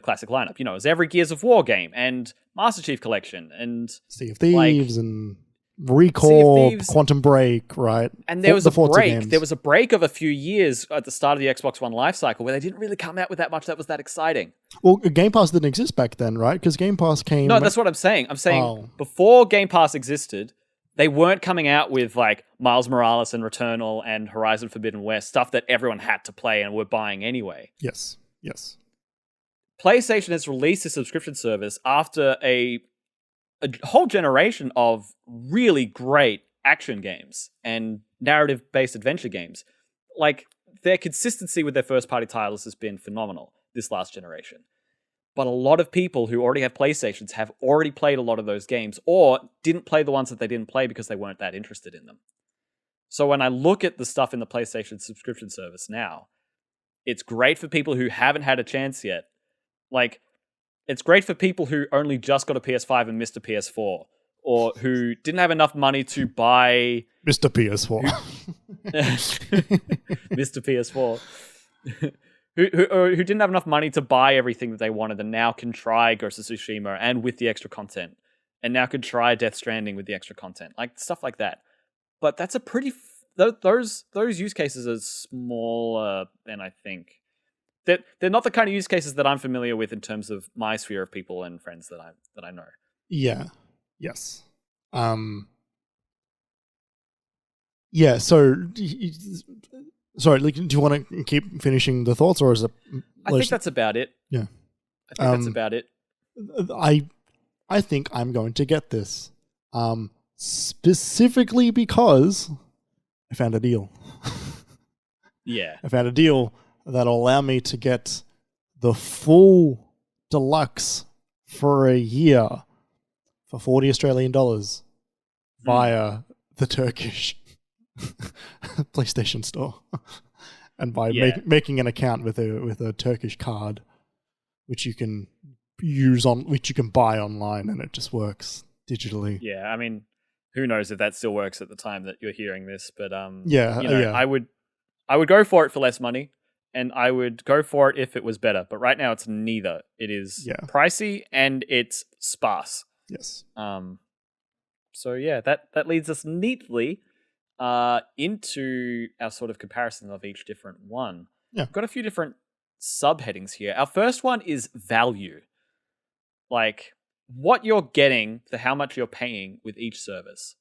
classic lineup. It was every Gears of War game and Master Chief Collection and Sea of Thieves and Recall, Quantum Break, right? And there was a break. There was a break of a few years at the start of the Xbox One life cycle where they didn't really come out with that much that was that exciting. Well, Game Pass didn't exist back then, right? Because Game Pass came... No, that's what I'm saying. I'm saying before Game Pass existed, they weren't coming out with like Miles Morales and Returnal and Horizon Forbidden West, stuff that everyone had to play and were buying anyway. Yes. PlayStation has released a subscription service after a whole generation of really great action games and narrative-based adventure games. Like, their consistency with their first-party titles has been phenomenal this last generation. But a lot of people who already have PlayStations have already played a lot of those games or didn't play the ones that they didn't play because they weren't that interested in them. So when I look at the stuff in the PlayStation subscription service now, it's great for people who haven't had a chance yet. Like, it's great for people who only just got a PS5 and missed a PS4, or who didn't have enough money to buy... Mr. PS4. Mr. PS4. who didn't have enough money to buy everything that they wanted and now can try Ghost of Tsushima and with the extra content. And now could try Death Stranding with the extra content. Like, stuff like that. But that's a pretty... Those use cases are smaller than I think. They're not the kind of use cases that I'm familiar with in terms of my sphere of people and friends that I know. Yeah. Yes. Yeah. So, sorry. Like, do you want to keep finishing the thoughts, or is it? I think that's about it. Yeah. I think that's about it. I think I'm going to get this, specifically because I found a deal. Yeah. I found a deal that'll allow me to get the full deluxe for a year for 40 Australian dollars via the Turkish PlayStation store. and by making an account with a Turkish card, which you can buy online, and it just works digitally. Yeah, I mean, who knows if that still works at the time that you're hearing this? But I would go for it for less money, and I would go for it if it was better. But right now, it's neither. It is pricey and it's sparse. Yes. So yeah, that leads us neatly into our sort of comparison of each different one. Yeah. We've got a few different subheadings here. Our first one is value. Like, what you're getting for how much you're paying with each service.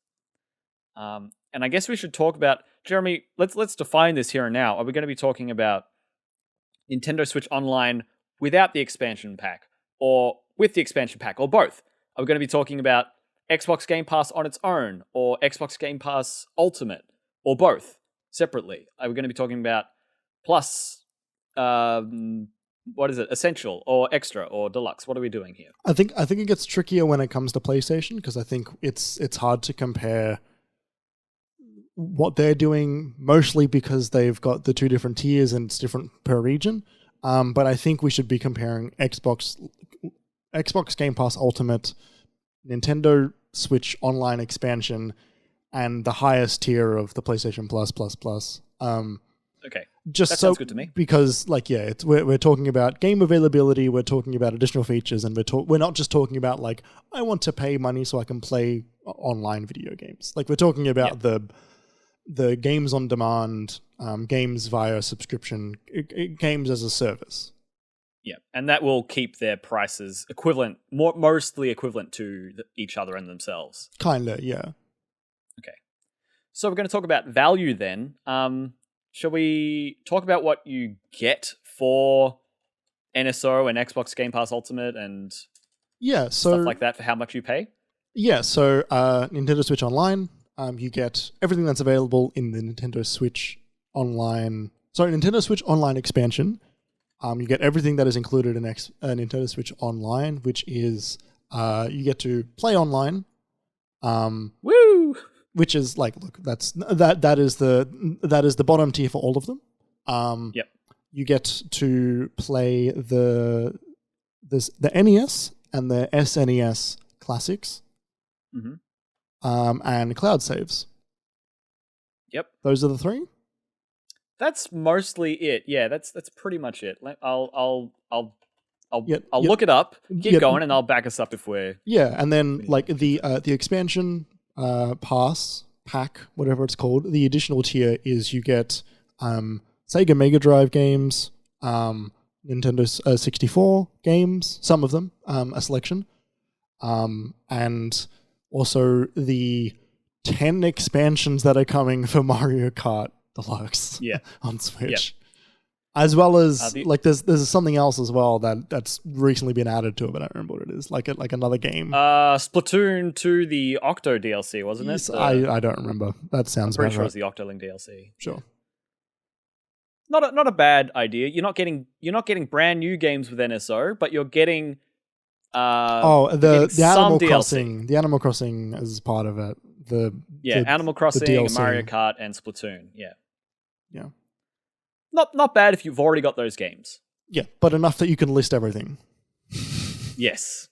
And I guess we should talk about, Jeremy, let's define this here and now. Are we going to be talking about Nintendo Switch Online without the expansion pack, or with the expansion pack, or both? Are we going to be talking about Xbox Game Pass on its own, or Xbox Game Pass Ultimate, or both separately? Are we going to be talking about Plus, what is it, Essential, or Extra, or Deluxe? What are we doing here? I think it gets trickier when it comes to PlayStation, because I think it's hard to compare what they're doing, mostly because they've got the two different tiers and it's different per region. But I think we should be comparing Xbox Game Pass Ultimate, Nintendo Switch Online expansion, and the highest tier of the PlayStation Plus. Okay, just that sounds good to me. Because, we're talking about game availability, we're talking about additional features, and we're not just talking about I want to pay money so I can play online video games. We're talking about the games on demand, games via subscription, games as a service. Yeah, and that will keep their prices equivalent, mostly equivalent to each other and themselves. Kinda, yeah. Okay, so we're going to talk about value then. Shall we talk about what you get for NSO and Xbox Game Pass Ultimate and stuff like that for how much you pay? Yeah, so Nintendo Switch Online, you get everything that's available in the Nintendo Switch Online expansion. You get everything that is included in Nintendo Switch Online, which is you get to play online. Woo! Which is that is the bottom tier for all of them. Yep. You get to play the NES and the SNES classics. Mm-hmm. And cloud saves. Yep. Those are the three? That's mostly it. Yeah, that's pretty much it. I'll look it up, keep going, and I'll back us up if we're... Yeah, and then the expansion pass, pack, whatever it's called, the additional tier is you get Sega Mega Drive games, Nintendo 64 games, some of them, a selection, and also the 10 expansions that are coming for Mario Kart Deluxe on Switch. Yep. As well as there's something else as well that's recently been added to it, but I don't remember what it is. Like another game. Splatoon 2, the Octo DLC, wasn't it? I don't remember. That sounds I'm pretty sure right. it's the Octolink DLC. Sure. Not a bad idea. You're not getting brand new games with NSO, but you're getting the Animal Crossing. The Animal Crossing is part of it. Animal Crossing, DLC. Mario Kart, and Splatoon. Yeah. Yeah. Not bad if you've already got those games. Yeah, but enough that you can list everything. Yes.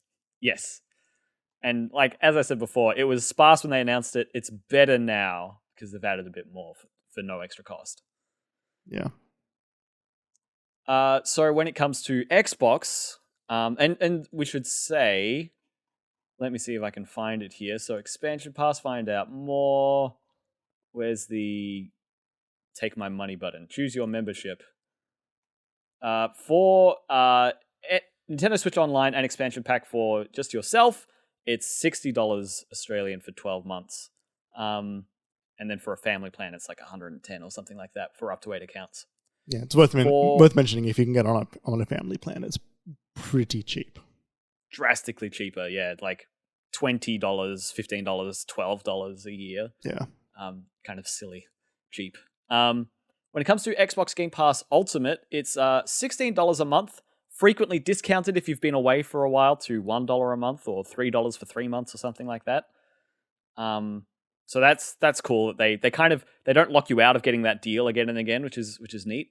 And as I said before, it was sparse when they announced it. It's better now because they've added a bit more for no extra cost. Yeah. So when it comes to Xbox, and we should say, let me see if I can find it here. So expansion pass, find out more. Where's the take my money button? Choose your membership. For Nintendo Switch Online and expansion pack for just yourself, it's $60 Australian for 12 months. And then for a family plan, it's like $110 or something like that for up to 8 accounts. Yeah, it's worth mentioning if you can get on a family plan. It's pretty cheap. Drastically cheaper, yeah. Like $20, $15, $12 a year. Yeah. Kind of silly cheap. When it comes to Xbox Game Pass Ultimate, it's $16 a month, frequently discounted if you've been away for a while to $1 a month or $3 for 3 months or something like that. So that's cool that they don't lock you out of getting that deal again and again, which is neat.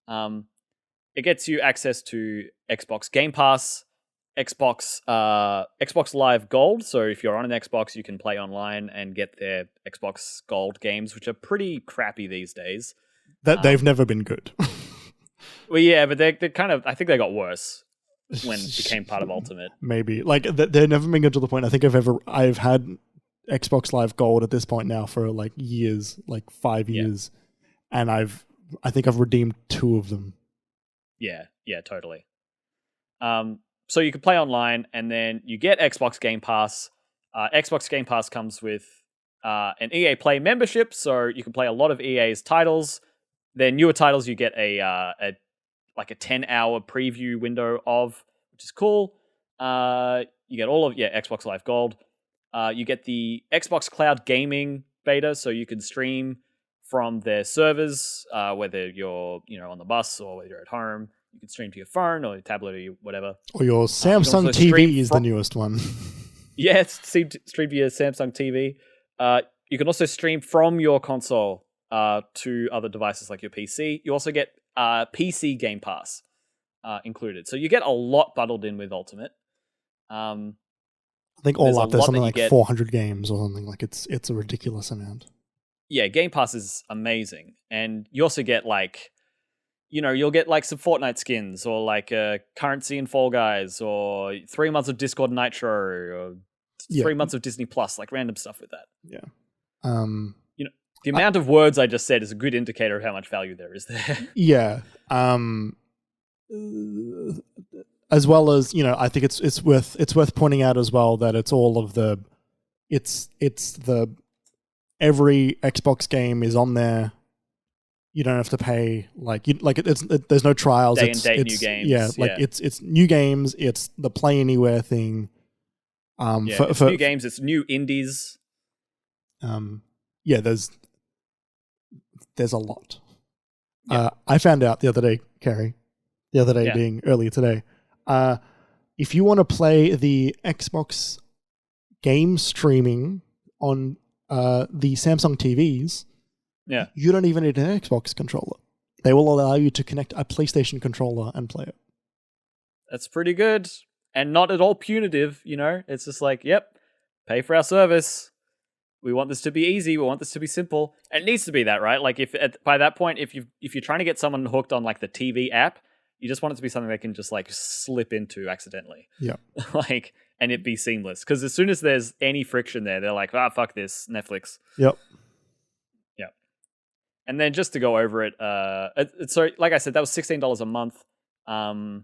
It gets you access to Xbox Game Pass, Xbox Live Gold. So if you're on an Xbox, you can play online and get their Xbox Gold games, which are pretty crappy these days. That they've never been good. Well, yeah, but they're kind of. I think they got worse when it became part of Ultimate. Maybe like they're never been good to the point. I think I've had Xbox Live Gold at this point now for like years, like 5 years, and I think I've redeemed 2 of them. Yeah, totally. So you can play online, and then you get Xbox Game Pass. Xbox Game Pass comes with an EA Play membership, so you can play a lot of EA's titles. Their newer titles, you get a 10-hour preview window of, which is cool. You get all of Xbox Live Gold. You get the Xbox Cloud Gaming beta, so you can stream from their servers, whether you're on the bus or whether you're at home. You can stream to your phone or your tablet or whatever. Or your Samsung TV is the newest one. Yeah, it's stream to your Samsung TV. You can also stream from your console to other devices like your PC. You also get PC Game Pass included. So you get a lot bundled in with Ultimate. I think all up there's something like 400 games or something. Like it's a ridiculous amount. Yeah, Game Pass is amazing. And you also get you'll get like some Fortnite skins or like currency in Fall Guys or 3 months of Discord Nitro or 3 months of Disney Plus, like random stuff with that. Yeah. The amount of words I just said is a good indicator of how much value there is there. Yeah. As well as, I think it's worth pointing out as well that it's all of the every Xbox game is on there. You don't have to pay there's no trials. Day and date new games. Yeah, it's new games. It's the Play Anywhere thing. It's new games. It's new indies. There's a lot. I found out the other day, Kerry. The other day being earlier today. If you want to play the Xbox game streaming on the Samsung TVs. Yeah. You don't even need an Xbox controller. They will allow you to connect a PlayStation controller and play it. That's pretty good. And not at all punitive, It's just like, yep, pay for our service. We want this to be easy. We want this to be simple. And it needs to be that, right? Like by that point, if you're trying to get someone hooked on like the TV app, you just want it to be something they can just like slip into accidentally. Yeah. And it be seamless. Because as soon as there's any friction there, they're like, fuck this, Netflix. Yep. And then just to go over it, so like I said, that was $16 a month. No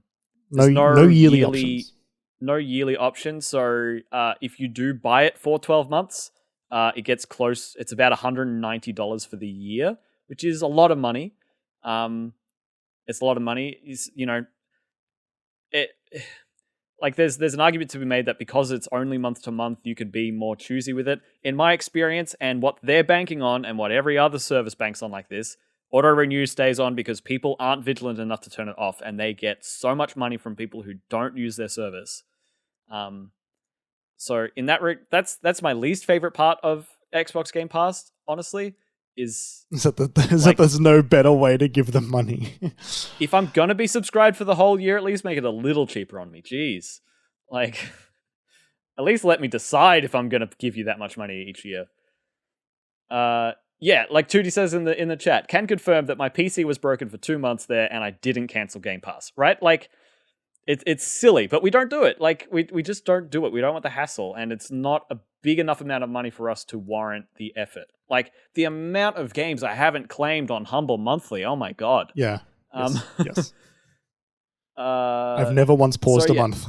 yearly options. No yearly option. So if you do buy it for 12 months, it gets close. It's about $190 for the year, which is a lot of money. It's a lot of money. There's an argument to be made that because it's only month to month, you could be more choosy with it. In my experience, and what they're banking on, and what every other service banks on like this, auto renew stays on because people aren't vigilant enough to turn it off, and they get so much money from people who don't use their service. So in that that's my least favorite part of Xbox Game Pass, honestly. Is that there's no better way to give them money. If I'm gonna be subscribed for the whole year, at least make it a little cheaper on me. Jeez, at least let me decide if I'm gonna give you that much money each year. Like Tootie says in the chat, can confirm that my PC was broken for 2 months there, and I didn't cancel Game Pass. Right? It's silly, but we don't do it. We just don't do it. We don't want the hassle, and it's not a big enough amount of money for us to warrant the effort. The amount of games I haven't claimed on Humble Monthly. Oh my god. Yeah. Yes. I've never once paused a month.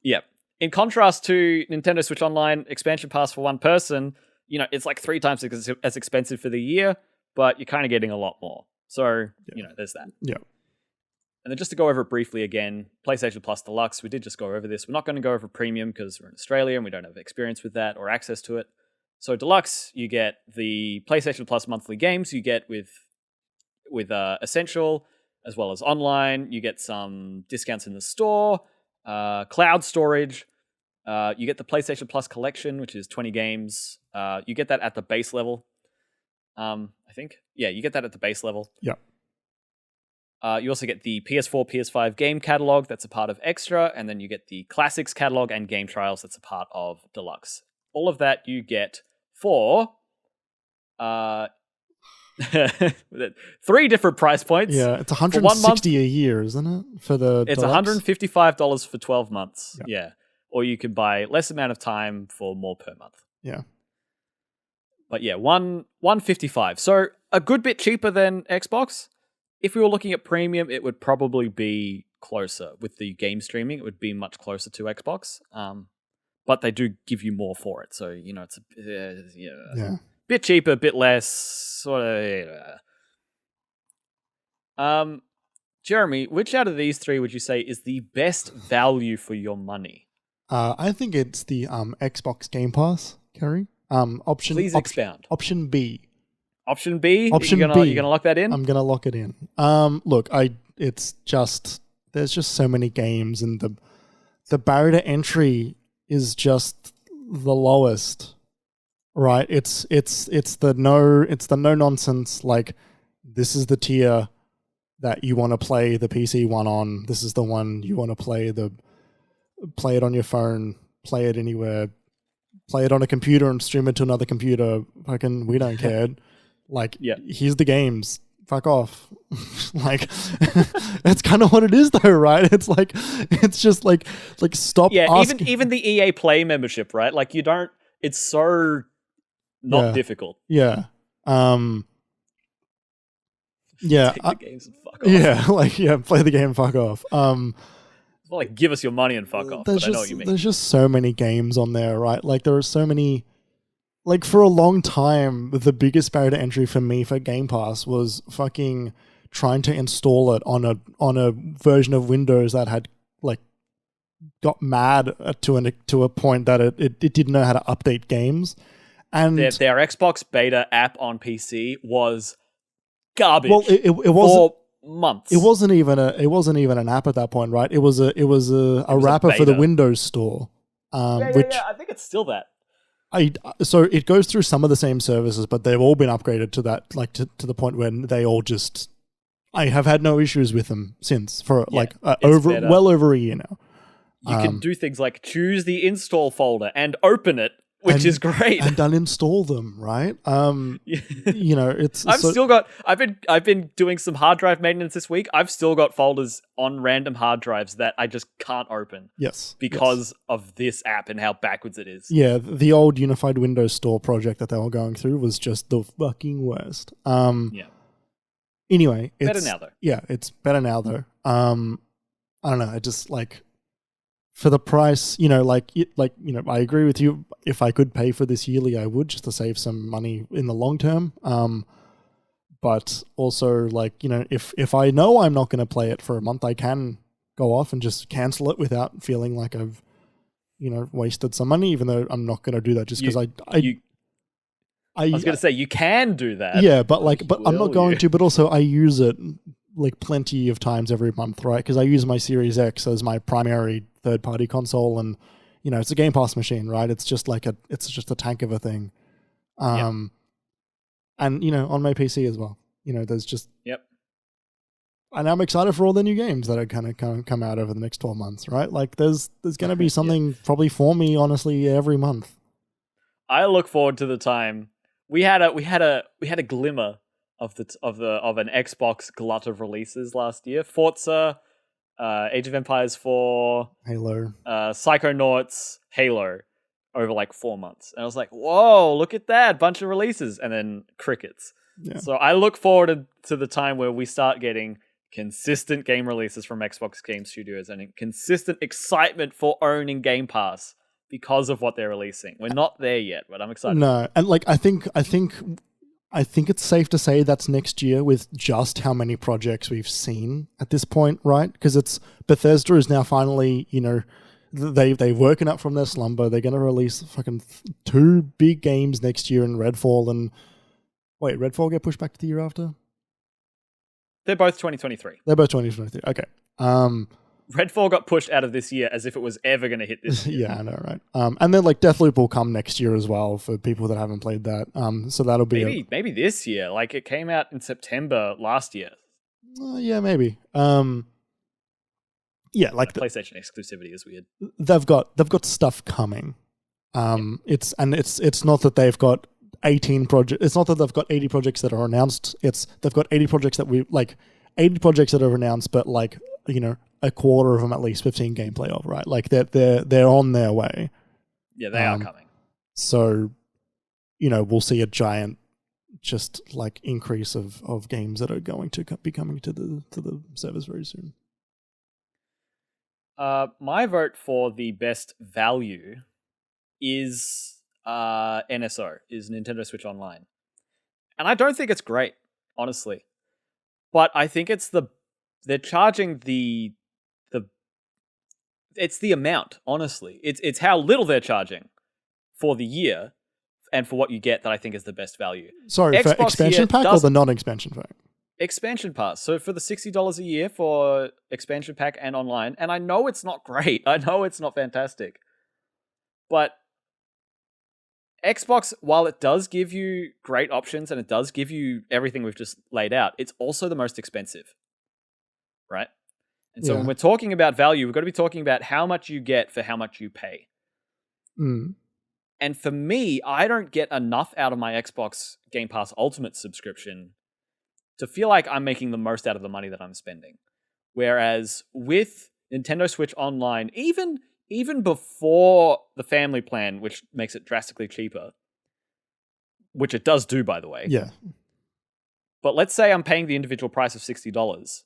Yeah. In contrast to Nintendo Switch Online expansion pass for one person, it's like 3 times as expensive for the year, but you're kind of getting a lot more. So, there's that. Yeah. And then just to go over it briefly again, PlayStation Plus Deluxe, we did just go over this. We're not going to go over Premium because we're in Australia and we don't have experience with that or access to it. So Deluxe, you get the PlayStation Plus monthly games you get with Essential, as well as online. You get some discounts in the store, cloud storage. You get the PlayStation Plus collection, which is 20 games. You get that at the base level, I think. Yeah, you get that at the base level. Yeah. You also get the PS4, PS5 game catalog that's a part of Extra, and then you get the Classics catalog and game trials that's a part of Deluxe. All of that you get for 3 different price points. Yeah, it's $160 a year, isn't it? For the It's Deluxe? $155 for 12 months. Yeah. Or you could buy less amount of time for more per month. Yeah. But yeah, $155. So a good bit cheaper than Xbox. If we were looking at premium, it would probably be closer. With the game streaming, it would be much closer to Xbox. But they do give you more for it. So, it's a bit cheaper, a bit less. Sort of. Jeremy, which out of these 3 would you say is the best value for your money? I think it's the Xbox Game Pass, Kerry. Please expound. Option B. Option B? Option you're B. gonna lock that in? I'm gonna lock it in. Look, it's just there's just so many games, and the barrier to entry is just the lowest. Right? It's the no nonsense. Like, this is the tier that you want to play the PC one on. This is the one you want to play it on your phone, play it anywhere, play it on a computer and stream it to another computer. Fucking, we don't care. Like, here's the games. Fuck off. Like, that's kind of what it is, though, right? It's like, it's just like stop. Yeah, asking. even the EA Play membership, right? Like, you don't. It's so not difficult. Yeah. Yeah. Take the games and fuck off. Yeah, play the game and fuck off. Well, like, give us your money and fuck off. But I know what you mean. There's just so many games on there, right? Like, there are so many. Like, for a long time, the biggest barrier to entry for me for Game Pass was fucking trying to install it on a version of Windows that had like got mad to a point that it didn't know how to update games. And their Xbox beta app on PC was garbage. Well, it was months. It wasn't even an app at that point, right? It was a wrapper for the Windows Store. Which I think it's still that. So it goes through some of the same services, but they've all been upgraded to that, like to the point where they all just. I have had no issues with them since for well over a year now. You can do things like choose the install folder and open it, which is great, and uninstall them, right? It's. I've been doing some hard drive maintenance this week. I've still got folders on random hard drives that I just can't open. Yes, because of this app and how backwards it is. Yeah, the old Unified Windows Store project that they were going through was just the fucking worst. Anyway, it's better now though. Yeah, it's better now though. I don't know. I just like. For the price, I agree with you. If I could pay for this yearly, I would, just to save some money in the long term. But also, if I know I'm not going to play it for a month, I can go off and just cancel it without feeling like I've, wasted some money. Even though I'm not going to do that, just because I was going to say you can do that. Yeah, but I'm not going to. But also, I use it like plenty of times every month, right? Because I use my Series X as my primary third-party console, and it's a Game Pass machine, right? It's just it's just a tank of a thing. And on my PC as well. There's just and I'm excited for all the new games that are kind of come out over the next 12 months, right? Like there's going to be something probably for me, honestly, every month. I look forward to the time we had a glimmer of an Xbox glut of releases last year. Forza, Age of Empires 4, Halo, Psychonauts, Halo, over like 4 months. And I was like, whoa, look at that, bunch of releases. And then crickets. Yeah. So I look forward to the time where we start getting consistent game releases from Xbox Game Studios and consistent excitement for owning Game Pass because of what they're releasing. We're not there yet, but I'm excited. No, and I think it's safe to say that's next year with just how many projects we've seen at this point, right? Because Bethesda is now finally, they've woken up from their slumber. They're going to release fucking 2 big games next year in Redfall and... Wait, Redfall get pushed back to the year after? They're both 2023. They're both 2023. Okay. Redfall got pushed out of this year as if it was ever going to hit this year. Yeah, I know, right? And then Deathloop will come next year as well for people that haven't played that. So that'll be maybe this year. Like it came out in September last year. Yeah, maybe. Yeah, like PlayStation exclusivity is weird. They've got stuff coming. It's not that they've got 18 projects. It's not that they've got 80 projects that are announced. They've got 80 projects that 80 projects that are announced, but like, you know, a quarter of them at least 15 gameplay of, right? Like they're on their way. Yeah, they are coming. So, you know, we'll see a giant just like increase of games that are going to be coming to the servers very soon. My vote for the best value is NSO, is Nintendo Switch Online. And I don't think it's great, honestly. But I think they're charging it's the amount, honestly. It's how little they're charging for the year and for what you get that I think is the best value. Sorry, for expansion pack or the non-expansion pack? Expansion pass. So for the $60 a year for expansion pack and online, and I know it's not great. I know it's not fantastic. But Xbox, while it does give you great options and it does give you everything we've just laid out, it's also the most expensive. Right? And so when we're talking about value, we've got to be talking about how much you get for how much you pay. Mm. And for me, I don't get enough out of my Xbox Game Pass Ultimate subscription to feel like I'm making the most out of the money that I'm spending. Whereas with Nintendo Switch Online, even before the family plan, which makes it drastically cheaper, which it does do, by the way. Yeah. But let's say I'm paying the individual price of $60.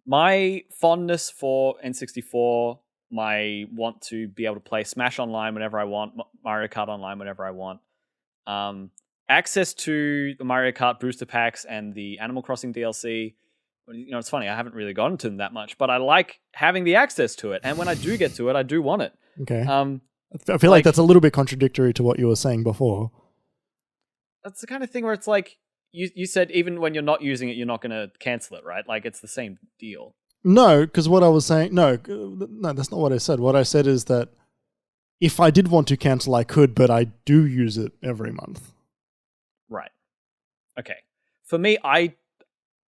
My fondness for N64, my want to be able to play Smash Online whenever I want, Mario Kart Online whenever I want, access to the Mario Kart booster packs and the Animal Crossing DLC. You know, it's funny, I haven't really gotten to them that much, but I like having the access to it. And when I do get to it, I do want it. Okay. I feel like that's a little bit contradictory to what you were saying before. That's the kind of thing where it's like, you said even when you're not using it, you're not going to cancel it, right? Like, it's the same deal. No, because what I was saying... No, that's not what I said. What I said is that if I did want to cancel, I could, but I do use it every month. Right. Okay. For me,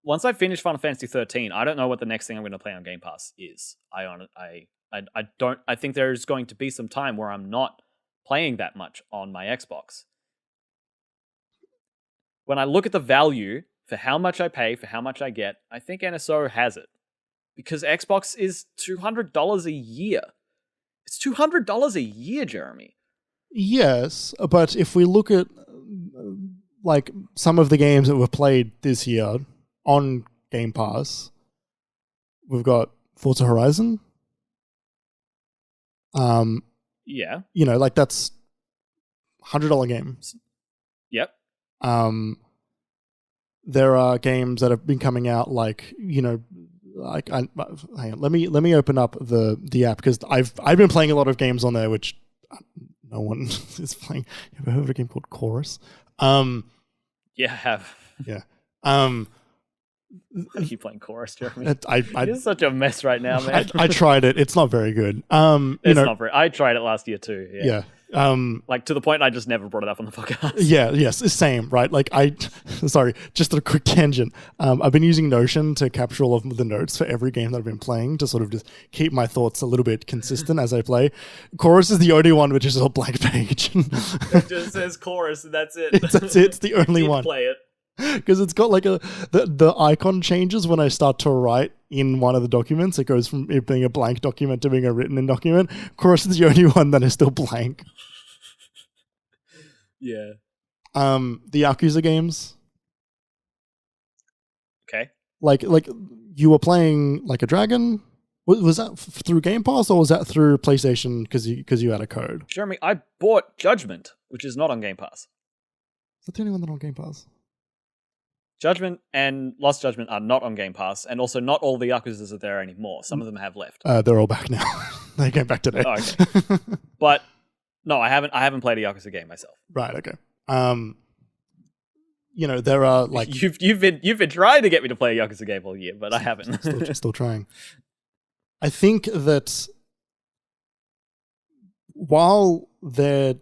once I finish Final Fantasy 13, I don't know what the next thing I'm going to play on Game Pass is. I think there's going to be some time where I'm not playing that much on my Xbox. When I look at the value for how much I pay, for how much I get, I think NSO has it. Because Xbox is $200 a year. It's $200 a year, Jeremy. Yes, but if we look at like some of the games that were played this year on Game Pass, we've got Forza Horizon. Yeah. You know, like that's $100 game. Yep. There are games that have been coming out, like, you know, like hang on, let me open up the app, because I've been playing a lot of games on there which no one is playing. Have you ever heard of a game called Chorus? Yeah, I have. Yeah. I keep playing Chorus, Jeremy. You're such a mess right now, man. I tried it. It's not very good. Not very. I tried it last year too. Yeah. Like to the point I just never brought it up on the podcast. Yeah, yes, same, right? Like sorry, just a quick tangent. I've been using Notion to capture all of the notes for every game that I've been playing to sort of just keep my thoughts a little bit consistent as I play. Chorus is the only one which is a blank page. It just says Chorus and that's it. It's the only one. Play it. Because it's got like the icon changes when I start to write in one of the documents. It goes from it being a blank document to being a written in document. Chorus is the only one that is still blank. Yeah. The Yakuza games. Okay. Like you were playing Like a Dragon. Was that through Game Pass or was that through PlayStation because you had a code? Jeremy, I bought Judgment, which is not on Game Pass. Is that the only one that's on Game Pass? Judgment and Lost Judgment are not on Game Pass, and also not all the Yakuzas are there anymore. Some of them have left. They're all back now. They came back today. Oh, okay. But no, I haven't played a Yakuza game myself. Right. Okay. You know, there are like you've been trying to get me to play a Yakuza game all year, but I haven't. Still trying. I think that while they're,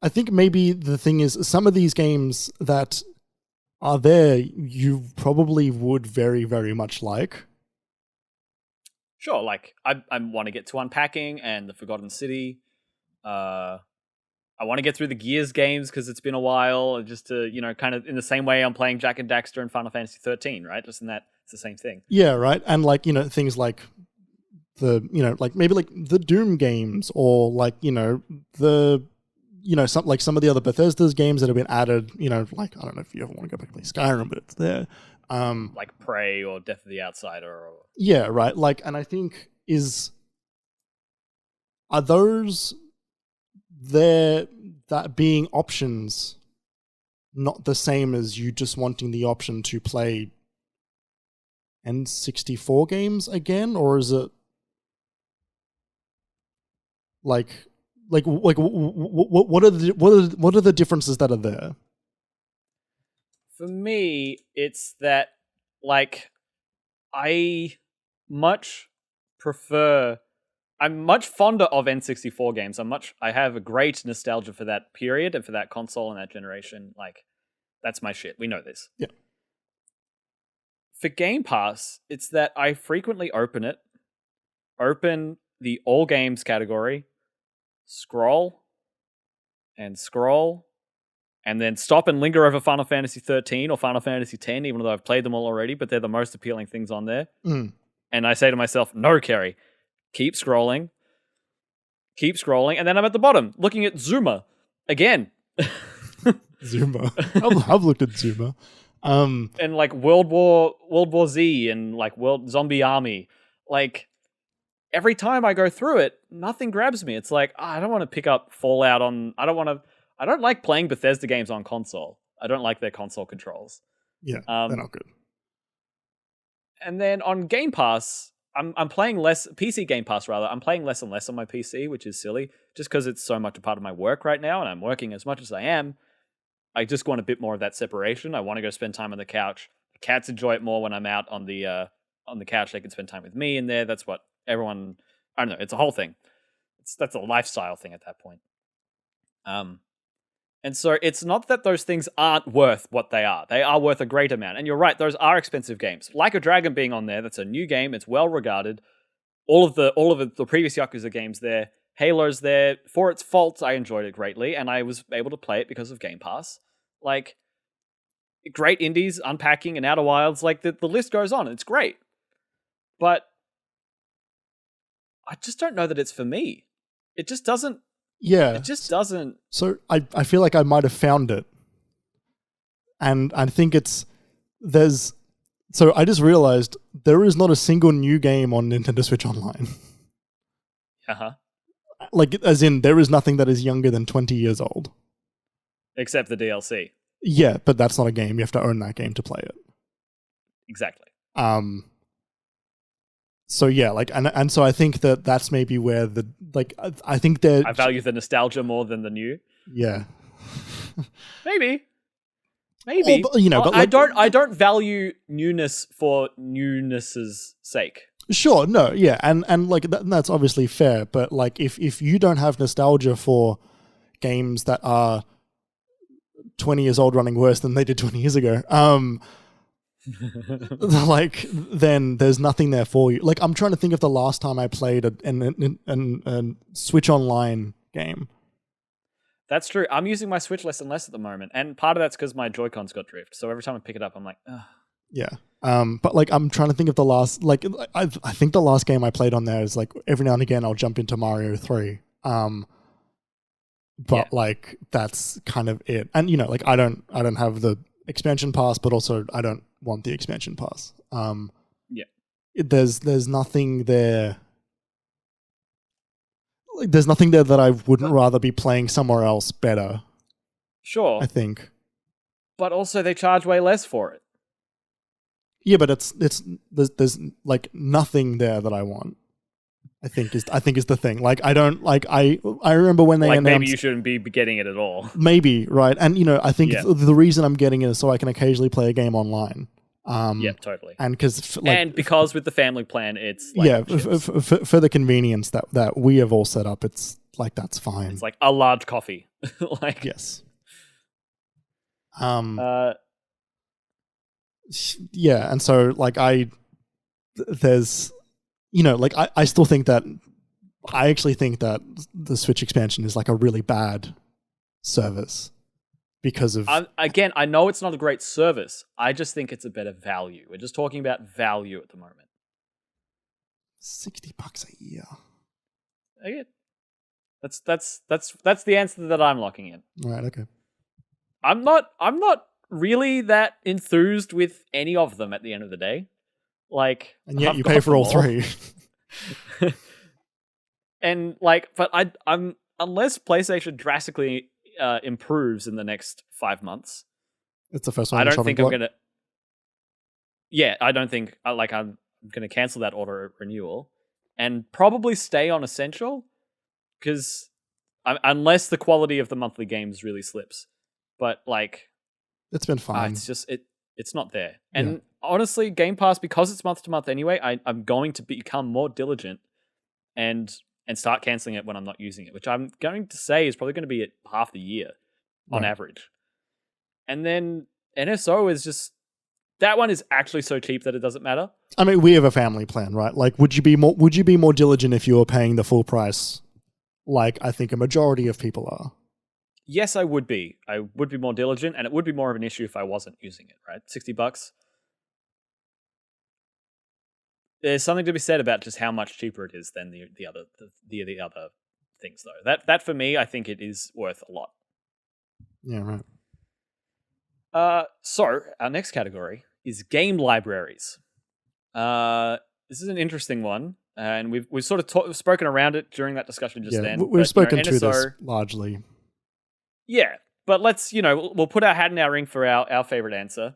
I think maybe the thing is some of these games that are there you probably would very, very much like? Sure, like I want to get to Unpacking and the Forgotten City. I want to get through the Gears games because it's been a while, just to, kind of in the same way I'm playing Jak and Daxter and Final Fantasy 13, right? Just in that it's the same thing. Yeah, right. And like, things like like maybe like the Doom games, or like, the some of the other Bethesda's games that have been added, like, I don't know if you ever want to go back and play Skyrim, but it's there. Like Prey or Death of the Outsider. Or... Yeah, right. Like, and I think are those there, that being options, not the same as you just wanting the option to play N64 games again, or is it like what are the differences that are there? For me, it's that, like, I'm much fonder of N64 games. I have a great nostalgia for that period and for that console and that generation. Like, that's my shit. We know this. Yeah. For Game Pass, it's that I frequently open the all games category, scroll, and then stop and linger over Final Fantasy 13 or Final Fantasy 10, even though I've played them all already, but they're the most appealing things on there. Mm. And I say to myself, no, Kerry, keep scrolling, and then I'm at the bottom looking at Zuma again. Zuma. I've looked at Zuma. And like World War Z and like World Zombie Army. Like, every time I go through it, nothing grabs me. It's like, I don't want to pick up Fallout on... I don't like playing Bethesda games on console. I don't like their console controls. Yeah, they're not good. And then on Game Pass, I'm playing less... PC Game Pass, rather. I'm playing less and less on my PC, which is silly, just because it's so much a part of my work right now, and I'm working as much as I am. I just want a bit more of that separation. I want to go spend time on the couch. The cats enjoy it more when I'm out on the couch. They can spend time with me in there. That's what everyone... I don't know. It's a whole thing. That's a lifestyle thing at that point. And so it's not that those things aren't worth what they are. They are worth a great amount. And you're right, those are expensive games. Like a Dragon being on there, that's a new game. It's well regarded. All of the previous Yakuza games there. Halo's there. For its faults, I enjoyed it greatly, and I was able to play it because of Game Pass. Like, great indies, Unpacking, and Outer Wilds. Like, the list goes on. It's great. But I just don't know that it's for me. It just doesn't. Yeah. It just doesn't. So I feel like I might have found it. And I think so I just realized there is not a single new game on Nintendo Switch Online. Uh-huh. Like, as in, there is nothing that is younger than 20 years old. Except the DLC. Yeah, but that's not a game. You have to own that game to play it. Exactly. So yeah, like, and so I think that's maybe where I think that I value the nostalgia more than the new. Yeah. Maybe. Well, but I don't value newness for newness's sake. Sure, no, yeah, and like that's obviously fair, but like if you don't have nostalgia for games that are 20 years old running worse than they did 20 years ago, like, then there's nothing there for you. Like, I'm trying to think of the last time I played a Switch Online game. That's true. I'm using my Switch less and less at the moment, and part of that's because my Joy-Cons got drift. So every time I pick it up, I'm like, ugh. Yeah. But like, I'm trying to think of the last, like, I think the last game I played on there is like every now and again I'll jump into Mario 3. But like, that's kind of it. And like, I don't have the expansion pass, but also I don't want the expansion pass. There's nothing there. Like, there's nothing there that I wouldn't rather be playing somewhere else better. Sure. I think. But also they charge way less for it. Yeah, but there's like nothing there that I want. I think is the thing. Like, I don't like I remember when they announced, maybe you shouldn't be getting it at all. Maybe, right? And I think the reason I'm getting it is so I can occasionally play a game online. Yeah, totally. And because with the family plan, it's like for the convenience that we have all set up, it's like, that's fine. It's like a large coffee. Like, yes. Yeah, and so like there's, like I still think that I actually think that the Switch expansion is like a really bad service because of again, I know it's not a great service. I just think it's a better value. We're just talking about value at the moment. $60 a year. Okay. That's the answer that I'm locking in. Right, okay. I'm not really that enthused with any of them at the end of the day. Like, and yet you pay for all three. And like, but I'm unless PlayStation drastically improves in the next 5 months. It's the first one. I don't think I'm gonna. Yeah, I don't think I'm gonna cancel that auto renewal and probably stay on Essential because unless the quality of the monthly games really slips, but like it's been fine. It's just it's not there. And honestly, Game Pass, because it's month to month anyway, I'm going to become more diligent and start canceling it when I'm not using it, which I'm going to say is probably going to be at half the year on average. And then NSO is just, that one is actually so cheap that it doesn't matter. I mean, we have a family plan, right? Like, would you be more diligent if you were paying the full price? Like, I think a majority of people are. Yes, I would be. I would be more diligent, and it would be more of an issue if I wasn't using it, right? $60. There's something to be said about just how much cheaper it is than the other things, though. That for me, I think it is worth a lot. Yeah, right. So our next category is game libraries. This is an interesting one, and we've sort of spoken around it during that discussion just then. We've spoken to NSO, this largely. Yeah, but let's we'll put our hat in our ring for our favorite answer.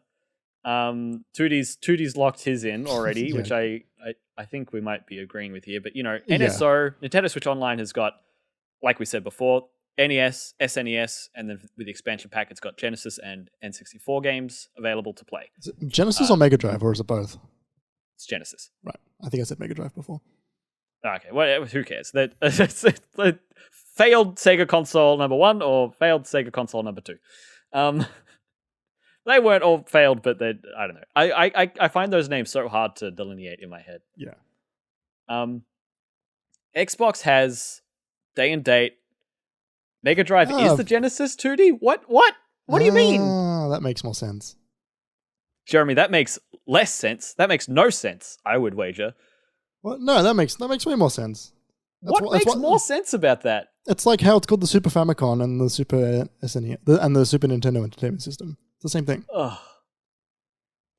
2D's locked his in already, which I think we might be agreeing with here. But NSO, Nintendo Switch Online has got, like we said before, NES, SNES, and then with the expansion pack, it's got Genesis and N64 games available to play. Is it Genesis or Mega Drive, or is it both? It's Genesis. Right. I think I said Mega Drive before. Okay, well, who cares? Failed Sega console number 1 or failed Sega console number 2. They weren't all failed, but I don't know. I find those names so hard to delineate in my head. Yeah. Xbox has Day and Date. Mega Drive is the Genesis 2D? What do you mean? That makes more sense. Jeremy, that makes less sense. That makes no sense, I would wager. Well, no, that makes way more sense. What makes more sense about that? It's like how it's called the Super Famicom and the Super SNES and the Super Nintendo Entertainment System. It's the same thing. Ugh.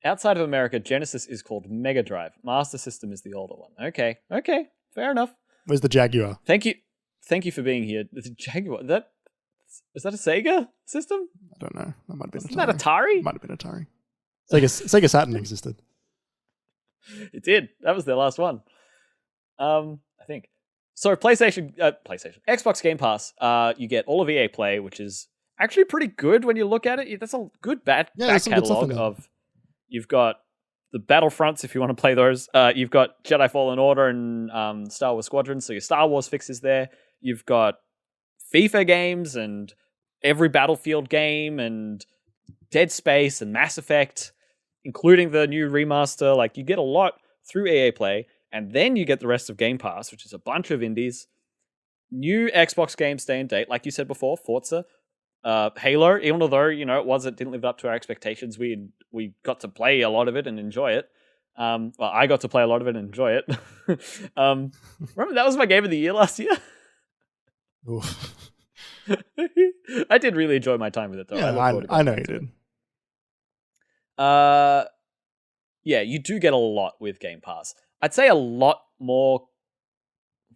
Outside of America, Genesis is called Mega Drive. Master System is the older one. Okay, fair enough. Where's the Jaguar? Thank you for being here. The Jaguar, is that a Sega system? I don't know. That might have been Isn't that Atari? Might have been Atari. Sega Saturn existed. It did. That was their last one. I think. So PlayStation, Xbox Game Pass, you get all of EA Play, which is actually pretty good when you look at it. That's a good back catalog of. You've got the Battlefronts if you want to play those. You've got Jedi Fallen Order and Star Wars Squadron, so your Star Wars fixes there. You've got FIFA games and every Battlefield game and Dead Space and Mass Effect, including the new remaster. Like, you get a lot through EA Play, and then you get the rest of Game Pass, which is a bunch of indies. New Xbox games stay in date, like you said before, Forza. Halo, even although, it didn't live up to our expectations, we got to play a lot of it and enjoy it. Well, I got to play a lot of it and enjoy it. Remember, that was my game of the year last year? Oof. I did really enjoy my time with it, though. Yeah, I know you did. Yeah, you do get a lot with Game Pass. I'd say a lot more.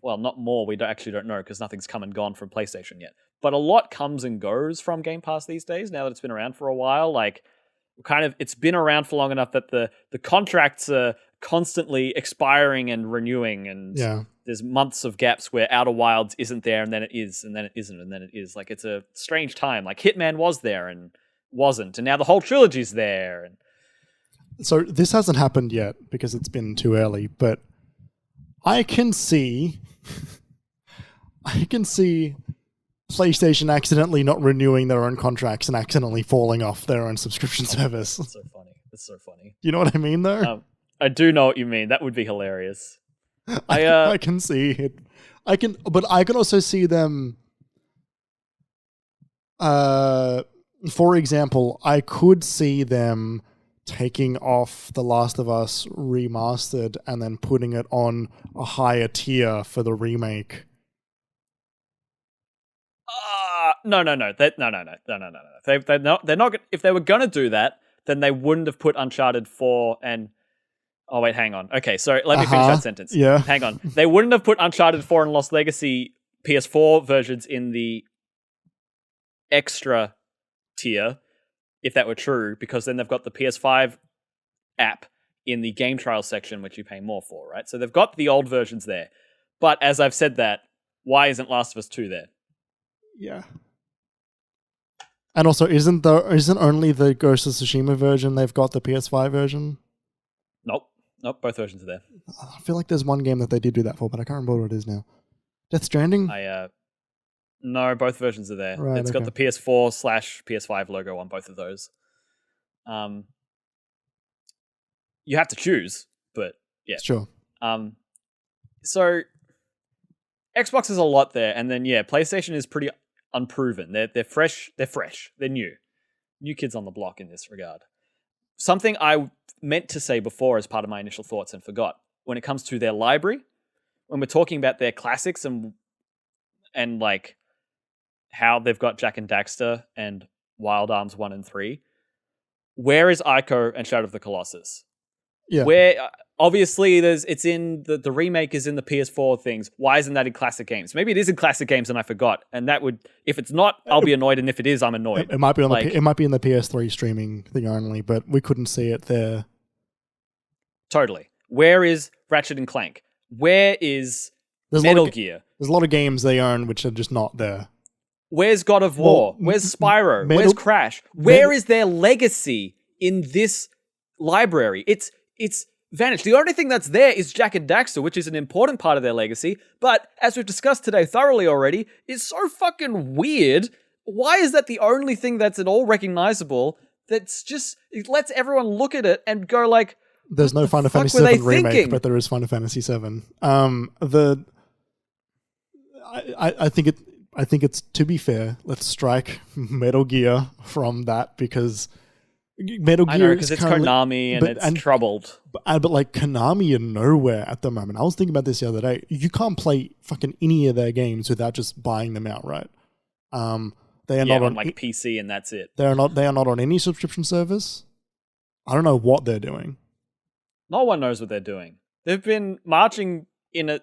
Well, not more. We don't know because nothing's come and gone from PlayStation yet. But a lot comes and goes from Game Pass these days. Now that it's been around for a while, it's been around for long enough that the contracts are constantly expiring and renewing, and there's months of gaps where Outer Wilds isn't there, and then it is, and then it isn't, and then it is. Like, it's a strange time. Like, Hitman was there and wasn't, and now the whole trilogy's there. And so this hasn't happened yet because it's been too early, but I can see PlayStation accidentally not renewing their own contracts and accidentally falling off their own subscription service. That's so funny. That's so funny. You know what I mean, though? I do know what you mean. That would be hilarious. I can see it. But I can also see them. For example, I could see them taking off The Last of Us remastered and then putting it on a higher tier for the remake. No. They're not. If they were gonna do that, then they wouldn't have put Uncharted 4 and. Oh wait, hang on. Okay, so let me finish that sentence. Yeah. Hang on. They wouldn't have put Uncharted 4 and Lost Legacy PS4 versions in the extra tier if that were true, because then they've got the PS5 app in the game trial section, which you pay more for, right? So they've got the old versions there. But as I've said that, why isn't Last of Us 2 there? Yeah. And also, isn't only the Ghost of Tsushima version, they've got the PS5 version? Nope, both versions are there. I feel like there's one game that they did do that for, but I can't remember what it is now. Death Stranding? No, both versions are there. Right, It's got the PS4/PS5 logo on both of those. You have to choose, but yeah. Sure. So Xbox is a lot there, and then PlayStation is pretty unproven. They're fresh. They're new kids on the block in this regard. Something I meant to say before as part of my initial thoughts and forgot, when it comes to their library, when we're talking about their classics and like how they've got Jak and Daxter and Wild Arms 1 and 3, where is Ico and Shadow of the Colossus? Yeah. Where obviously it's in the remake is in the PS4 things. Why isn't that in classic games? Maybe it is in classic games and I forgot. And that would, if it's not, I'll be annoyed, and if it is, I'm annoyed. It might be on it might be in the PS3 streaming thing only, but we couldn't see it there. Totally. Where is Ratchet and Clank? Where is Metal Gear? There's a lot of games they own which are just not there. Where's God of War? Where's Spyro? Where's Crash? Where is their legacy in this library? It's vanished. The only thing that's there is Jak and Daxter, which is an important part of their legacy, but as we've discussed today thoroughly already, is so fucking weird. Why is that the only thing that's at all recognizable? That's just, it lets everyone look at it and go like, there's no Final Fantasy VII remake, but there is Final Fantasy VII. I think it's, to be fair, let's strike Metal Gear from that, because Metal Gear because it's Konami and it's troubled. But like Konami are nowhere at the moment. I was thinking about this the other day. You can't play fucking any of their games without just buying them outright. They are not on like PC, and that's it. They are not on any subscription service. I don't know what they're doing. No one knows what they're doing. They've been marching to the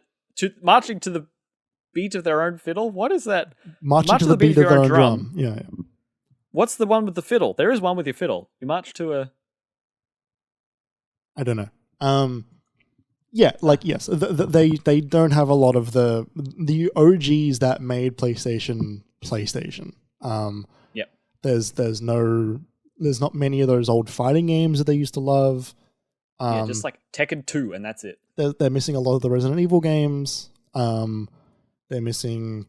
beat of their own fiddle. What is that? Marching to the beat of their own drum. Yeah. What's the one with the fiddle? There is one with your fiddle. You march to a... I don't know. Yeah, like, yes. They don't have a lot of the OGs that made PlayStation. Yep. There's not many of those old fighting games that they used to love. Just like Tekken 2, and that's it. They're missing a lot of the Resident Evil games. They're missing...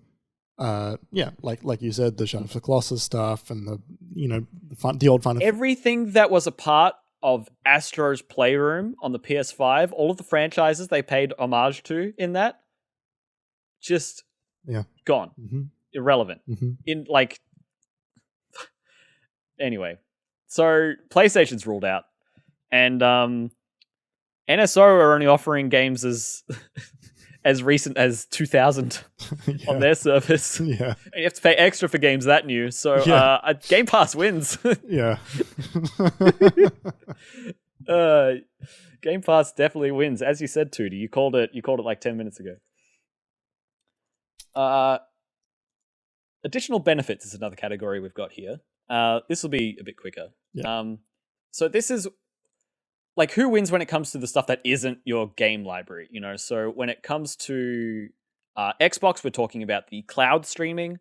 like you said, the Shadow of the Colossus stuff and the old Final... Everything that was a part of Astro's Playroom on the PS5, all of the franchises they paid homage to in that, just gone. Mm-hmm. Irrelevant. Mm-hmm. Anyway, so PlayStation's ruled out, and NSO are only offering games as recent as 2000 on their service. Yeah. And you have to pay extra for games that new. So Game Pass wins. Yeah. Game Pass definitely wins. As you said, Tootie, you called it like 10 minutes ago. Additional benefits is another category we've got here. This will be a bit quicker. Yeah. So this is like, who wins when it comes to the stuff that isn't your game library, So when it comes to Xbox, we're talking about the cloud streaming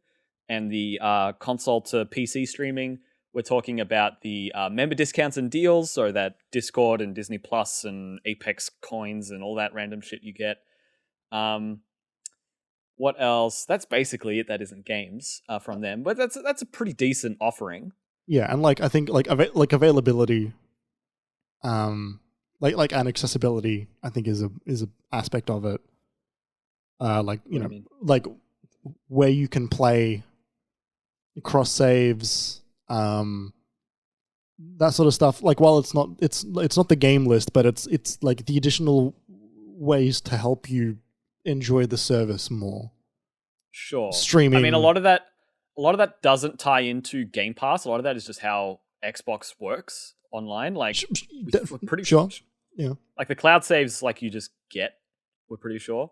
and the console to PC streaming. We're talking about the member discounts and deals, so that Discord and Disney Plus and Apex coins and all that random shit you get. What else? That's basically it. That isn't games from them, but that's a pretty decent offering. Yeah, and I think availability Like an accessibility, I think is a aspect of it. Like you know, like where you can play cross saves, that sort of stuff. Like while it's not the game list, but it's like the additional ways to help you enjoy the service more. Sure. Streaming. I mean, a lot of that doesn't tie into Game Pass. A lot of that is just how Xbox works online. Like, we're pretty sure. Yeah. Like the cloud saves, like you just get. We're pretty sure.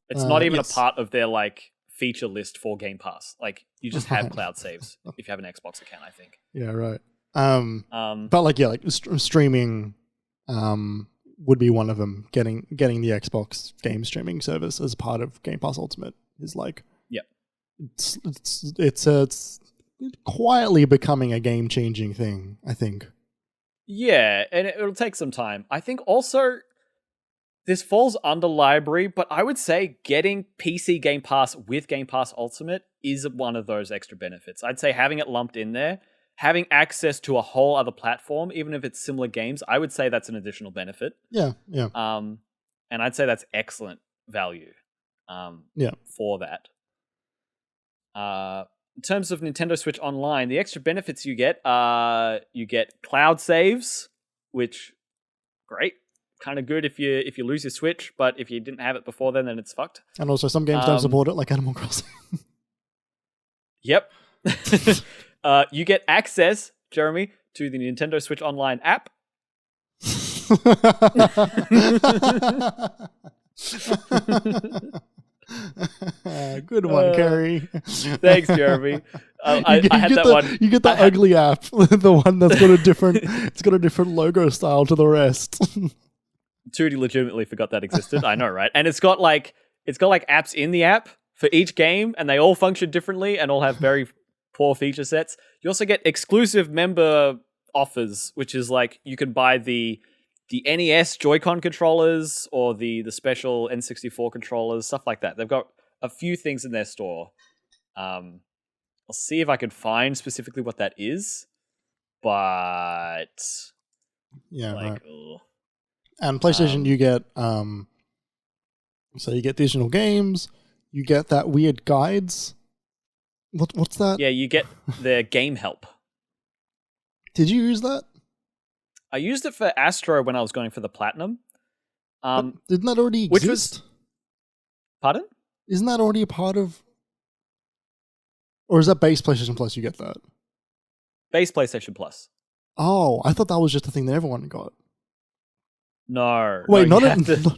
It's not even a part of their like feature list for Game Pass. Like you just have cloud saves if you have an Xbox account, I think. Yeah. Right. But like like streaming, would be one of them. Getting the Xbox game streaming service as part of Game Pass Ultimate is like. Yep. It's quietly becoming a game changing thing, I think. Yeah, and it'll take some time. I think also this falls under library, but I would say getting PC Game Pass with Game Pass Ultimate is one of those extra benefits. I'd say having it lumped in there, having access to a whole other platform, even if it's similar games, I would say that's an additional benefit. Yeah. And I'd say that's excellent value. For that. In terms of Nintendo Switch Online, the extra benefits you get cloud saves, which great, kind of good if you lose your Switch, but if you didn't have it before then it's fucked. And also some games don't support it, like Animal Crossing. Yep. You get access, Jeremy, to the Nintendo Switch Online app. Good one, Kerry. Thanks, Jeremy. I had that one. You get the ugly app, the one that's got a different logo style to the rest. Tootie legitimately forgot that existed. I know, right? And it's got like apps in the app for each game, and they all function differently and all have very poor feature sets. You also get exclusive member offers, which is like you can buy the NES Joy-Con controllers or the special N64 controllers, stuff like that. They've got a few things in their store. I'll see if I can find specifically what that is, but yeah, like, right. And PlayStation, you get so you get additional games. You get that weird guides. What's that? Yeah, you get their game help. Did you use that? I used it for Astro when I was going for the Platinum. But didn't that already exist? Pardon? Isn't that already a part of... Or is that base PlayStation Plus you get that? Base PlayStation Plus. Oh, I thought that was just a thing that everyone got. No. Wait, no,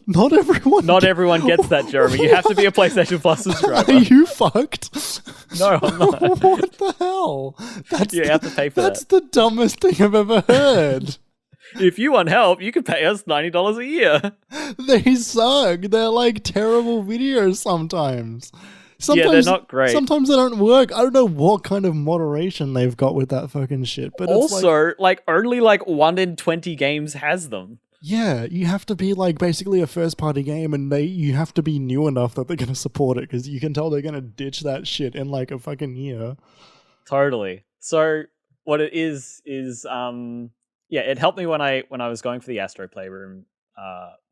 not everyone... Not everyone gets that, Jeremy. You have to be a PlayStation Plus subscriber. Are you fucked? No, I'm not. What the hell? You have to pay for that. That's the dumbest thing I've ever heard. If you want help, you can pay us $90 a year. They suck. They're like terrible videos sometimes. Yeah, they're not great. Sometimes they don't work. I don't know what kind of moderation they've got with that fucking shit. But also, it's only 1 in 20 games has them. Yeah, you have to be basically a first party game, and you have to be new enough that they're going to support it, because you can tell they're going to ditch that shit in a fucking year. Totally. So what it is it helped me when I was going for the Astro Playroom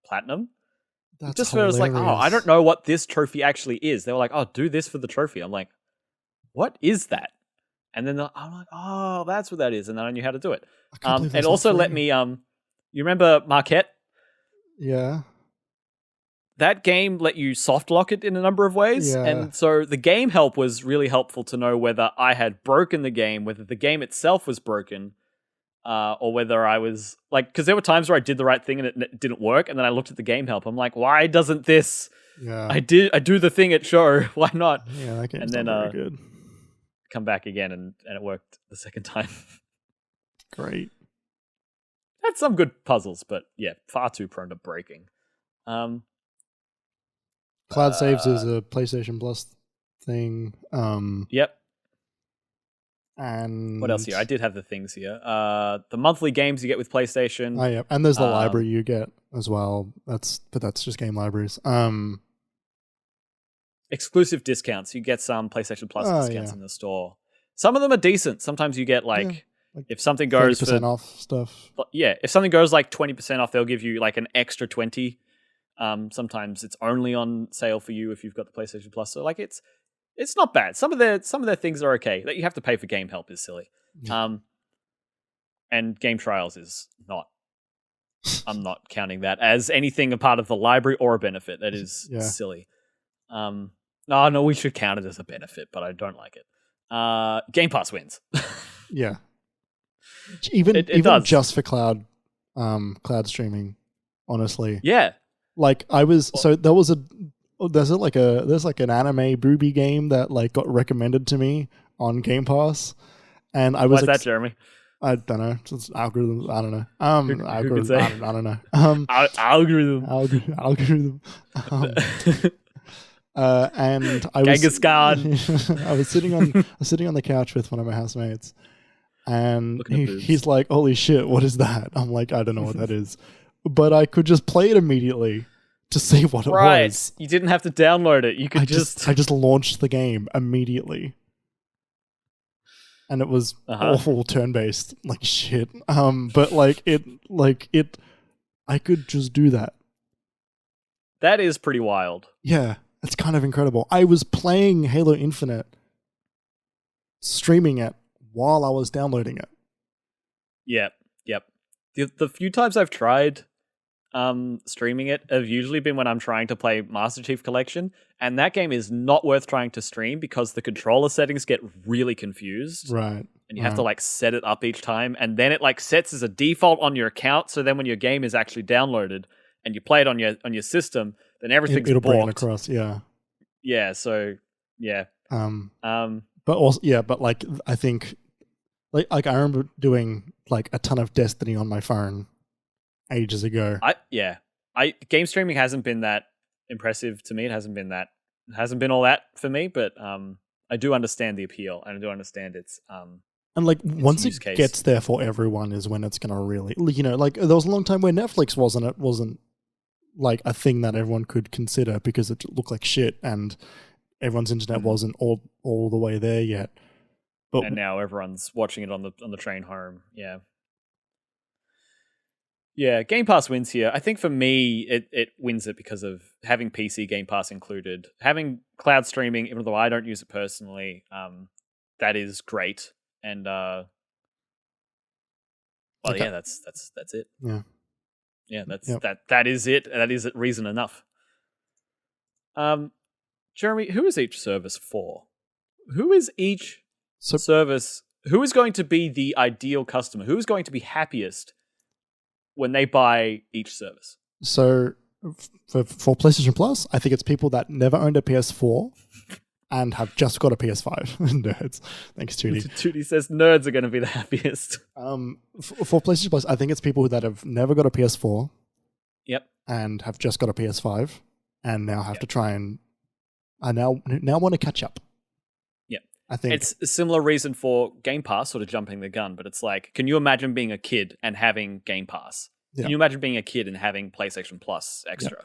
Platinum. That's just hilarious. where it was I don't know what this trophy actually is. They were like, oh, do this for the trophy. I'm like, what is that? And then I'm like, oh, that's what that is. And then I knew how to do it. It also let me, you remember Marquette? Yeah. That game let you soft lock it in a number of ways. Yeah. And so the game help was really helpful to know whether I had broken the game, whether the game itself was broken, or whether I was because there were times where I did the right thing and it didn't work. And then I looked at the game help. I'm like, why doesn't this? Yeah. I do the thing at show. Why not? Yeah, that game's and then not very good. Come back again and it worked the second time. Great. Had some good puzzles, but yeah, far too prone to breaking. Cloud saves is a PlayStation Plus thing. Yep. And what else here? I did have the things here. The monthly games you get with PlayStation. Oh yeah, and there's the library you get as well. That's just game libraries. Exclusive discounts. You get some PlayStation Plus discounts in the store. Some of them are decent. Sometimes you get if something goes 30% off stuff. Yeah, if something goes like 20% off, they'll give you like an extra 20. Sometimes it's only on sale for you if you've got the PlayStation Plus. So like it's not bad. Some of their things are okay. That you have to pay for game help is silly. And game trials is not. I'm not counting that as anything a part of the library or a benefit. That is silly. No, we should count it as a benefit, but I don't like it. Game Pass wins. Yeah. Even does. Just for cloud streaming, honestly. Yeah. Like there's like an anime booby game that like got recommended to me on Game Pass, and I was Why's that, Jeremy? I don't know. It's algorithms. I don't know. Who could say? I don't know. Algorithm. Algorithm. And I Genghis Khan. I was sitting on the couch with one of my housemates, and he's like, "Holy shit, what is that?" I'm like, "I don't know what that is," but I could just play it immediately to see what it was. You didn't have to download it. You could I just launched the game immediately. And it was awful turn-based, like shit. But I could just do that. That is pretty wild. Yeah, it's kind of incredible. I was playing Halo Infinite, streaming it while I was downloading it. Yep. The few times I've tried streaming it have usually been when I'm trying to play Master Chief Collection, and that game is not worth trying to stream because the controller settings get really confused. Right. And you have to like set it up each time, and then it like sets as a default on your account, so then when your game is actually downloaded and you play it on your system, then everything's it'll bring it blocked. across, yeah. Yeah, so yeah. But also but like I think like I remember doing like a ton of Destiny on my phone ages ago. Game streaming hasn't been that impressive to me. It hasn't been all that for me, but I do understand the appeal, and I do understand its and like once it gets there for everyone is when it's gonna really, like there was a long time where Netflix wasn't like a thing that everyone could consider because it looked like shit and everyone's internet wasn't all the way there yet. But and now everyone's watching it on the train home. Yeah. Yeah, Game Pass wins here. I think for me, it wins it because of having PC Game Pass included. Having cloud streaming, even though I don't use it personally, that is great. And that's it. Yeah. Yeah, that is it. That is reason enough. Jeremy, who is each service for? Who is each service? Who is going to be the ideal customer? Who is going to be happiest when they buy each service? So for PlayStation Plus, I think it's people that never owned a PS4 and have just got a PS5. Nerds. Thanks, Tootie. Tootie says nerds are going to be the happiest. For PlayStation Plus, I think it's people that have never got a PS4. Yep. And have just got a PS5 and now have to try and now want to catch up. I think it's a similar reason for Game Pass, sort of jumping the gun, but it's like, can you imagine being a kid and having Game Pass? Can you imagine being a kid and having PlayStation Plus extra?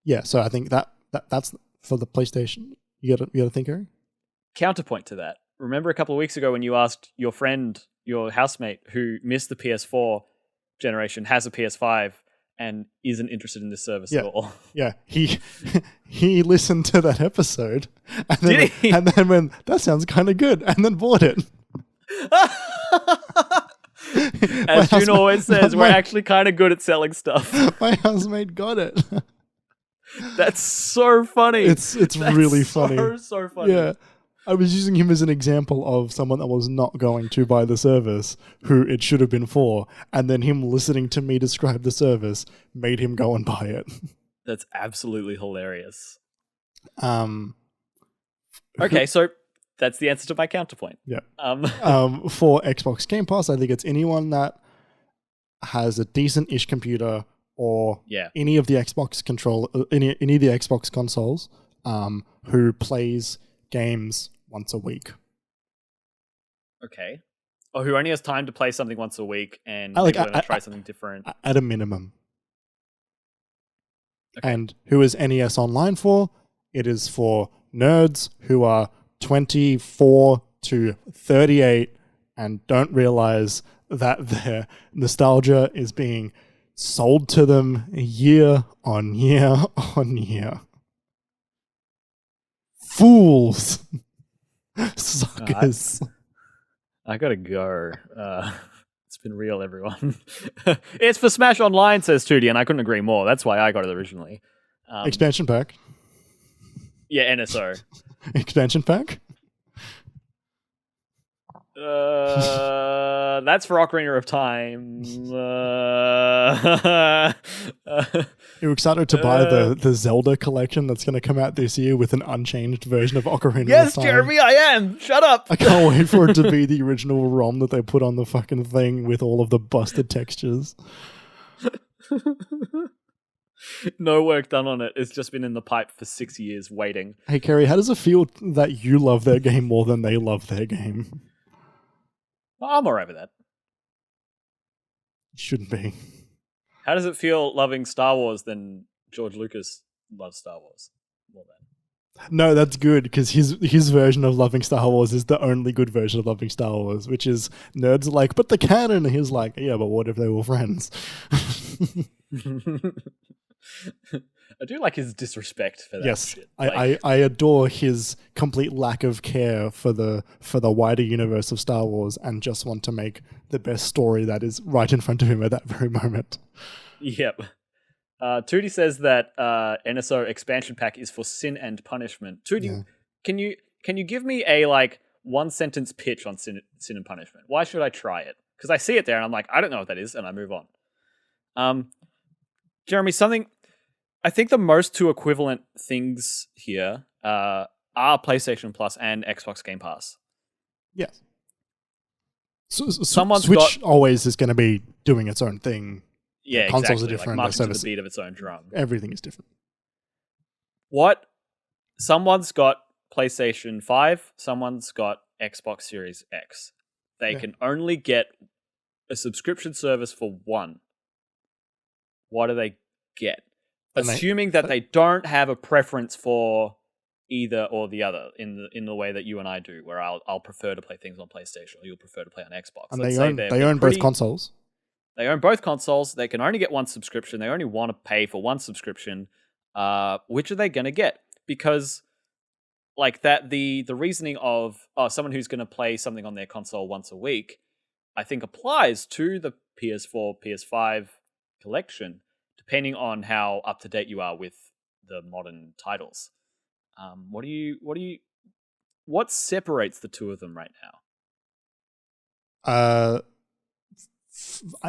Yeah, so I think that's for the PlayStation. You got to think, Harry? Counterpoint to that. Remember a couple of weeks ago when you asked your friend, your housemate, who missed the PS4 generation, has a PS5, and isn't interested in this service at all. Yeah, he listened to that episode and then went, that sounds kind of good, and then bought it. As June always says, we're actually kind of good at selling stuff. My housemate got it. That's so funny. It's really funny. So funny. Yeah. I was using him as an example of someone that was not going to buy the service, who it should have been for, and then him listening to me describe the service made him go and buy it. That's absolutely hilarious. Okay, so that's the answer to my counterpoint. Yeah. For Xbox Game Pass, I think it's anyone that has a decent-ish computer or any of the Xbox any of the Xbox consoles, who plays games once a week. Okay. Or who only has time to play something once a week and try something different. At a minimum. Okay. And who is NES Online for? It is for nerds who are 24 to 38 and don't realize that their nostalgia is being sold to them year on year on year. Fools. Suckers. I gotta go. It's been real, everyone. It's for Smash Online, says Tootie, and I couldn't agree more. That's why I got it originally. Expansion pack. Yeah, NSO. Expansion pack. That's for Ocarina of Time. You're excited to buy the Zelda collection that's going to come out this year with an unchanged version of Ocarina of Time. Yes, Jeremy, I am. Shut up. I can't wait for it to be the original ROM that they put on the fucking thing with all of the busted textures. No work done on it. It's just been in the pipe for 6 years waiting. Hey, Kerry, how does it feel that you love their game more than they love their game? I'm alright with that. Shouldn't be. How does it feel loving Star Wars than George Lucas loves Star Wars more than? No, that's good, because his version of loving Star Wars is the only good version of loving Star Wars, which is nerds are like, but the canon. And he's like, yeah, but what if they were friends? I do like his disrespect for that. Yes, shit. I adore his complete lack of care for the wider universe of Star Wars, and just want to make the best story that is right in front of him at that very moment. Yep. Tootie says that NSO expansion pack is for Sin and Punishment. Tootie, can you give me a one sentence pitch on Sin and Punishment? Why should I try it? Because I see it there and I'm like, I don't know what that is, and I move on. Jeremy, I think the most two equivalent things here are PlayStation Plus and Xbox Game Pass. Yes. So, Switch always is going to be doing its own thing. Yeah, consoles exactly. are different. Marching to the beat of its own drum. Everything is different. Someone's got PlayStation 5. Someone's got Xbox Series X. They can only get a subscription service for one. What do they get? Assuming that they don't have a preference for either or the other in the way that you and I do, where I'll prefer to play things on PlayStation or you'll prefer to play on Xbox. And they own both consoles. They own both consoles. They can only get one subscription. They only want to pay for one subscription. Which are they going to get? Because the reasoning of someone who's going to play something on their console once a week, I think applies to the PS4, PS5 collection, depending on how up to date you are with the modern titles. What separates the two of them right now?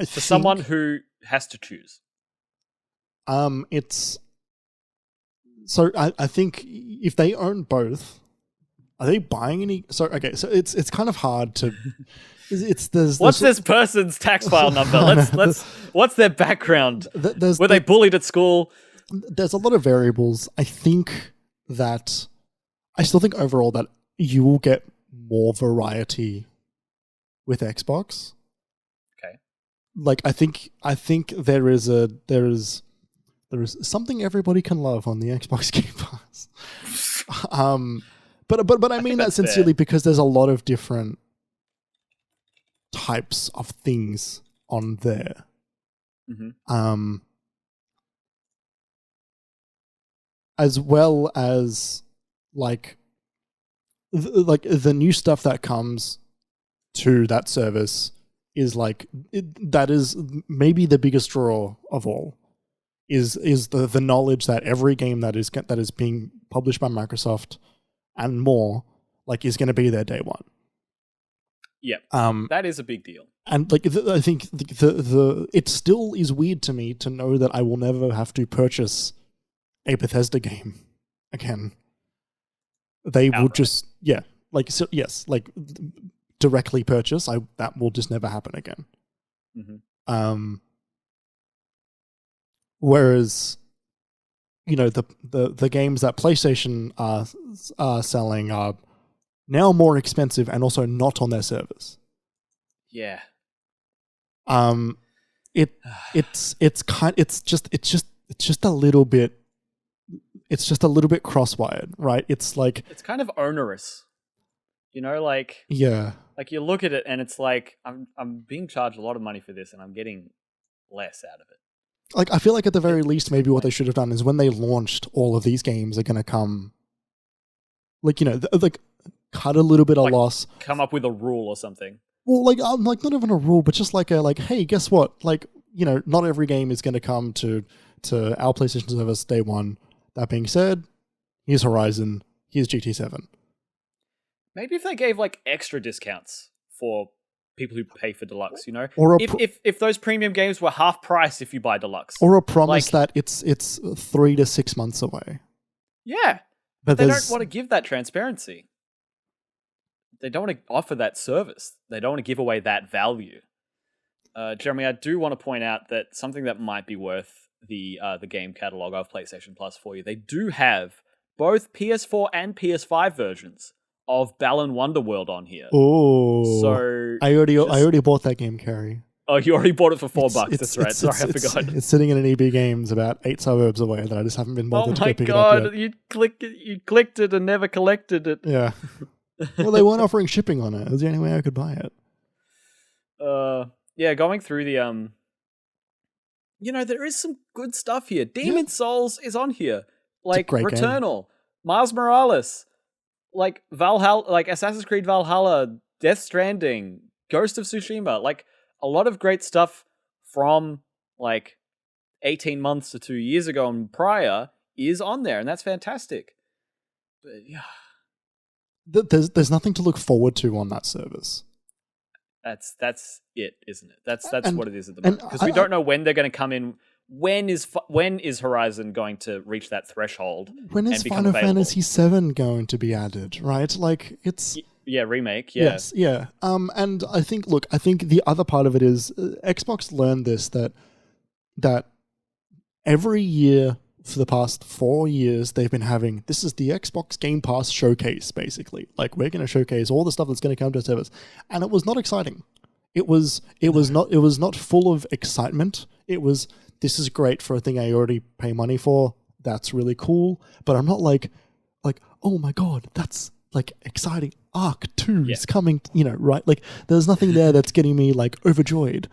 For someone who has to choose. I think if they own both, are they buying any? So it's kind of hard to. What's this person's tax file number? What's their background? Were they bullied at school? There's a lot of variables. I still think overall that you will get more variety with Xbox. Okay. I think there is something everybody can love on the Xbox Game Pass. But I mean that sincerely, because there's a lot of different types of things on there. Mm-hmm. As well as the new stuff that comes to that service is that is maybe the biggest draw of all. Is the knowledge that every game that is being published by Microsoft and more is going to be there day one. Yeah, that is a big deal. And I think it still is weird to me to know that I will never have to purchase a Bethesda game again. They will just directly purchase. That will just never happen again. Mm-hmm. Whereas, the games that PlayStation are selling are now more expensive and also not on their servers. Yeah. It's just a little bit cross-wired, right? It's kind of onerous. You know, like Yeah. like you look at it and it's like I'm being charged a lot of money for this and I'm getting less out of it. Like, I feel like at the very least, maybe what they should have done is when they launched all of these games are going to come, like, you know, like cut a little bit of Like, loss. Come up with a rule or something. Well, like not even a rule, but just like hey, guess what? Like, you know, not every game is going to come to our PlayStation service day one. That being said, here's Horizon, here's GT7. Maybe if they gave like extra discounts for people who pay for deluxe, you know, Or if those premium games were half price if you buy deluxe, or a promise like, that it's 3 to 6 months away. Yeah, But they don't want to give that transparency. They don't want to offer that service. They don't want to give away that value. Jeremy, I do want to point out that something that might be worth the game catalog of PlayStation Plus for you. They do have both PS4 and PS5 versions of Balan Wonderworld on here. Oh, so I already bought that game, Kerry. Oh, you already bought it for $4. That's right. Sorry, I it's, forgot. It's sitting in an EB Games about 8 suburbs away that I just haven't been bothered to go pick it up Oh my yet. god, you clicked it and never collected it. Yeah. Well, they weren't offering shipping on it. It was the only way I could buy it. Yeah, going through the you know, there is some good stuff here. Demon Souls is on here. Like Returnal, Miles Morales, like Valhalla, like Assassin's Creed Valhalla, Death Stranding, Ghost of Tsushima, like a lot of great stuff from like 18 months to 2 years ago and prior is on there, and that's fantastic. But yeah, there's nothing to look forward to on that service. That's it, isn't it? That's what it is at the and moment, because we don't know when they're going to come in. When is Horizon going to reach that threshold? When is Final Fantasy VII going to be added? Right, like it's remake. Yeah. Yes, yeah. And I think the other part of it is Xbox learned this that every year for the past 4 years they've been having, this is the Xbox Game Pass showcase, basically. Like, we're going to showcase all the stuff that's going to come to our service, and it was not exciting. It was not full of excitement. It was, this is great for a thing I already pay money for. That's really cool, but I'm not like oh my god, that's like exciting. Arc 2 is coming, you know, right? Like, there's nothing there that's getting me like overjoyed.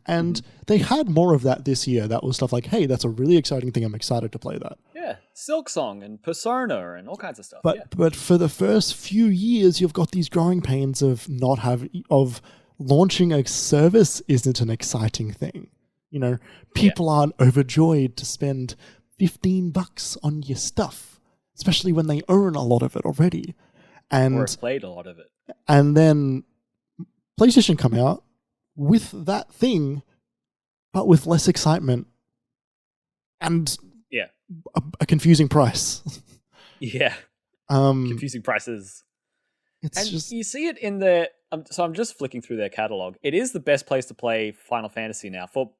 And they had more of that this year. That was stuff like, hey, that's a really exciting thing. I'm excited to play that. Yeah, Silksong and Persona and all kinds of stuff. But for the first few years, you've got these growing pains of launching a service isn't an exciting thing. You know, people aren't overjoyed to spend $15 on your stuff, especially when they own a lot of it already. And or played a lot of it. And then PlayStation come out with that thing, but with less excitement and a confusing price. Yeah. Confusing prices. It's just, you see it in the so I'm just flicking through their catalog. It is the best place to play Final Fantasy now. For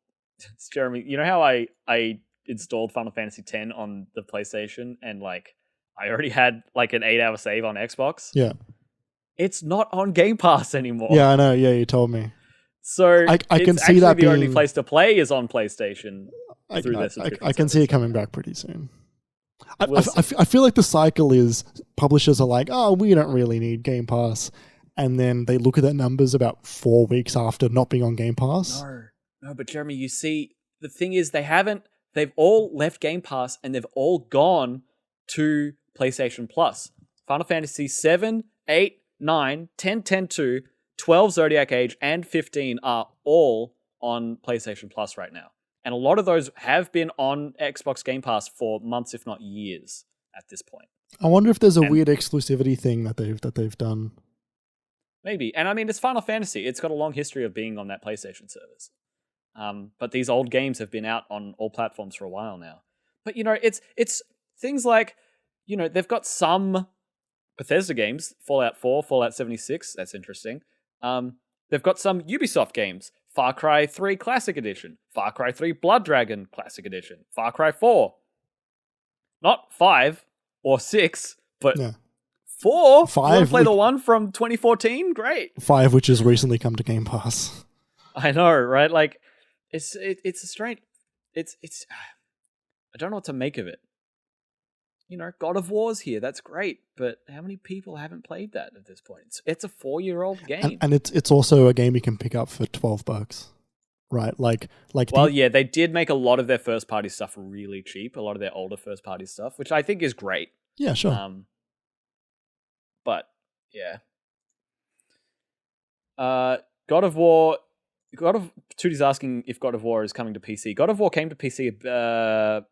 Jeremy, you know how I installed Final Fantasy X on the PlayStation and like I already had like an 8-hour save on Xbox? Yeah. It's not on Game Pass anymore. Yeah, I know. Yeah, you told me. So I can see that the only place to play is on PlayStation. I can see it coming back pretty soon. I feel like the cycle is publishers are like, oh, we don't really need Game Pass. And then they look at their numbers about 4 weeks after not being on Game Pass. No, but Jeremy, you see, the thing is they've all left Game Pass and they've all gone to PlayStation Plus. Final Fantasy 7, 8, 9, 10, 10-2, 12 Zodiac Age, and 15 are all on PlayStation Plus right now. And a lot of those have been on Xbox Game Pass for months, if not years, at this point. I wonder if there's a weird exclusivity thing that they've done. Maybe. And I mean, it's Final Fantasy. It's got a long history of being on that PlayStation service. But these old games have been out on all platforms for a while now. But, you know, it's things like, you know, they've got some Bethesda games, Fallout 4, Fallout 76. That's interesting. They've got some Ubisoft games. Far Cry 3 Classic Edition, Far Cry 3 Blood Dragon Classic Edition, Far Cry 4. Not 5 or 6, but 4. 5. You want to play the one from 2014? Great. 5, which has recently come to Game Pass. I know, right? Like, it's a strange. It's. I don't know what to make of it. God of War's here. That's great, but how many people haven't played that at this point? It's a 4-year-old game, and it's also a game you can pick up for $12, right? Yeah, they did make a lot of their first-party stuff really cheap. A lot of their older first-party stuff, which I think is great. Yeah, sure. But yeah, God of War. Tootie's asking if God of War is coming to PC. God of War came to PC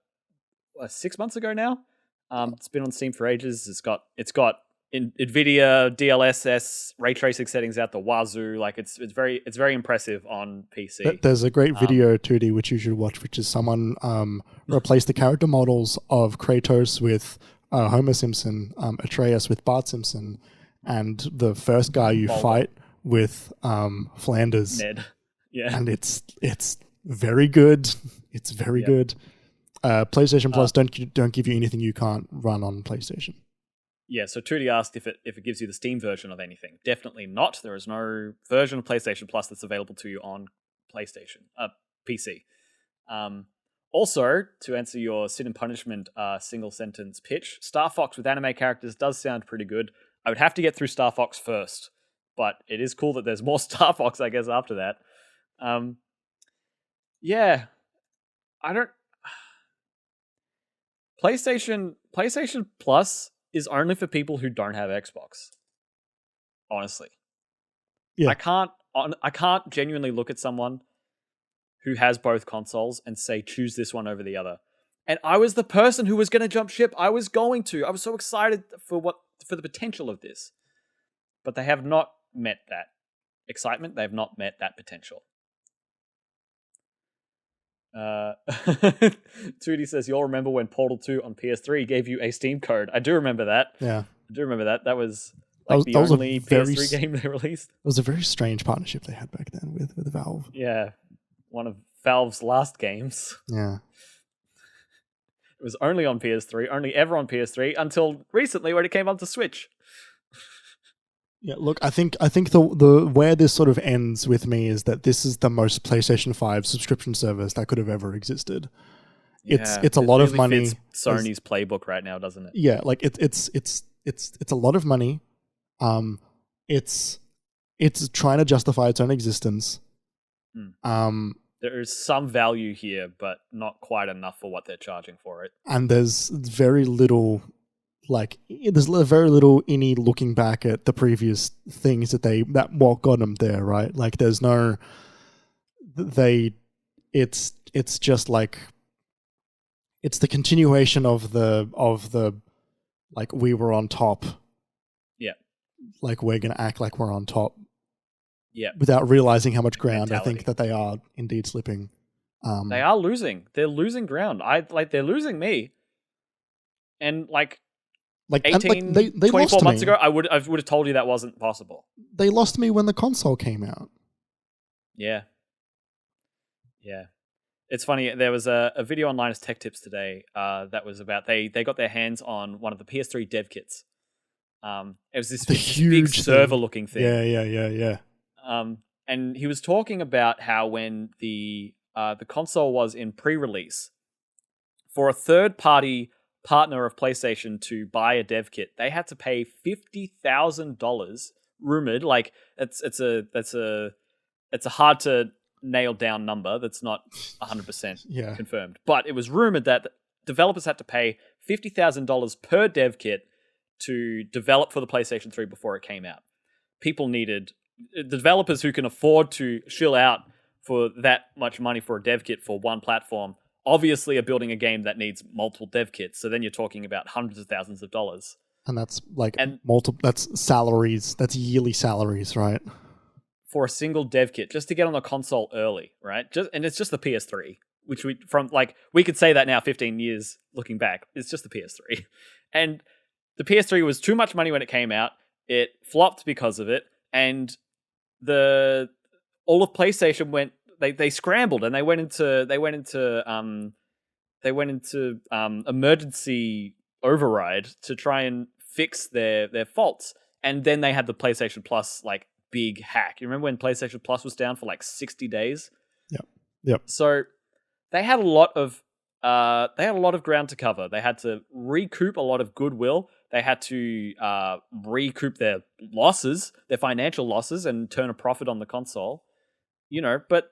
6 months ago now. It's been on Steam for ages. It's got NVIDIA DLSS ray tracing settings out the wazoo. Like it's very impressive on PC. There's a great video, Tootie, which you should watch, which is someone replaced the character models of Kratos with Homer Simpson, Atreus with Bart Simpson, and the first guy you fight with Flanders. Ned. Yeah. And it's very good. It's very good. PlayStation Plus don't give you anything you can't run on PlayStation. Yeah, so Tootie asked if it gives you the Steam version of anything. Definitely not. There is no version of PlayStation Plus that's available to you on PlayStation, PC. Also, to answer your Sin and Punishment single sentence pitch, Star Fox with anime characters does sound pretty good. I would have to get through Star Fox first, but it is cool that there's more Star Fox, I guess, after that. Yeah, I don't. PlayStation Plus is only for people who don't have Xbox. Honestly, yeah, I can't genuinely look at someone who has both consoles and say choose this one over the other. And I was the person who was going to jump ship. I was so excited for the potential of this, but they have not met that excitement. They have not met that potential. Tootie says, you'll remember when Portal 2 on PS3 gave you a Steam code. I do remember that. Yeah. I do remember that. That was the only PS3 game they released. It was a very strange partnership they had back then with Valve. Yeah. One of Valve's last games. Yeah. It was only on PS3, only ever on PS3, until recently when it came onto Switch. Yeah, look, I think the where this sort of ends with me is that this is the most PlayStation 5 subscription service that could have ever existed. Yeah, it's a lot of money. Fits Sony's playbook right now, doesn't it? Yeah, like it's a lot of money. It's trying to justify its own existence. There is some value here, but not quite enough for what they're charging for it. And there's very little. There's very little any looking back at the previous things that what got them there, right? Like there's no, it's just like, it's the continuation of the like we were on top. Yeah. Like we're going to act like we're on top. Yeah. Without realizing how much ground mentality. I think that they are indeed slipping. They are losing. They're losing ground. They're losing me. And 24 months ago, I would have told you that wasn't possible. They lost me when the console came out. Yeah. Yeah. It's funny, there was a video online as Tech Tips today that was about, they got their hands on one of the PS3 dev kits. It was this big server-looking thing. Yeah. And he was talking about how when the console was in pre-release, for a third-party partner of PlayStation to buy a dev kit, they had to pay $50,000. Rumored, like it's a hard to nail down number. That's not 100% confirmed, but it was rumored that developers had to pay $50,000 per dev kit to develop for the PlayStation 3 before it came out. The developers who can afford to shill out for that much money for a dev kit for one platform obviously are building a game that needs multiple dev kits. So then you're talking about hundreds of thousands of dollars. And that's that's salaries. That's yearly salaries, right? For a single dev kit, just to get on the console early, right? And it's just the PS3, which we could say that now 15 years looking back. It's just the PS3. And the PS3 was too much money when it came out. It flopped because of it. And all of PlayStation went, they scrambled and they went into emergency override to try and fix their faults. And then they had the PlayStation Plus big hack. You remember when PlayStation Plus was down for 60 days? Yep. So they had a lot of they had a lot of ground to cover. They had to recoup a lot of goodwill. They had to recoup their losses, their financial losses, and turn a profit on the console. But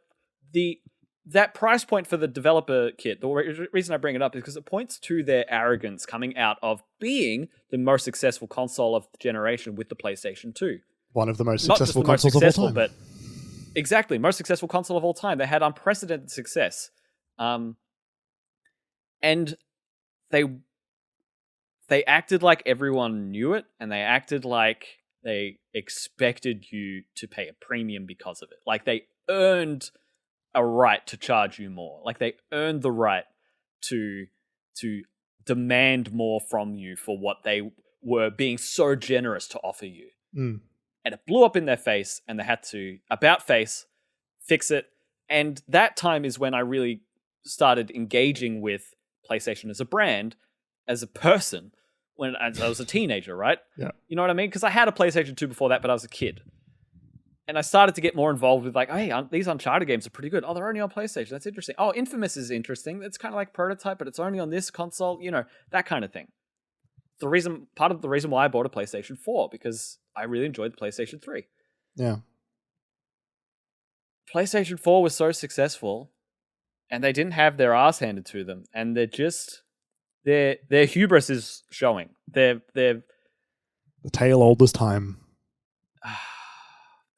that price point for the developer kit, the reason I bring it up is because it points to their arrogance coming out of being the most successful console of the generation with the PlayStation 2. One of the most Not successful just the consoles most successful, of all time. but exactly, most successful console of all time. They had unprecedented success. And they acted like everyone knew it, and they acted like they expected you to pay a premium because of it. Like they earned a right to charge you more. Like they earned the right to demand more from you for what they were being so generous to offer you. Mm. And it blew up in their face, and they had to about face, fix it. And that time is when I really started engaging with PlayStation as a brand, as a person, as I was a teenager, right? Yeah. You know what I mean? Because I had a PlayStation 2 before that, but I was a kid. And I started to get more involved with like, hey, these Uncharted games are pretty good. Oh, they're only on PlayStation. That's interesting. Oh, Infamous is interesting. It's kind of like Prototype, but it's only on this console. That kind of thing. Part of the reason why I bought a PlayStation 4, because I really enjoyed the PlayStation 3. Yeah. PlayStation 4 was so successful, and they didn't have their ass handed to them, and they're just their hubris is showing. They're the tale old as time.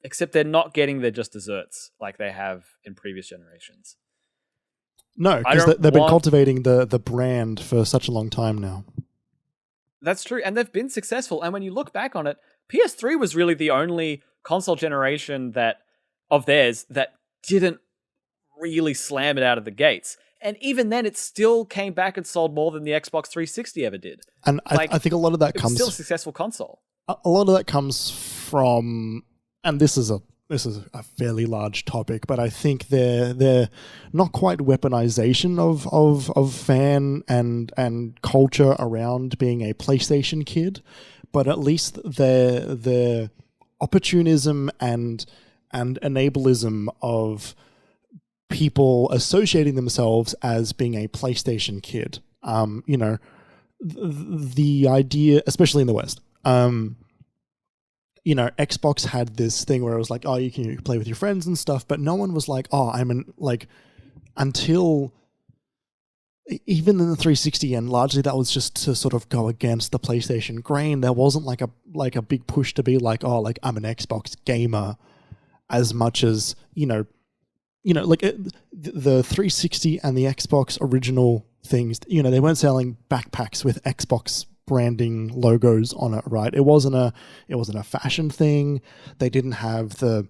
Except they're not getting their just desserts like they have in previous generations. No, because they've been cultivating the brand for such a long time now. That's true, and they've been successful. And when you look back on it, PS3 was really the only console generation of theirs that didn't really slam it out of the gates. And even then, it still came back and sold more than the Xbox 360 ever did. And I think a lot of that comes... It's still a successful console. A lot of that comes from... And this is a fairly large topic, but I think they're not quite weaponization of fan and culture around being a PlayStation kid, but at least their opportunism and enablism of people associating themselves as being a PlayStation kid. The idea, especially in the West, Xbox had this thing where it was like, oh, you can play with your friends and stuff, but no one was like, oh, until even in the 360, and largely that was just to sort of go against the PlayStation grain. There wasn't like a big push to be like, oh, like I'm an Xbox gamer, as much as the 360 and the Xbox original things. They weren't selling backpacks with Xbox branding logos on it, right? It wasn't a fashion thing. They didn't have the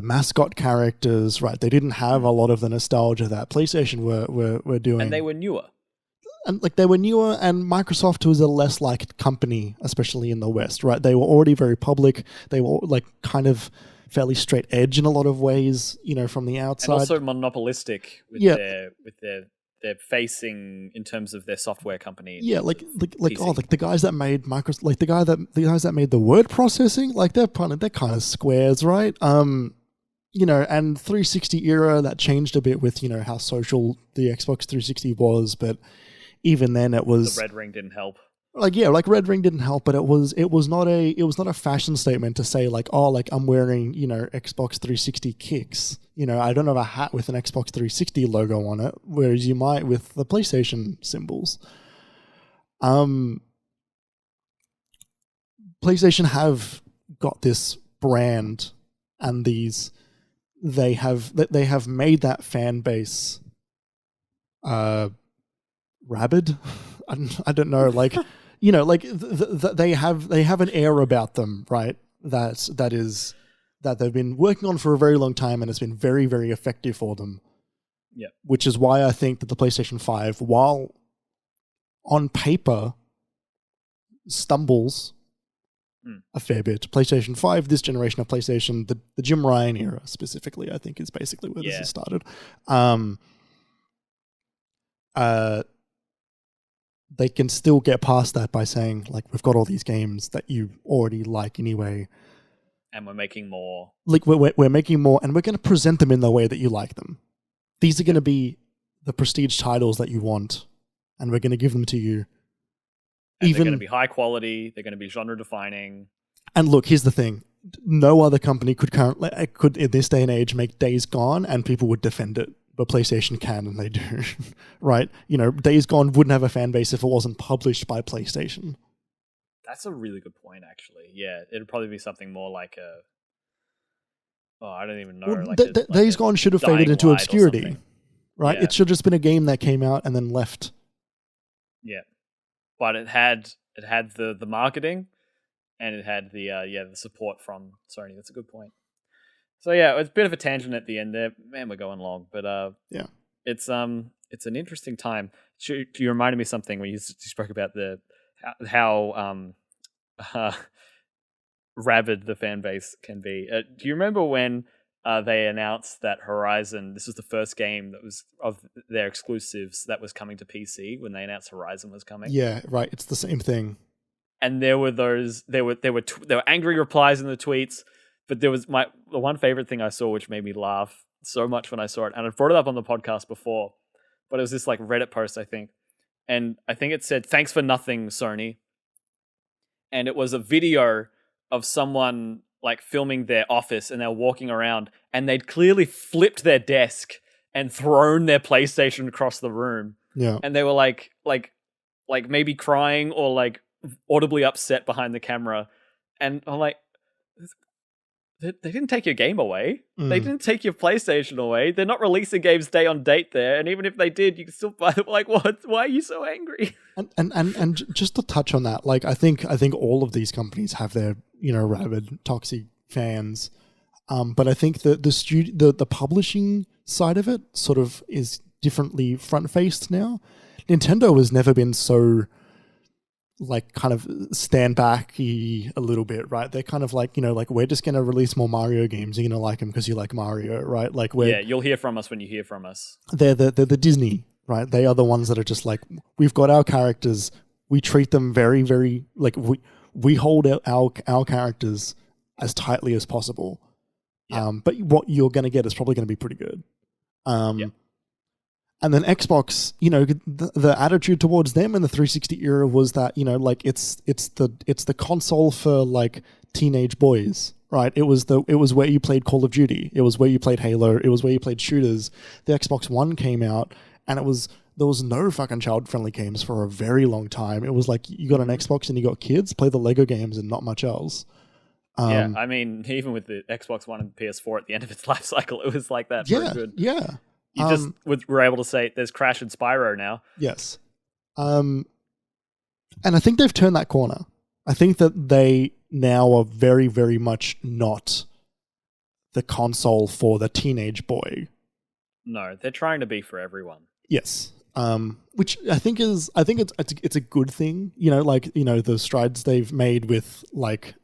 mascot characters, right? They didn't have a lot of the nostalgia that PlayStation were doing. And they were newer. And they were newer, and Microsoft was a less liked company, especially in the West, right? They were already very public. They were kind of fairly straight edge in a lot of ways, from the outside. And also monopolistic with their facing in terms of their software company. Yeah, the guys that made Microsoft, the guys that made the word processing, they're kind of squares, right? And 360 era, that changed a bit with how social the Xbox 360 was, but even then it was the red ring didn't help. Red ring didn't help, but it was not a fashion statement to say I'm wearing Xbox 360 kicks. I don't have a hat with an Xbox 360 logo on it, whereas you might with the PlayStation symbols. PlayStation have got this brand, and they have made that fan base rabid. I don't know, they have an air about them, right? That they've been working on for a very long time, and it's been very, very effective for them. Yeah. Which is why I think that the PlayStation 5, while on paper stumbles a fair bit, PlayStation 5, this generation of PlayStation, the Jim Ryan era specifically, I think is basically where this has started. They can still get past that by saying, we've got all these games that you already like anyway. And we're making more. We're making more, and we're going to present them in the way that you like them. These are going to be the prestige titles that you want, and we're going to give them to you. And they're going to be high quality. They're going to be genre defining. And look, here's the thing: no other company could in this day and age make Days Gone, and people would defend it. But PlayStation can, and they do, right? Days Gone wouldn't have a fan base if it wasn't published by PlayStation. That's a really good point, actually. Yeah, it'd probably be something more like I don't even know. Well, Days Gone should have faded into obscurity, right? Yeah. It should have just been a game that came out and then left. Yeah, but it had the marketing, and it had the support from Sony. That's a good point. So yeah, it's a bit of a tangent at the end there. Man, we're going long, but yeah, it's an interesting time. You reminded me of something when you spoke about how rabid the fan base can be. Do you remember when they announced that Horizon? This was the first game that was of their exclusives that was coming to PC when they announced Horizon was coming. Yeah, right. It's the same thing. And there were angry replies in the tweets. But there was the one favorite thing I saw, which made me laugh so much when I saw it, and I brought it up on the podcast before, but it was this like Reddit post, I think, and I think it said, "Thanks for nothing, Sony," and it was a video of someone like filming their office, and they're walking around, and they'd clearly flipped their desk and thrown their PlayStation across the room, and they were like maybe crying or like audibly upset behind the camera, and I'm like, they didn't take your game away. They didn't take your PlayStation away. They're not releasing games day on date there. And even if they did, you can still buy them. Like, what? Why are you so angry? And just to touch on that, like I think all of these companies have their rabid, toxic fans, but I think the publishing side of it sort of is differently front faced now. Nintendo has never been so like kind of stand back a little bit, right? They're kind of like, we're just going to release more Mario games. You're going to like them because you like Mario, right? Like you'll hear from us when you hear from us. They're the Disney, right? They are the ones that are just like, we've got our characters. We treat them very, very, like we hold our characters as tightly as possible. Yeah. But what you're going to get is probably going to be pretty good. And then Xbox, the attitude towards them in the 360 era was that, like it's the console for like teenage boys, right? It was where you played Call of Duty. It was where you played Halo. It was where you played shooters. The Xbox One came out, and there was no fucking child-friendly games for a very long time. It was like you got an Xbox and you got kids, play the Lego games and not much else. Yeah, I mean, even with the Xbox One and PS4 at the end of its life cycle, it was like that. Yeah, good. Yeah. You just were able to say there's Crash and Spyro now. Yes. And I think they've turned that corner. I think that they now are very, very much not the console for the teenage boy. No, they're trying to be for everyone. Yes. Which I think it's a good thing, the strides they've made with their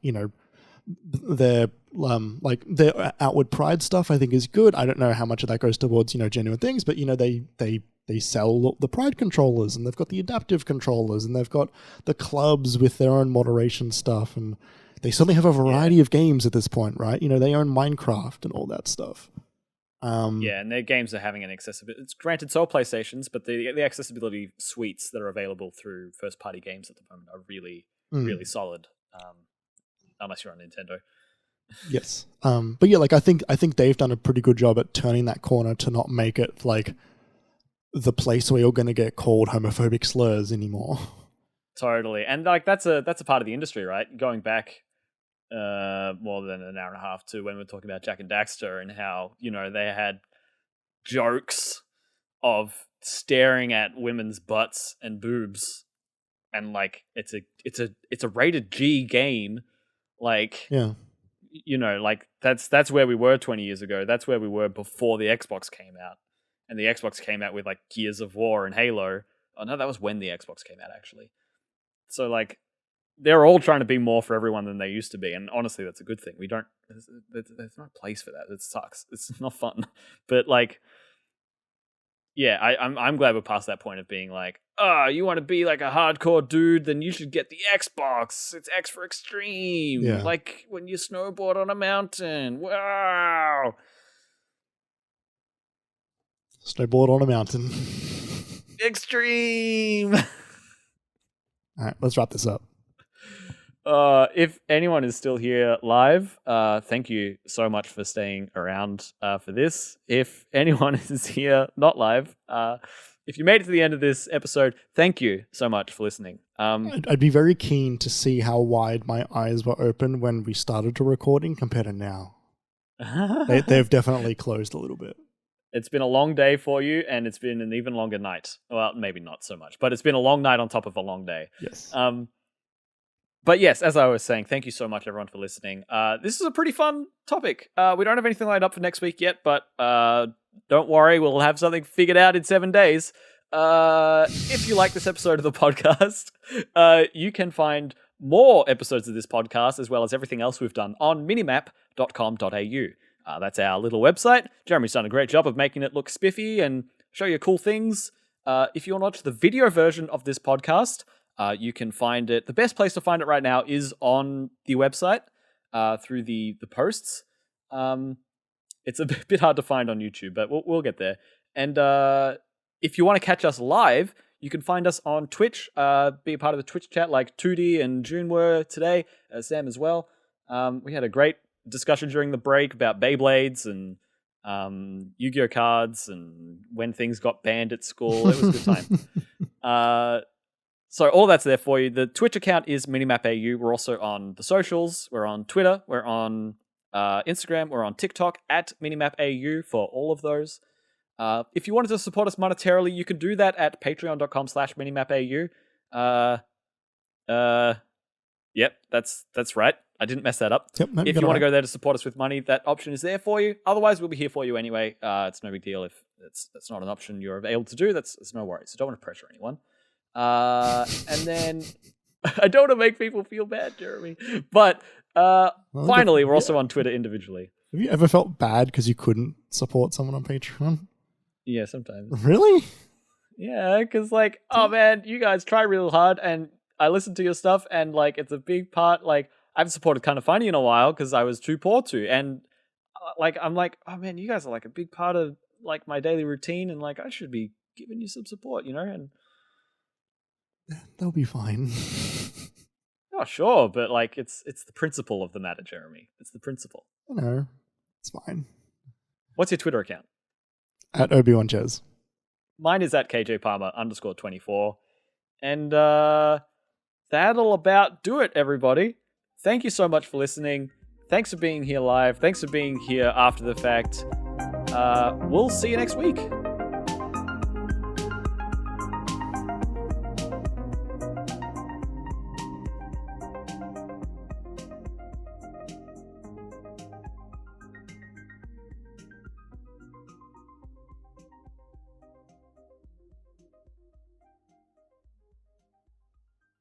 outward pride stuff, I think is good. I don't know how much of that goes towards, genuine things, but they sell the pride controllers, and they've got the adaptive controllers, and they've got the clubs with their own moderation stuff, and they certainly have a variety of games at this point, right? They own Minecraft and all that stuff. And their games are having an accessibility. It's granted, so are PlayStation's, but the accessibility suites that are available through first-party games at the moment are really, really solid. Unless you're on Nintendo. Yes. But yeah, I think they've done a pretty good job at turning that corner to not make it like the place where you're going to get called homophobic slurs anymore. Totally. And that's a part of the industry, right? Going back more than an hour and a half to when we were talking about Jak and Daxter and how, they had jokes of staring at women's butts and boobs, and like it's a rated G game. Like, that's where we were 20 years ago. That's where we were before the Xbox came out. And the Xbox came out with like Gears of War and Halo. Oh no, that was when the Xbox came out, actually. So like, they're all trying to be more for everyone than they used to be. And honestly, that's a good thing. There's no place for that. It sucks. It's not fun. But like, yeah, I'm glad we're past that point of being like, you want to be like a hardcore dude, then you should get the Xbox. It's X for extreme. Yeah. Like when you snowboard on a mountain. Wow. Snowboard on a mountain. Extreme. All right, let's wrap this up. If anyone is still here live, thank you so much for staying around for this. If anyone is here not live, if you made it to the end of this episode, thank you so much for listening. I'd be very keen to see how wide my eyes were open when we started the recording compared to now. They've definitely closed a little bit. It's been a long day for you, and it's been an even longer night. Well, maybe not so much, but it's been a long night on top of a long day. Yes. But yes, as I was saying, thank you so much, everyone, for listening. This is a pretty fun topic. We don't have anything lined up for next week yet, but don't worry, we'll have something figured out in 7 days. If you like this episode of the podcast, you can find more episodes of this podcast, as well as everything else we've done, on minimap.com.au. That's our little website. Jeremy's done a great job of making it look spiffy and show you cool things. If you want to watch the video version of this podcast, you can find it. The best place to find it right now is on the website through the posts. It's a bit hard to find on YouTube, but we'll get there. And if you want to catch us live, you can find us on Twitch. Be a part of the Twitch chat like 2D and June were today, Sam as well. We had a great discussion during the break about Beyblades and Yu-Gi-Oh cards and when things got banned at school. It was a good time. So all that's there for you. The Twitch account is MiniMapAU. We're also on the socials. We're on Twitter. We're on Instagram. We're on TikTok at MiniMapAU for all of those. If you wanted to support us monetarily, you can do that at patreon.com/MiniMapAU. Yep, that's right. I didn't mess that up. Yep, if you want to go there to support us with money, that option is there for you. Otherwise, we'll be here for you anyway. It's no big deal if that's not an option you're able to do. That's no worries. So don't want to pressure anyone. And then I don't want to make people feel bad, Jeremy. But finally, we're also on Twitter individually. Have you ever felt bad because you couldn't support someone on Patreon? Yeah, sometimes. Really? Yeah, because oh man, you guys try real hard, and I listen to your stuff, and it's a big part. I haven't supported Kind of Funny in a while because I was too poor to, and I'm like, oh man, you guys are a big part of my daily routine, and I should be giving you some support, and. They'll be fine. Oh, sure, but it's the principle of the matter, Jeremy. It's the principle. I know. It's fine. What's your Twitter account? At Obi-Wan Chez. Mine is at KJPalmer_24. And that'll about do it, everybody. Thank you so much for listening. Thanks for being here live. Thanks for being here after the fact. We'll see you next week.